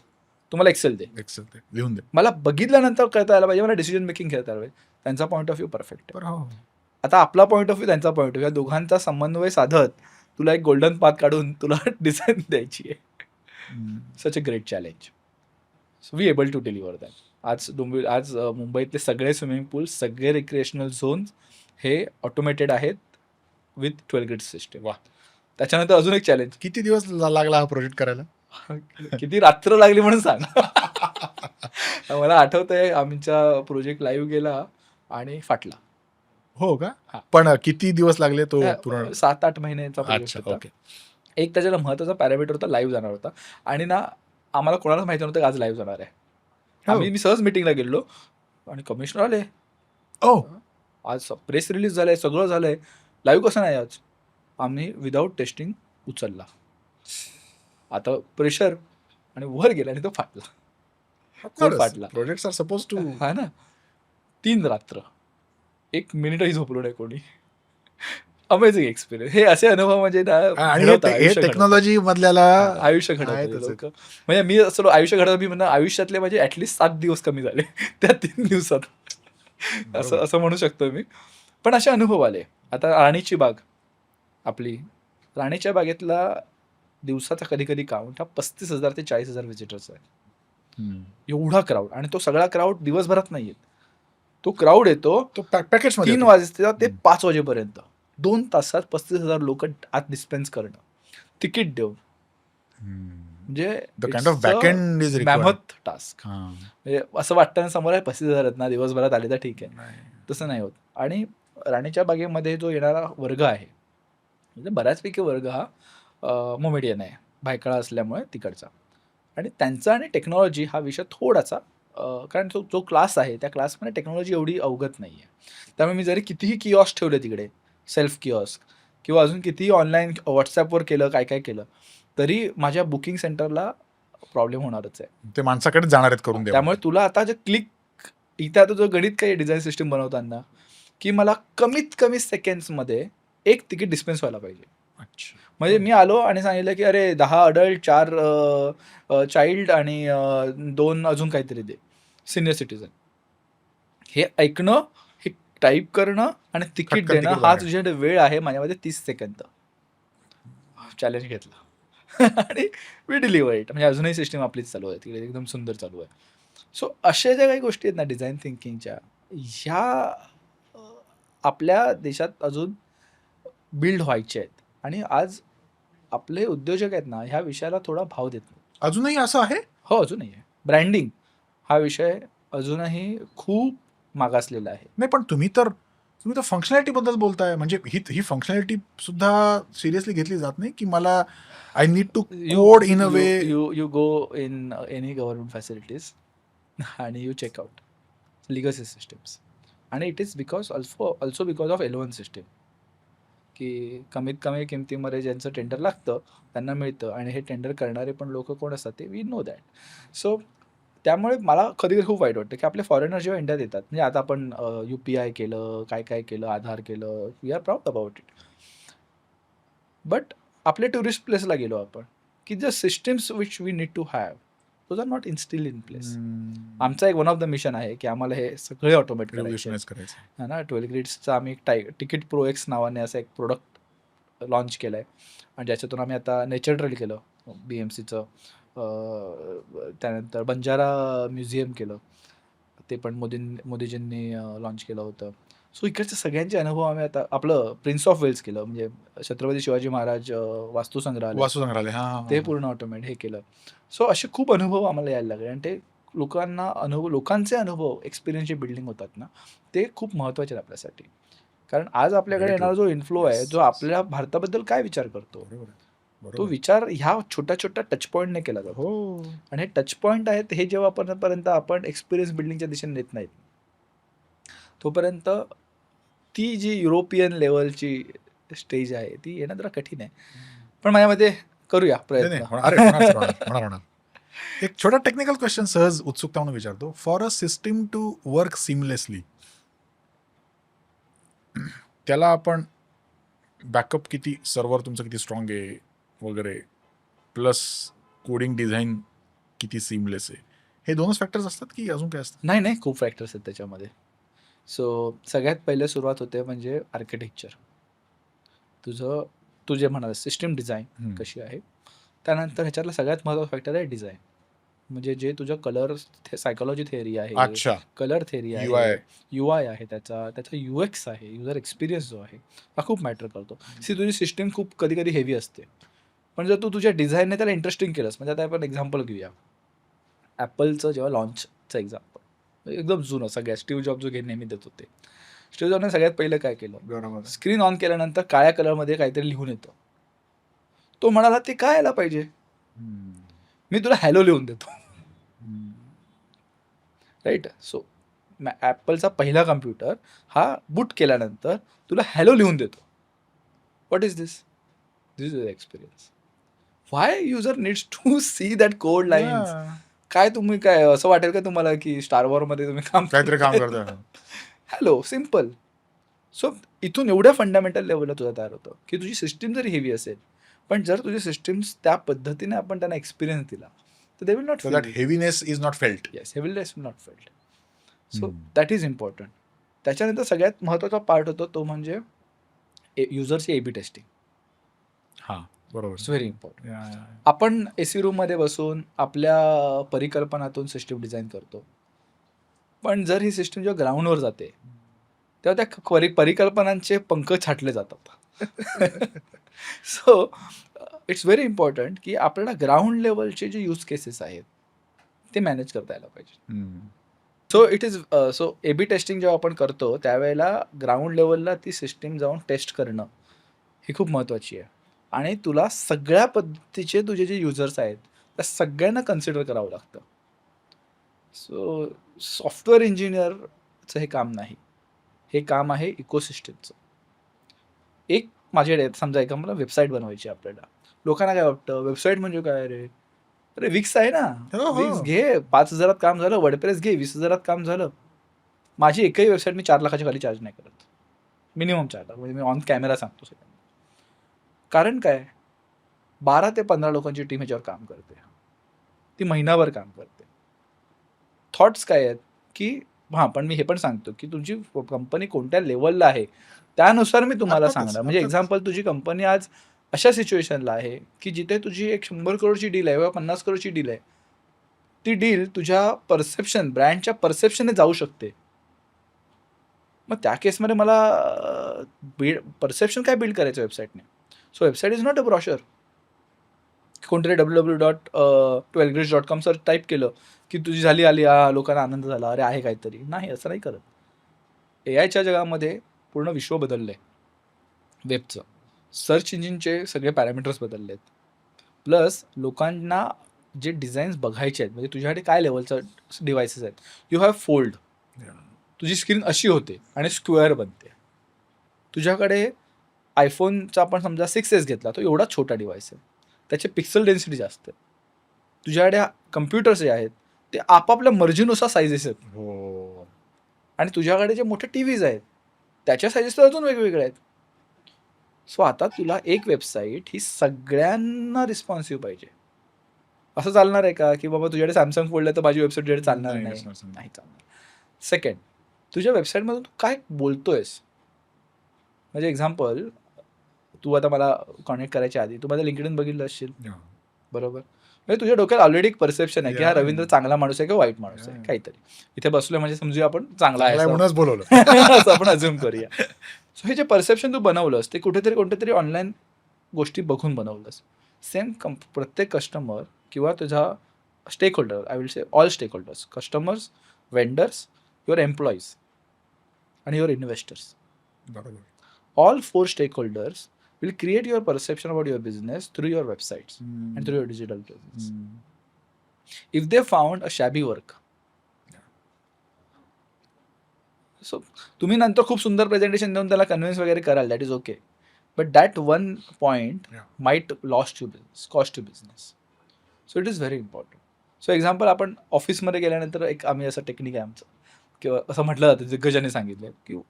तुम्हाला एक्सेल दे, एक्सेल दे, लिहून दे. मला बघितल्यानंतर कळता यायला पाहिजे, मला डिसिजन मेकिंग घेता यायला पाहिजे. त्यांचा पॉईंट ऑफ व्ह्यू परफेक्ट आहे. हो. आता आपला पॉईंट ऑफ व्ह्यू, त्यांचा पॉईंट ऑफ व्ह्यू, या दोघांचा समन्वय साधत तुला एक गोल्डन पाथ काढून तुला डिझाईन द्यायची आहे. Such a great challenge. So we able to deliver that. आज मुंबईतले सगळे स्विमिंग पूल, सगळे रिक्रिएशनल झोन्स हे ऑटोमेटेड आहेत विथ 12 ग्रिड सिस्टम. वा. त्याच्यानंतर अजून एक चॅलेंज. किती दिवस लागला हा प्रोजेक्ट करायला? किती रात्र लागली म्हणून सांग. मला आठवतंय आमचा प्रोजेक्ट लाईव्ह गेला आणि फाटला. हो का? हा. पण किती दिवस लागले तो पूर्ण? 7-8 महिन्याचा प्रोजेक्ट अच्छा, होता. ओके. एक त्याच्याला महत्त्वाचा पॅरामीटर होता, लाईव्ह जाणार होता, आणि ना आम्हाला कोणाला माहिती नव्हतं की आज लाईव्ह जाणार आहे. मी सहज मिटिंगला गेलो आणि कमिशनर आले, ओ आज प्रेस रिलीज झालंय, सगळं झालंय, लाईव्ह कसं नाही आज? आम्ही विदाऊट टेस्टिंग उचलला. आता प्रेशर आणि वर गेला आणि तो फाटला. कोड फाटला. प्रोजेक्ट्स आर सपोज टू हा ना. 3 रात्र 1 मिनिटही झोपलो नाही कोणी. Amazing experience. हे असे अनुभव म्हणजे ना आणि घडवतात, हे आयुष्य घडवतात. टेक्नॉलॉजी मधल्याला आयुष्य घडवतात आहेतच हे आहेत. लोक. म्हणजे मी असं आयुष्य घडवत मी म्हणणार आयुष्यातले माझे ऍटलीस्ट 7 दिवस कमी झाले त्या 3 दिवसात. बरोबर. असं म्हणू शकतो मी. पण असे अनुभव आले. आता राणीची बाग आपली, राणीच्या बागेतला दिवसाचा कधी कधी काउंट हा 35,000 ते 40,000 व्हिजिटर्स आहे. एवढा क्राऊड, आणि तो सगळा क्राऊड दिवसभरात नाही येत. तो क्राऊड येतो तो पॅकेज 3 वाजता ते 5 वाजेपर्यंत. 2 तासात 35,000 लोक आत डिस्पेन्स करणं, तिकीट देऊन, म्हणजे kind of backend is required. Mammoth task. म्हणजे असं वाटतं ना समोर आहे 35,000 आहेत ना, दिवसभरात आले तर ठीक आहे, तसं नाही होत. आणि राणीच्या बागेमध्ये जो येणारा वर्ग आहे, म्हणजे बऱ्याचपैकी वर्ग हा मोमेडियन आहे, भायखळा असल्यामुळे तिकडचा. आणि त्यांचा आणि टेक्नॉलॉजी हा विषय थोडासा कारण जो क्लास आहे त्या क्लासमध्ये टेक्नॉलॉजी एवढी अवगत नाही आहे. त्यामुळे मी जरी कितीही किऑस्क ठेवले तिकडे, सेल्फ किऑस्क, किंवा अजून कितीही ऑनलाईन व्हॉट्सॲपवर केलं, काय काय केलं, तरी माझ्या बुकिंग सेंटरला प्रॉब्लेम होणारच आहे. ते माणसाकडे जाणार आहेत करून द्या. त्यामुळे तुला आता जे क्लिक, इथे आता जो गणित काही डिझाईन सिस्टीम बनवताना की मला कमीत कमी सेकंड्समध्ये 1 तिकीट डिस्पेन्स व्हायला पाहिजे. अच्छा. म्हणजे मी आलो आणि सांगितलं की अरे 10 अडल्ट, 4 चाइल्ड आणि 2 अजून काहीतरी दे, सिनियर सिटीजन. हे ऐकणं, हे टाईप करणं आणि तिकीट खटकन देणं, तिकीट हा बाहेर. तुझ्याकडे वेळ आहे, माझ्यामध्ये 30 सेकंद. चॅलेंज घेतला आणि वी डिलिव्हर इट. म्हणजे अजूनही सिस्टीम आपलीच चालू आहे तिकडे, एकदम सुंदर चालू आहे. सो अशा ज्या काही गोष्टी आहेत ना डिझाईन थिंकिंगच्या, ह्या आपल्या देशात अजून बिल्ड व्हायच्या आहेत. आणि आज आपले उद्योजक आहेत ना ह्या विषयाला थोडा भाव देत नाही. अजूनही असं आहे? हो, अजूनही आहे. ब्रँडिंग हा विषय अजूनही खूप मागासलेला आहे. नाही, पण तुम्ही तर फंक्शनॅलिटी बद्दल बोलताय, म्हणजे ही फंक्शनॅलिटी सुद्धा सिरियसली घेतली जात नाही की मला I need to code in a way. You go in any government facilities आणि you check out legacy systems, आणि it is because also because of L1 system, की कमीत कमी किमतीमध्ये ज्यांचं टेंडर लागतं त्यांना मिळतं. आणि हे टेंडर करणारे पण लोक कोण असतात ते वी नो दॅट. सो त्यामुळे मला कधी कधी खूप वाईट वाटतं की आपले फॉरेनर जेव्हा इंडियात येतात, म्हणजे आता आपण UPI केलं, काय काय केलं, आधार केलं, we are proud about it. But आपले टुरिस्ट प्लेसला गेलो आपण, की the systems which we need to have those are not instill in place. आमचा एक वन ऑफ द मिशन आहे की आम्हाला हे सगळे ऑटोमेट करायचे आहे ना. 12 ग्रिड्सचा आम्ही तिकीट प्रो एक्स नावाने असं एक प्रोडक्ट लॉन्च केलं आहे, आणि ज्याच्यातून आम्ही आता नेचर ट्रेल केलं BMCचं, त्यानंतर बंजारा म्युझियम केलं, ते पण मोदीजींनी लॉन्च केलं होतं. सो इकडचे सगळ्यांचे अनुभव आम्ही आता, आपलं प्रिन्स ऑफ वेल्स केलं, म्हणजे छत्रपती शिवाजी महाराज वास्तुसंग्रहालय, ते पूर्ण ऑटोमेट हे केलं. सो असे खूप अनुभव आम्हाला यायला लागले, आणि ते लोकांचे अनुभव, एक्सपिरियन्सची बिल्डिंग होतात ना, ते खूप महत्त्वाचे आहेत आपल्यासाठी. कारण आज आपल्याकडे येणारा जो इन्फ्लो आहे, जो आपल्या भारताबद्दल काय विचार करतो, तो विचार ह्या छोट्या छोट्या टच पॉईंटने केला जातो. आणि हे टच पॉईंट आहेत, हे जेव्हापर्यंत आपण एक्सपिरियन्स बिल्डिंगच्या दिशेने नेत नाहीत, तोपर्यंत ती जी युरोपियन लेवलची स्टेज आहे ती येणं जरा कठीण आहे. पण माझ्यामध्ये करूया प्रयत्न. एक छोटा टेक्निकल क्वेश्चन सहज उत्सुकता म्हणून विचारतो. For a system to work seamlessly, त्याला आपण बॅकअप किती, सर्व्हर तुमचं किती स्ट्रॉंग आहे वगैरे, प्लस कोडिंग डिझाईन किती सिमलेस आहे, हे दोनच फॅक्टर्स असतात की अजून काय असतं? नाही, खूप फॅक्टर्स आहेत त्याच्यामध्ये. सो सगळ्यात पहिले सुरुवात होते म्हणजे आर्किटेक्चर. तू जे म्हणाल सिस्टीम डिझाईन कशी आहे, त्यानंतर ह्याच्यातला सगळ्यात महत्त्वाचा फॅक्टर आहे डिझाईन. म्हणजे जे तुझं कलर सायकोलॉजी थेअरी आहे, कलर थेअरी आहे, UI आहे, त्याचा UX आहे, युजर एक्सपिरियन्स जो आहे, हा खूप मॅटर करतो. तुझी सिस्टीम खूप कधी कधी हेवी असते, पण जर तू तुझ्या डिझाईनने त्याला इंटरेस्टिंग केलंस, म्हणजे आता आपण एक्झाम्पल घेऊया ॲपलचं जेव्हा लॉन्चचं एक्झाम्पल, एकदम जुनं, सगळ्या स्टीव्ह जॉब जो नेहमी देत होते. स्टीव्ह जॉबने सगळ्यात पहिलं काय केलं, स्क्रीन ऑन केल्यानंतर काळ्या कलरमध्ये काहीतरी लिहून येतं. तो म्हणाला ते काय यायला पाहिजे, मी तुला हॅलो लिहून देतो. राईट. सो ॲपलचा पहिला कम्प्युटर हा बूट केल्यानंतर तुला हॅलो लिहून देतो. What is this? This is experience. Why user needs to see that code lines? Yeah. काय तुम्ही काय असं वाटेल का तुम्हाला की स्टार वॉरमध्ये तुम्ही काम काहीतरी काम करताय? करतोय. Hello, simple. सो इथून एवढ्या फंडामेंटल लेवलला तुझं तयार होतं की तुझी सिस्टीम जरी हेवी असेल, पण जर तुझी सिस्टीम्स त्या पद्धतीने आपण त्यांना एक्सपिरियन्स दिला, तर they will not So that heaviness is not felt. Yes, heaviness will not felt. So that is important. त्याच्यानंतर सगळ्यात महत्त्वाचा पार्ट होतो तो म्हणजे युजरची A/B टेस्टिंग. हां, बरोबर. It's very important. Yeah, yeah. आपण AC रूममध्ये बसून आपल्या परिकल्पनातून सिस्टीम डिझाईन करतो. पण जर ही सिस्टीम जेव्हा ग्राउंडवर जाते, तेव्हा त्या परिकल्पनांचे पंख छाटले जातात. सो इट्स व्हेरी इम्पॉर्टंट की आपल्याला ग्राउंड लेवलचे जे यूज केसेस आहेत, ते मॅनेज करता यायला पाहिजे. हम्म. So it is so A/B testing जेव्हा आपण करतो, त्यावेळेला ग्राउंड लेवलला ती सिस्टीम जाऊन टेस्ट करणं, ही खूप महत्त्वाची आहे. आणि तुला सगळ्या पद्धतीचे तुझे जे युजर्स आहेत, त्या सगळ्यांना कन्सिडर करावं लागतं. सो सॉफ्टवेअर इंजिनिअरचं हे काम नाही. हे काम आहे इकोसिस्टमचं. एक माझ्याकडे समजा एका मला वेबसाईट बनवायची आहे आपल्याला. लोकांना काय वाटतं, वेबसाईट म्हणजे काय रे? अरे विक्स आहे ना, हो, विक्स हो. घे, 5,000त काम झालं. वर्डप्रेस घे, 20,000त काम झालं. माझी एकही वेबसाईट मी 4 लाखाच्या खाली चार्ज नाही करत. मिनिमम 4 लाख, म्हणजे मी ऑन कॅमेरा सांगतो सगळ्यांना. कारण काय, 12 ते 15 लोकांची टीम ह्याच्यावर काम करते. ती महिनाभर काम करते. थॉट्स काय आहेत, की हां, पण मी हे पण सांगतो, की तुमची कंपनी कोणत्या लेव्हलला आहे, त्यानुसार मी तुम्हाला अर्थातच, सांगणार. म्हणजे अर्थातच. एक्झाम्पल, तुझी कंपनी आज अशा सिच्युएशनला आहे, की जिथे तुझी एक 100 करोडची डील आहे किंवा 50 करोडची डील आहे. ती डील तुझ्या ब्रँडच्या परसेप्शनने जाऊ शकते. मग त्या केसमध्ये मला परसेप्शन काय बिल्ड करायचं वेबसाईटने? So website is not a brochure. कोणतरी www.12grades.com सर टाईप केलं, की तुझी झाली आली, लोकांना आनंद झाला, अरे आहे काहीतरी. नाही, असं नाही करत. AIच्या जगामध्ये पूर्ण विश्व बदललं आहे वेबचं. सर्च इंजिनचे सगळे पॅरामीटर्स बदलले आहेत. प्लस लोकांना जे डिझाईन्स बघायचे आहेत, म्हणजे तुझ्याकडे काय लेवलचं डिव्हायसेस आहेत. You have fold. तुझी स्क्रीन अशी होते आणि स्क्वेअर बनते. तुझ्याकडे आयफोनचा आपण समजा 6S घेतला, तो एवढा छोटा डिव्हाइस आहे. त्याचे पिक्सल डेन्सिटी जास्त आहे. तुझ्याकडे कम्प्युटर्स जे आहेत, ते आपापल्या मर्जीनुसार साईजेस आहेत. हो. आणि तुझ्याकडे जे मोठे टीव्हीज आहेत, त्याच्या साईजेस तर अजून वेगवेगळ्या आहेत. सो आता तुला एक वेबसाईट ही सगळ्यांना रिस्पॉन्सिव्ह पाहिजे. असं चालणार आहे का, की बाबा तुझ्याकडे सॅमसंग फोल्ड आहे तर माझी वेबसाईट तुझ्याकडे चालणार नाही, नाही? it's not something. नाही चालणार. सेकंड, तुझ्या वेबसाईटमधून तू काय बोलतोयस? म्हणजे एक्झाम्पल, तू आता मला कनेक्ट करायच्या आधी तू माझं LinkedIn बघितलं असशील, Yeah. बरोबर? म्हणजे तुझ्या डोक्यात ऑलरेडी एक परसेप्शन आहे की हा Yeah. रवींद्र चांगला माणूस आहे किंवा वाईट माणूस आहे, Yeah. काहीतरी. इथे बसलोय म्हणजे समजूया आपण चांगला आहे चांगला आहे असं. म्हणूनच बोलवलं. असं आपण अज्युम करूया. सो हे जे परसेप्शन तू बनवलंस, ते कोणत्यातरी ऑनलाईन गोष्टी बघून बनवलंस. सेम प्रत्येक कस्टमर किंवा तुझा stakeholder, I will say all stakeholders, customers, vendors, your employees आणि युअर इन्व्हेस्टर्स. बरोबर. All 4 stakeholders will create your perception about your business through your websites and through your digital presence. If they found a shabby work, so तुम्ही नंतर खूप सुंदर प्रेझेंटेशन देऊन त्याला कन्व्हिन्स वगैरे कराल, that is okay. But that one point Yeah. Might cost you business. So it is very important. So example, आपण ऑफिसमध्ये गेल्यानंतर एक आम्ही असं टेक्निक आहे आमचं, किंवा असं म्हटलं जातं, दिग्गजाने सांगितलं, की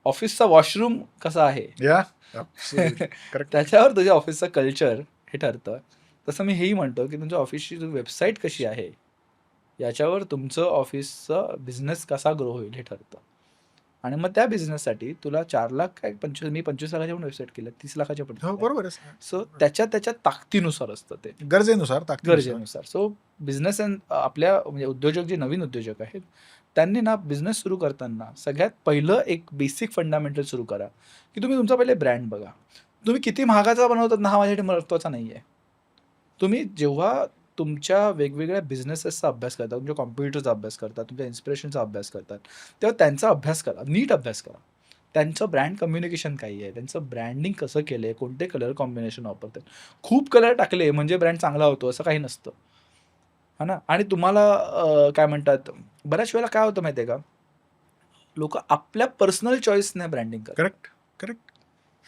ऑफिसचा वॉशरूम कसा आहे Yeah. Absolutely. Correct. त्याच्यावर तुझ्या ऑफिसचं कल्चर हे ठरतं. तसं मी हेही म्हणतो, की तुमच्या ऑफिसची वेबसाईट कशी आहे, याच्यावर तुमचं ऑफिसचा बिझनेस कसा ग्रो होईल हे ठरतं. आणि मग त्या बिझनेससाठी तुला 4 लाख काय मी 25 लाखाच्या पण वेबसाईट केल्या, 30 लाखाच्या पण हो, केल्या. बरोबर आहे. सो त्याच्या ताकदीनुसार असतं ते, गरजेनुसार, ताकदीनुसार. गरजेनुसार. सो बिझनेस आपल्या म्हणजे उद्योजक, जे नवीन उद्योजक आहेत, त्यांनी ना बिझनेस सुरू करताना सगळ्यात पहिलं एक बेसिक फंडामेंटल सुरू करा, की तुम्ही तुमचा पहिले ब्रँड बघा. तुम्ही किती महागाचा बनवतात ना, हा माझ्यासाठी महत्त्वाचा नाही आहे. तुम्ही जेव्हा तुमच्या वेगवेगळ्या बिझनेसेसचा अभ्यास करता, तुमच्या कॉम्पिटिटरचा अभ्यास करता, तुमच्या इन्स्पिरेशनचा अभ्यास करतात, तेव्हा त्यांचा अभ्यास करा, नीट अभ्यास करा. त्यांचं ब्रँड कम्युनिकेशन काय आहे, त्यांचं ब्रँडिंग कसं केलं आहे, कोणते कलर कॉम्बिनेशन वापरतात. खूप कलर टाकले म्हणजे ब्रँड चांगला होतो असं काही नसतं. हा ना. आणि तुम्हाला काय म्हणतात, बऱ्याच वेळेला काय होतं माहिती आहे का, लोक आपल्या पर्सनल चॉईसने ब्रँडिंग करतात. Correct, correct.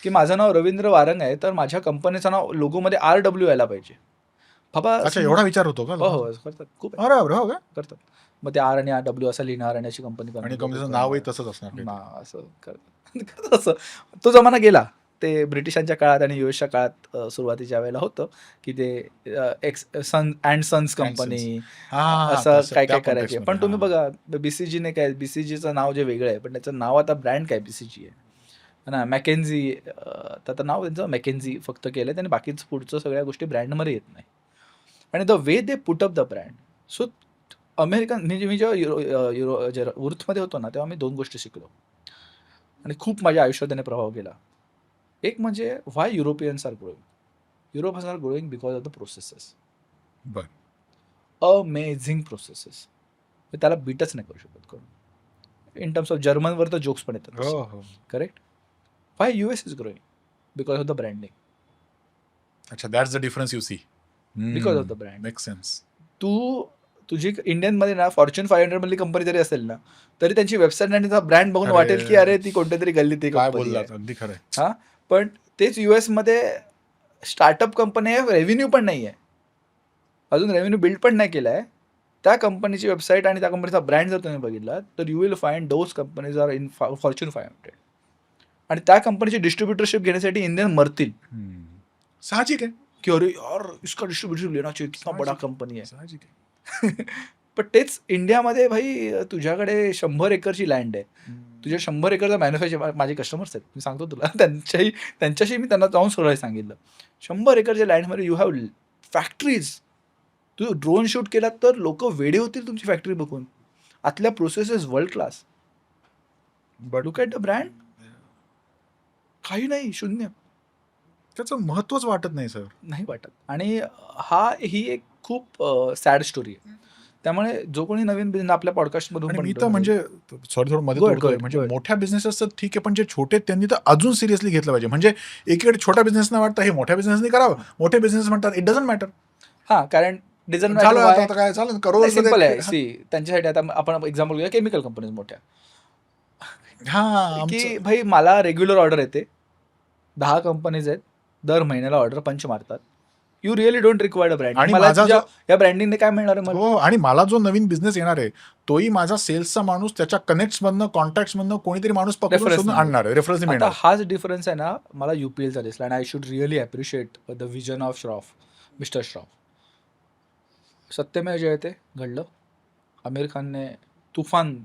की माझं नाव रवींद्र वारंग आहे, तर माझ्या कंपनीचं नाव लोगोमध्ये RW यायला पाहिजे. बाबा अच्छा, एवढा विचार होतो का हो हो लोकांचा? करतात, खूप आहे, अरे बापरे! हो का? करतात. मग ते R आणि RW असं लिहिणार आणि अशी कंपनी आणि लोगो कंपनीचं नावही करणार तसंच असणार ना, काहीतरी. असं करतात. करतात असं. तो जमाना गेला. ते ब्रिटिशांच्या काळात आणि US च्या काळात सुरुवातीच्या वेळेला होतं, की ते X son and sons and company हां, असं तसं काय त्या काय करायचे. कॉन्टेक्स्टमध्ये. पण तुम्ही हां. बघा BCGने काय, BCGचं नाव जे वेगळं आहे, पण त्याचं नाव आता ब्रँड काय BCG आहे. है ना. मॅकेन्झी आता नाव त्यांचं मॅकेन्झी फक्त केलंय, आणि बाकीचं पुढचं सगळ्या गोष्टी ब्रँडमध्ये येत नाही. आणि the way they put up the brand. So American, म्हणजे मी जेव्हा उर्थमध्ये होतो ना, तेव्हा मी 2 गोष्टी शिकलो आणि खूप माझ्या आयुष्यात त्याने प्रभाव केला. एक म्हणजे why Europeans are growing. Europeans are growing because of the processes. बरं. Amazing processes. त्याला बीटच नाही करू शकत कोण. इन टर्म्स ऑफ जर्मनवर तर जोक्स पण येतात हो, तसे. हो. Correct. Why US is growing because of the branding. अच्छा, that's the difference you see. Because of the brand. Makes sense. तुझी इंडियनमध्ये ना फॉर्च्यून 500 मधली कंपनी जरी असेल ना, तरी त्यांची वेबसाईट आणि त्याचा ब्रँड बघून वाटेल की अरे, अरे ती कोणत्या तरी गल्लीत काय कंपनी आहे. बोललात? अगदी खरं आहे. हा. पण तेच US मध्ये स्टार्टअप कंपनी आहे, रेव्हेन्यू पण नाही आहे, अजून रेव्हेन्यू बिल्ड पण नाही केला आहे. त्या कंपनीची वेबसाईट आणि त्या कंपनीचा ब्रँड जर तुम्ही बघितला, तर you will find those companies are in Fortune 500. आणि त्या कंपनीची डिस्ट्रीब्युटरशिप घेण्यासाठी इंडियन मरतील साहजिक आहे. की अरे यार इसका डिस्ट्रीब्युटरशिप लेना चाहिए, कितना बडा साहजिक आहे. कंपनी आहे. साहजिक आहे. पण तेच इंडियामध्ये भाई, तुझ्याकडे 100 एकरची लँड आहे, तुझ्या 100 एकरचा मॅन्युफॅक्चर, माझे कस्टमर्स आहेत, मी सांगतो तुला, त्यांच्याशी मी त्यांना जाऊन सगळं सांगितलं. 100 एकरच्या लँडमध्ये यू हॅव फॅक्टरीज. तू ड्रोन शूट केलात तर लोक वेडे होतील तुमची फॅक्टरी बघून. आतल्या processes world class. But look at the brand. काही नाही, शून्य. त्याचं महत्वच वाटत नाही सर. नाही वाटत. आणि ही एक खूप सॅड स्टोरी आहे. त्यामुळे जो कोणी नवीन बिझनेस आपल्या पॉडकास्टमधून आणि पण मी तर म्हणजे सॉरी थोडं मध्ये Go ahead, तोडतोय, go ahead, म्हणजे go ahead. मोठ्या बिझनेसेस तर ठीक आहे, पण जे छोटे आहेत त्यांनी तर अजून सिरियसली घेतलं पाहिजे. म्हणजे एकीकडे छोट्या बिझनेसना वाटतं हे मोठ्या बिझनेसनी करावं, मोठे बिझनेस म्हणतात इट डझंट मॅटर. हां, कारण डिझन चालू आहे आता काय चालेल करोड सिम्पल आहे. सी, त्यांच्यासाठी आता आपण एक्झाम्पल घेऊया केमिकल कंपनीज मोठ्या, हा की आमचं भाई मला रेग्युलर ऑर्डर येते, 10 कंपनीज आहेत, दर महिन्याला ऑर्डर पंच मारतात. You really don't required a branding. आणि मला माझा तुझ्या जो या ब्रँडिंगने काय मिळणार आहे मला? हो, आणि मला जो नवीन बिझनेस येणार आहे तोही माझा सेल्सचा माणूस त्याच्या कनेक्ट्समधनं कॉन्टॅक्ट्समधनं कोणीतरी माणूस पकडून रेफरन्स शोधून नाही. आणणार आहे, रेफरन्स आता मिळणार. हाच डिफरन्स आहे ना, मला UPLचा दिसला. आणि I should really appreciate the vision of Shroff, mister Shroff. Satyamev Jayate घडलं. आमिर खानने तुफान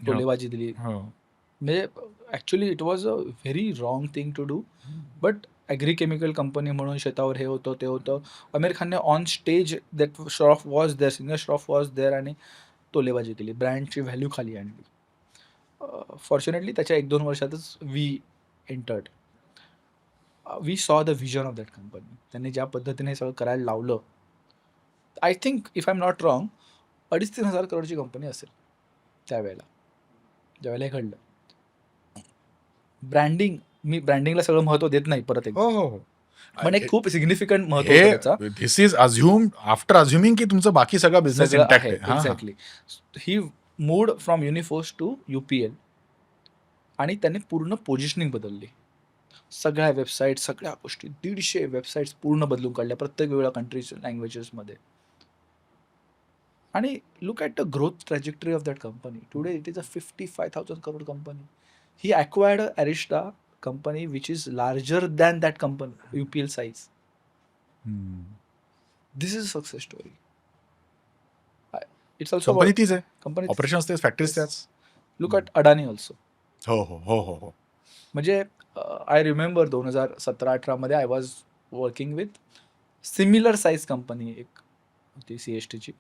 टोलेबाजी दिली. हो. म्हणजे actually it was a very wrong thing to do. But agrochemical company म्हणून शेतावर हे होतं ते होतं. आमिर खानने on stage that Shroff was there, senior Shroff was there, आणि टोलेबाजी केली, ब्रँडची व्हॅल्यू खाली आणली. फॉर्च्युनेटली त्याच्या 1-2 वर्षातच वी एंटर्ड. वी सॉ the vision of that company. त्यांनी ज्या पद्धतीने हे सगळं करायला लावलं, I think if I am not wrong 2,500-3 हजार करोडची कंपनी असेल त्यावेळेला, ज्यावेळेला हे घडलं. ब्रँडिंग, मी ब्रँडिंगला सगळं महत्त्व देत नाही परत एकदा, हो, हो, हो. पण एक खूप सिग्निफिकंट महत्त्व होतं त्याचा. हे this is assumed after assuming की तुमचं बाकी सगळा बिझनेस सगळं इंटॅक्ट आहे आहे. हां, हां. Exactly. He moved from Uniphos to UPL, आणि त्याने पूर्ण पोझिशनिंग बदलली. सगळ्या वेबसाईट, सगळ्या गोष्टी, 150 वेबसाईट्स पूर्ण बदलून काढल्या प्रत्येक वेगळ्या कंट्रीज लँग्वेजेसमध्ये. आणि look at the growth trajectory of that company. Today it is a 55,000 crore company. He acquired Arista company which is larger than that company UPL size. This is a success story. It's also company तीच आहे, कंपनी. ऑपरेशन्स तेच, फॅक्टरीज त्याच. Look at Adani also. हो, हो, हो, हो, हो. म्हणजे आय रिमेंबर 2017-18 मध्ये I was working with similar size company एक होती CSTची.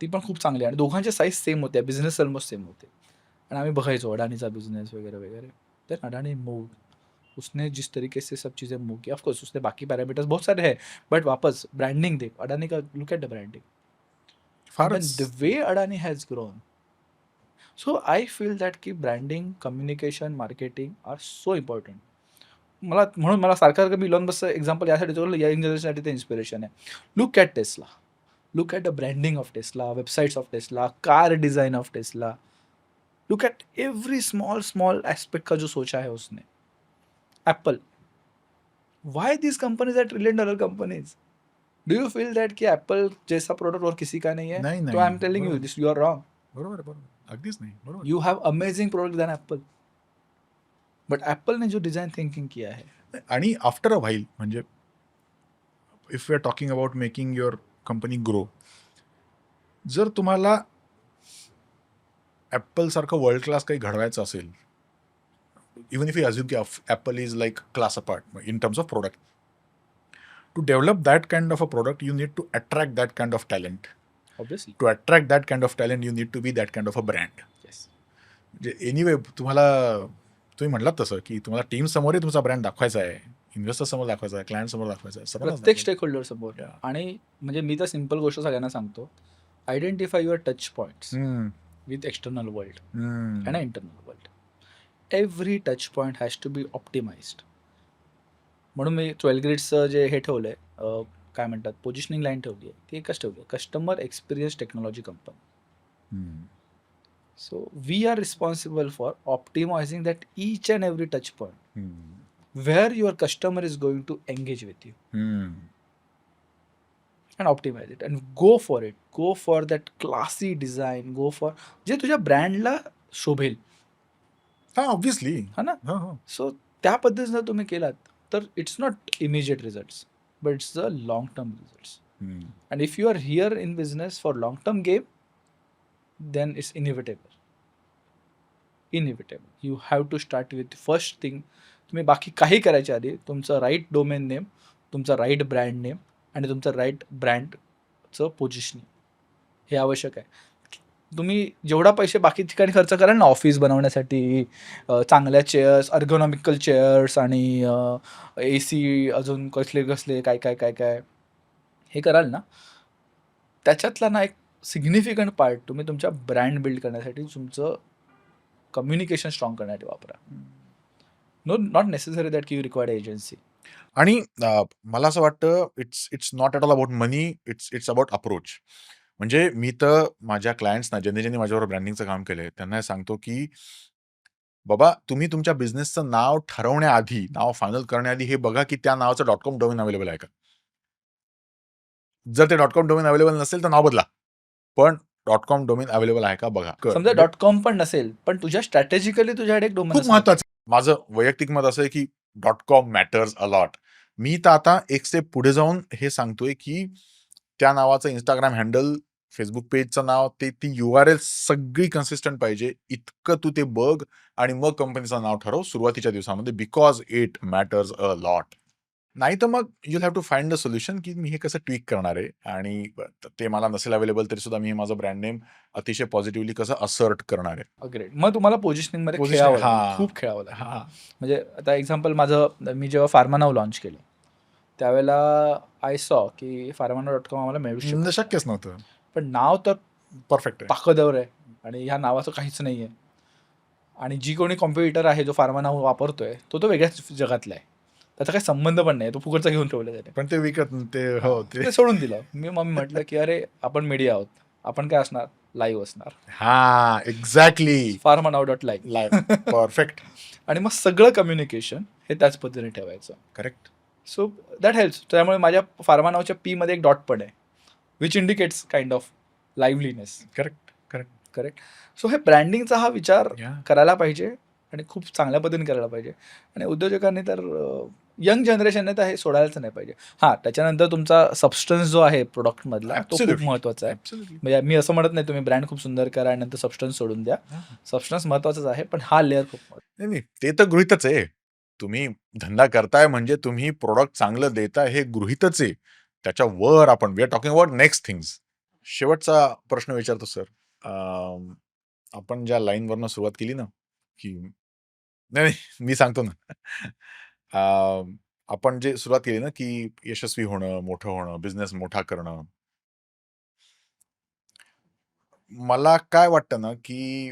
ती पण खूप चांगली, आणि दोघांच्या साईज सेम होत्या, बिझनेस ऑलमोस्ट सेम होते. आणि आम्ही बघायचो अडानीचा बिजनेस वगैरह वगैरह. देन अडानी मूव, उसने जिस तरीके से सब चीज़ें मूव किया, ऑफकोर्स उसने बाकी पैरामीटर्स बहुत सारे हैं, बट वापस ब्रांडिंग देख, अडानी का लुक एट द ब्रांडिंग, फारच. The way Adani has grown. So I feel that की branding, communication, marketing are so important. म्हणून मला सारखं मी इलॉन मस्कचं एक्झाम्पल यासाठी जोडलं, यंग जनरेशनसाठी ते इन्स्पिरेशन आहे. Look at Tesla. Look at the branding of Tesla, websites of Tesla, car design of Tesla. Look at every small aspect का जो सोचा है उसने. Apple. Why these companies are $1 trillion companies? Do you feel that कि Apple जैसा प्रोडक्ट और किसी का नहीं है? नाही, तो नाही. I'm telling you बरोबर. this, you are wrong. बरोबर आहे, बरोबर. अगदीच नाही. बरोबर. You have amazing product than Apple. But Apple ने जो डिझाईन थिंकिंग किया है, आणि आफ्टर अ व्हाईल म्हणजे if you are talking about making your company grow, जर तुम्हाला ॲपल सारखं वर्ल्ड क्लास काही घडवायचं असेल, इवन इफ यू अज्युम की Apple is like class apart in terms of product, to develop that kind of a product you need to attract that kind of talent. obviously. To attract that kind of talent you need to be that kind of a brand. Yes. म्हणजे एनिवे तुम्ही म्हटलात तसं की तुम्हाला टीम समोरही तुमचा ब्रँड दाखवायचा आहे, इन्व्हेस्टर समोर दाखवायचा आहे, क्लायंट समोर दाखवायचा आहे, सर्वांनाच प्रत्येक दाखवायचा स्टेक होल्डर समोर. Yeah. आणि म्हणजे मी तर सिम्पल गोष्ट सगळ्यांना सांगतो, आयडेंटिफाय युअर टच पॉइंट्स आहे. With external world hmm. and internal world. Every touch point has to be optimised. म्हणून मी 12 ग्रेड्सचं जे हे ठेवलंय, काय म्हणतात, पोझिशनिंग लाईन ठेवली आहे, ती एकच ठेवली आहे, customer experience technology company. Hmm. So we are responsible for optimising that each and every touch point hmm. where your customer is going to engage with you हम्म. and optimize it and go for it. Go for that classy design. Go for जे तुझ्या ब्रँडला शोभेल, हा ऑब्व्हियसली. हा ना. हा हा. सो त्या पद्धतीने जर तुम्ही केलात तर it's not immediate results, but it's the long term results. Hmm. And if you are here in business for long term game, then it's inevitable. You have to start with first thing. तुम्ही बाकी काही करायच्या आधी तुमचं राईट डोमेन नेम, तुमचा राईट ब्रँड नेम आणि तुमचं राईट ब्रँडचं पोझिशनिंग हे आवश्यक आहे. तुम्ही जेवढा पैसे बाकी ठिकाणी खर्च कराल ना, ऑफिस बनवण्यासाठी, चांगल्या चेअर्स, अर्गोनॉमिकल चेअर्स आणि ए सी, अजून कसले कसले काय काय काय काय हे कराल ना, त्याच्यातला ना एक सिग्निफिकंट पार्ट तुम्ही तुमच्या ब्रँड बिल्ड करण्यासाठी, तुमचं कम्युनिकेशन स्ट्रॉंग करण्यासाठी वापरा. नॉट नेसेसरी दॅट की यू रिक्वायर्ड एजन्सी. आणि मला असं वाटतं it's not at all about money, it's about approach. म्हणजे मी तर माझ्या क्लायंट्सना, ज्यांनी माझ्यावर ब्रँडिंगचं काम केलंय, त्यांना हे सांगतो की बाबा, तुम्ही तुमच्या बिझनेसचं नाव ठरवण्याआधी, नाव फायनल करण्याआधी हे बघा की त्या नावाचं .com डोमेन अवेलेबल आहे का? जर ते .com डोमेन अवेलेबल नसेल तर नाव बदला, पण .com डोमेन अवेलेबल आहे का बघा. समजा .com पण नसेल, पण तुझ्या स्ट्रॅटेजिकली तुझ्याकडे एक डोमेन खूप महत्वाचं. माझं वैयक्तिक मत असं आहे की .com मॅटर्स अ लॉट. मी तर आता एक स्टेप पुढे जाऊन हे सांगतोय की त्या नावाचं इंस्टाग्राम हँडल, फेसबुक पेजचं नाव, ती URL सगळी कन्सिस्टंट पाहिजे. इतकं तू ते बघ आणि मग कंपनीचं नाव ठरव सुरुवातीच्या दिवसामध्ये, because it matters a lot. नाही तर मग you have to find the solution की मी हे कसं ट्विक करणार आहे, आणि ते मला नसेल अवेलेबल तरी सुद्धा मी माझं ब्रँड नेम अतिशय पॉझिटिव्हली कसं असर्ट करणार आहे. अग्रेड. मग तुम्हाला पोझिशनिंग मध्ये Position- खेळावं लागेल, हा. खूप खेळावं लागेल. हा. म्हणजे आता एक्झाम्पल माझं, मी जेव्हा फार्मानाव लॉन्च केलं त्यावेळेला आय सॉ की farmanaw.com आम्हाला मिळू शकतं, म्हणजे शक्यच नव्हतं. पण नाव तर परफेक्ट आहे. ताकदवर आहे आणि ह्या नावाचं काहीच नाही आहे. आणि जी कोणी कॉम्पिटिटर आहे जो फार्मानाव वापरतोय तो वेगळ्याच जगातला आहे, त्याचा काही संबंध पण नाही, तो फुकटचा घेऊन ठेवला त्याने. पण ते विकत ते हो ते सोडून दिलं. मी मग म्हटलं की अरे आपण मीडिया आहोत, आपण काय असणार, लाईव्ह असणार, हा एक्झॅक्टली farmanaw.live. परफेक्ट. आणि मग सगळं कम्युनिकेशन हे त्याच पद्धतीने ठेवायचं. करेक्ट. So that helps. त्यामुळे माझ्या फार्मानावच्या पी मध्ये एक डॉट पण आहे, which indicates kind of liveliness. Correct. Correct. Correct. So हे ब्रँडिंगचा हा विचार Yeah. करायला पाहिजे आणि खूप चांगल्या पद्धतीने करायला पाहिजे. आणि उद्योजकांनी तर, यंग जनरेशनने तर हे सोडायलाच नाही पाहिजे. हां, त्याच्यानंतर तुमचा सबस्टन्स जो आहे प्रोडक्टमधला तो खूप Absolutely. महत्त्वाचा आहे. Absolutely. म्हणजे मी असं म्हणत नाही तुम्ही ब्रँड खूप सुंदर करा आणि नंतर सबस्टन्स सोडून द्या. सबस्टन्स महत्त्वाचाच आहे, पण हा लेअर खूप महत्त्वाचा. नाही ते तर गृहीतच आहे. तुम्ही धंदा करताय म्हणजे तुम्ही प्रोडक्ट चांगलं देताय हे गृहीतच आहे. त्याच्यावर आपण we are talking about next things. शेवटचा प्रश्न विचारतो सर. आपण ज्या लाईनवरनं सुरुवात केली ना, की नाही मी सांगतो ना. आपण जे सुरुवात केली ना, की यशस्वी होणं, मोठं होणं, बिझनेस मोठा करणं. मला काय वाटतं ना, की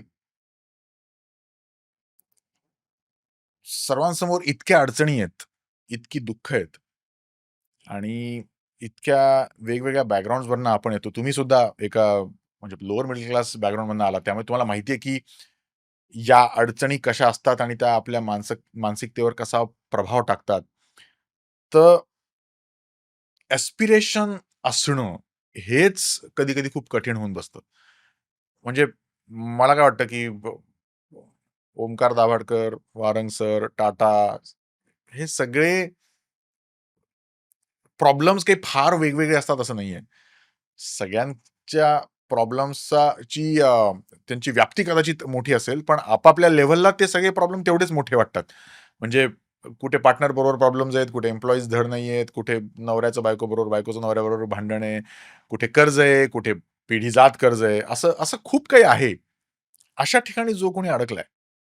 सर्वांसमोर इतक्या अडचणी आहेत, इतकी दुःख आहेत आणि इतक्या वेगवेगळ्या बॅकग्राऊंड्सवरनं आपण येतो. तुम्ही सुद्धा एका म्हणजे लोअर मिडल क्लास बॅकग्राऊंडमधनं आलात. त्यामुळे तुम्हाला माहिती आहे, की या अडचणी कशा असतात आणि त्या आपल्या मानसिकतेवर कसा प्रभाव टाकतात. तर ॲस्पिरेशन असणं हेच कधी-कधी खूप कठीण होऊन बसतं. म्हणजे मला काय वाटतं, की ओमकार दाभडकर, वारंग सर, टाटा हे सगळे प्रॉब्लेम्स काही फार वेगवेगळे असतात असं नाहीये. सगळ्यांच्या त्यांची व्याप्ती कदाचित मोठी असेल, पण आपापल्या लेव्हलला ते सगळे प्रॉब्लेम तेवढेच मोठे वाटतात. म्हणजे कुठे पार्टनर बरोबर प्रॉब्लेम्स आहेत, कुठे एम्प्लॉईज धड नाहीयेत, कुठे नवऱ्याचं बायकोबरोबर, बायकोचं नवऱ्याबरोबर भांडण आहे, कुठे कर्ज आहे, कुठे पिढीजात कर्ज आहे. असं असं खूप काही आहे. अशा ठिकाणी जो कोणी अडकलाय,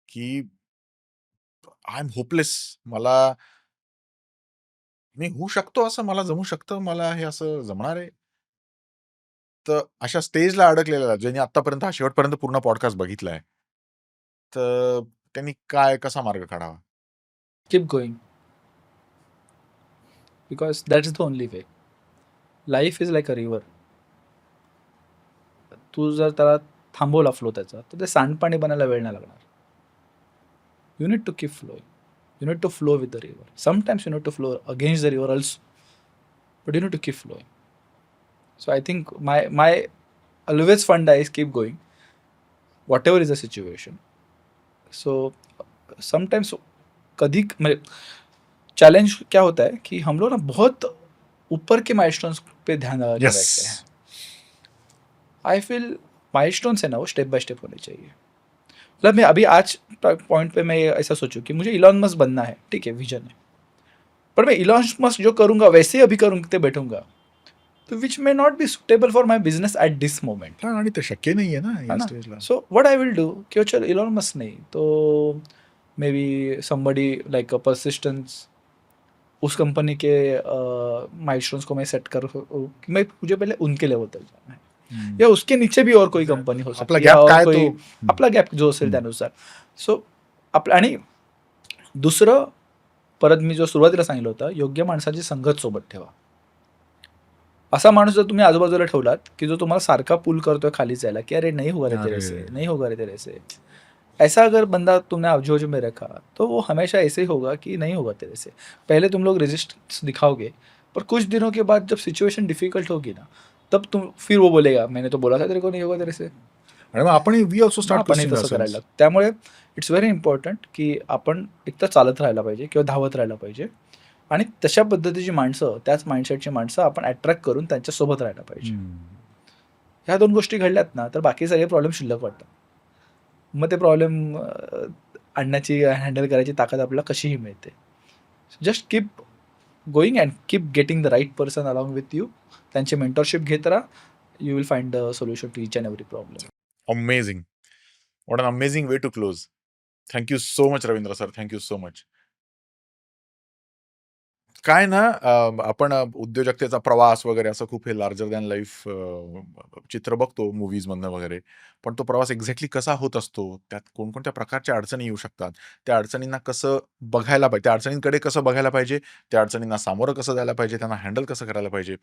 की आय एम होपलेस. मी होऊ शकतो असं, मला जमू शकतं, मला हे असं जमणार आहे. तर अशा स्टेजला अडकलेला ज्यांनी आत्तापर्यंत हा शेवटपर्यंत पूर्ण पॉडकास्ट बघितलाय. तर त्यांनी कसा मार्ग काढावा? Keep going, because that is the only way. Life is like a river. तू जर त्याला थांबवला फ्लो त्याचा, तर ते सांडपाणी बनायला वेळ नाही लागणार. You need to keep flowing. You need to flow with the river. Sometimes you need to flow against the river also, but you need to keep flowing. So I think my always funda is keep going, whatever is the situation. So sometimes Kabhi challenge क्या होता है कि हम लोग ना बहुत ऊपर के माइलस्टोन्स पे ध्यान लगा के बैठते हैं. आई फील माइलस्टोन्स है ना वो स्टेप बाय स्टेप होने चाहिए. मतलब मैं अभी आज पॉइंट पे मैं ऐसा सोचूं कि मुझे इलॉन मस्क बनना है, ठीक है, विजन है, पर मैं इलॉन मस्क जो करूंगा वैसे ही अभी करूंगते बैठूंगा, तो which may not be suitable for my business at this moment. आणि ते शक्य नाहीये ना है या ना. स्टेजला. So what I will do कि चल इलॉन मस्क नहीं तो maybe somebody like a persistence, उस कंपनी के माइलस्टोन्स को मैं सेट कर कि मैं मुझे पहले उनके लेवल तक जाना है, या उसके नीचे भी और कोई कंपनी हो आपला सकती है, गॅप और काय कोई तो आपला गॅप जो असेल त्यानुसार. सो आपलं. आणि दुसरं, परत मी जो सुरुवातीला सांगितलं होतं, योग्य माणसाची संगत सोबत ठेवा. असा माणूस जर तुम्ही आजूबाजूला ठेवलात की जो तुम्हाला सारखा पुल करतोय खाली जायला, की अरे नहीं होगा रे तेरे से, नहीं होगा रे तेरे से, ऐसा अगर बंदा तुमने आजू में रखा, तो वो हमेशा ऐसे ही होगा कि नहीं होगा तेरे से. पहले तुम लोग रेजिस्टेंस दिखाओगे, पर कुछ दिनों के बाद जब सिचुएशन डिफिकल्ट होगी ना, तब तुम फिर वो बोलेगा मैंने तो बोला था तेरे को नहीं होगा तेरे से. आणि मग आपण वी ऑल्सो मग स्टार्ट आपणही क्वेश्चनिंग तसं करायला आवरसेल्व्हज. लागतो. त्यामुळे इट्स व्हेरी इम्पॉर्टंट की आपण एकतर चालत राहायला पाहिजे किंवा धावत राहायला पाहिजे, आणि तशा पद्धतीची माणसं, त्याच माइंडसेटची माणसं आपण अट्रॅक्ट करून त्यांच्यासोबत राहायला पाहिजे. ह्या 2 गोष्टी घडल्यात ना, तर बाकी सगळे प्रॉब्लेम शिल्लक वाटतात. मग ते प्रॉब्लेम आणण्याची, हँडल करायची ताकद आपल्याला कशीही मिळते. Just keep going and keep getting the right person along with you. त्यांची मेंटरशिप घेत राहा. You will find the solution to each and every problem. Amazing. What an amazing way to close. Thank you so much Ravindra sir. Thank you so much. काय ना आपण उद्योजकतेचा प्रवास वगैरे असं खूप हे लार्जर दॅन लाईफ चित्र बघतो मूव्हीजमधनं वगैरे. पण तो प्रवास एक्झॅक्टली कसा होत असतो, त्यात कोणकोणत्या प्रकारच्या अडचणी येऊ शकतात, त्या अडचणींना कसं बघायला पाहिजे, त्या अडचणींकडे कसं बघायला पाहिजे, त्या अडचणींना सामोरं कसं जायला पाहिजे, त्यांना हँडल कसं करायला पाहिजे.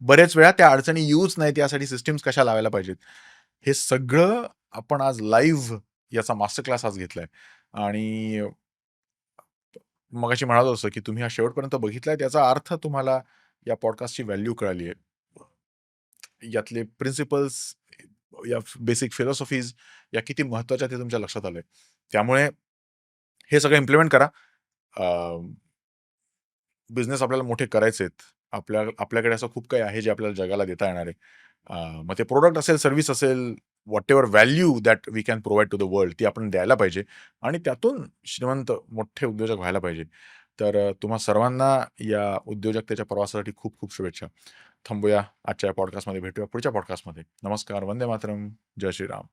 बरेच वेळा त्या अडचणी येऊच नाहीत यासाठी सिस्टम्स कशा लावायला पाहिजेत. हे सगळं आपण आज लाईव्ह याचा मास्टर क्लास आज घेतलाय. आणि मगाशी म्हणालो तसं, की तुम्ही हा शेवटपर्यंत बघितलाय त्याचा अर्थ तुम्हाला या पॉडकास्टची व्हॅल्यू कळाली आहे. यातले प्रिन्सिपल्स, या बेसिक फिलॉसॉफीज या किती महत्त्वाच्या ते तुमच्या लक्षात आलंय. त्यामुळे हे सगळं इम्प्लिमेंट करा. बिझनेस आपल्याला मोठे करायचे आहेत. आपल्याकडे असं खूप काही आहे जे आपल्याला जगाला देता येणार आहे. मग ते प्रॉडक्ट असेल, सर्व्हिस असेल, whatever value that we can provide to the world ती आपण द्यायला पाहिजे आणि त्यातून श्रीमंत मोठे उद्योजक व्हायला पाहिजे. तर तुम्हा सर्वांना या उद्योजकतेच्या प्रवासासाठी खूप खूप शुभेच्छा. थांबूया आजच्या या पॉडकास्टमध्ये. भेटूया पुढच्या पॉडकास्टमध्ये. नमस्कार. वंदे मातरम. जय श्रीराम.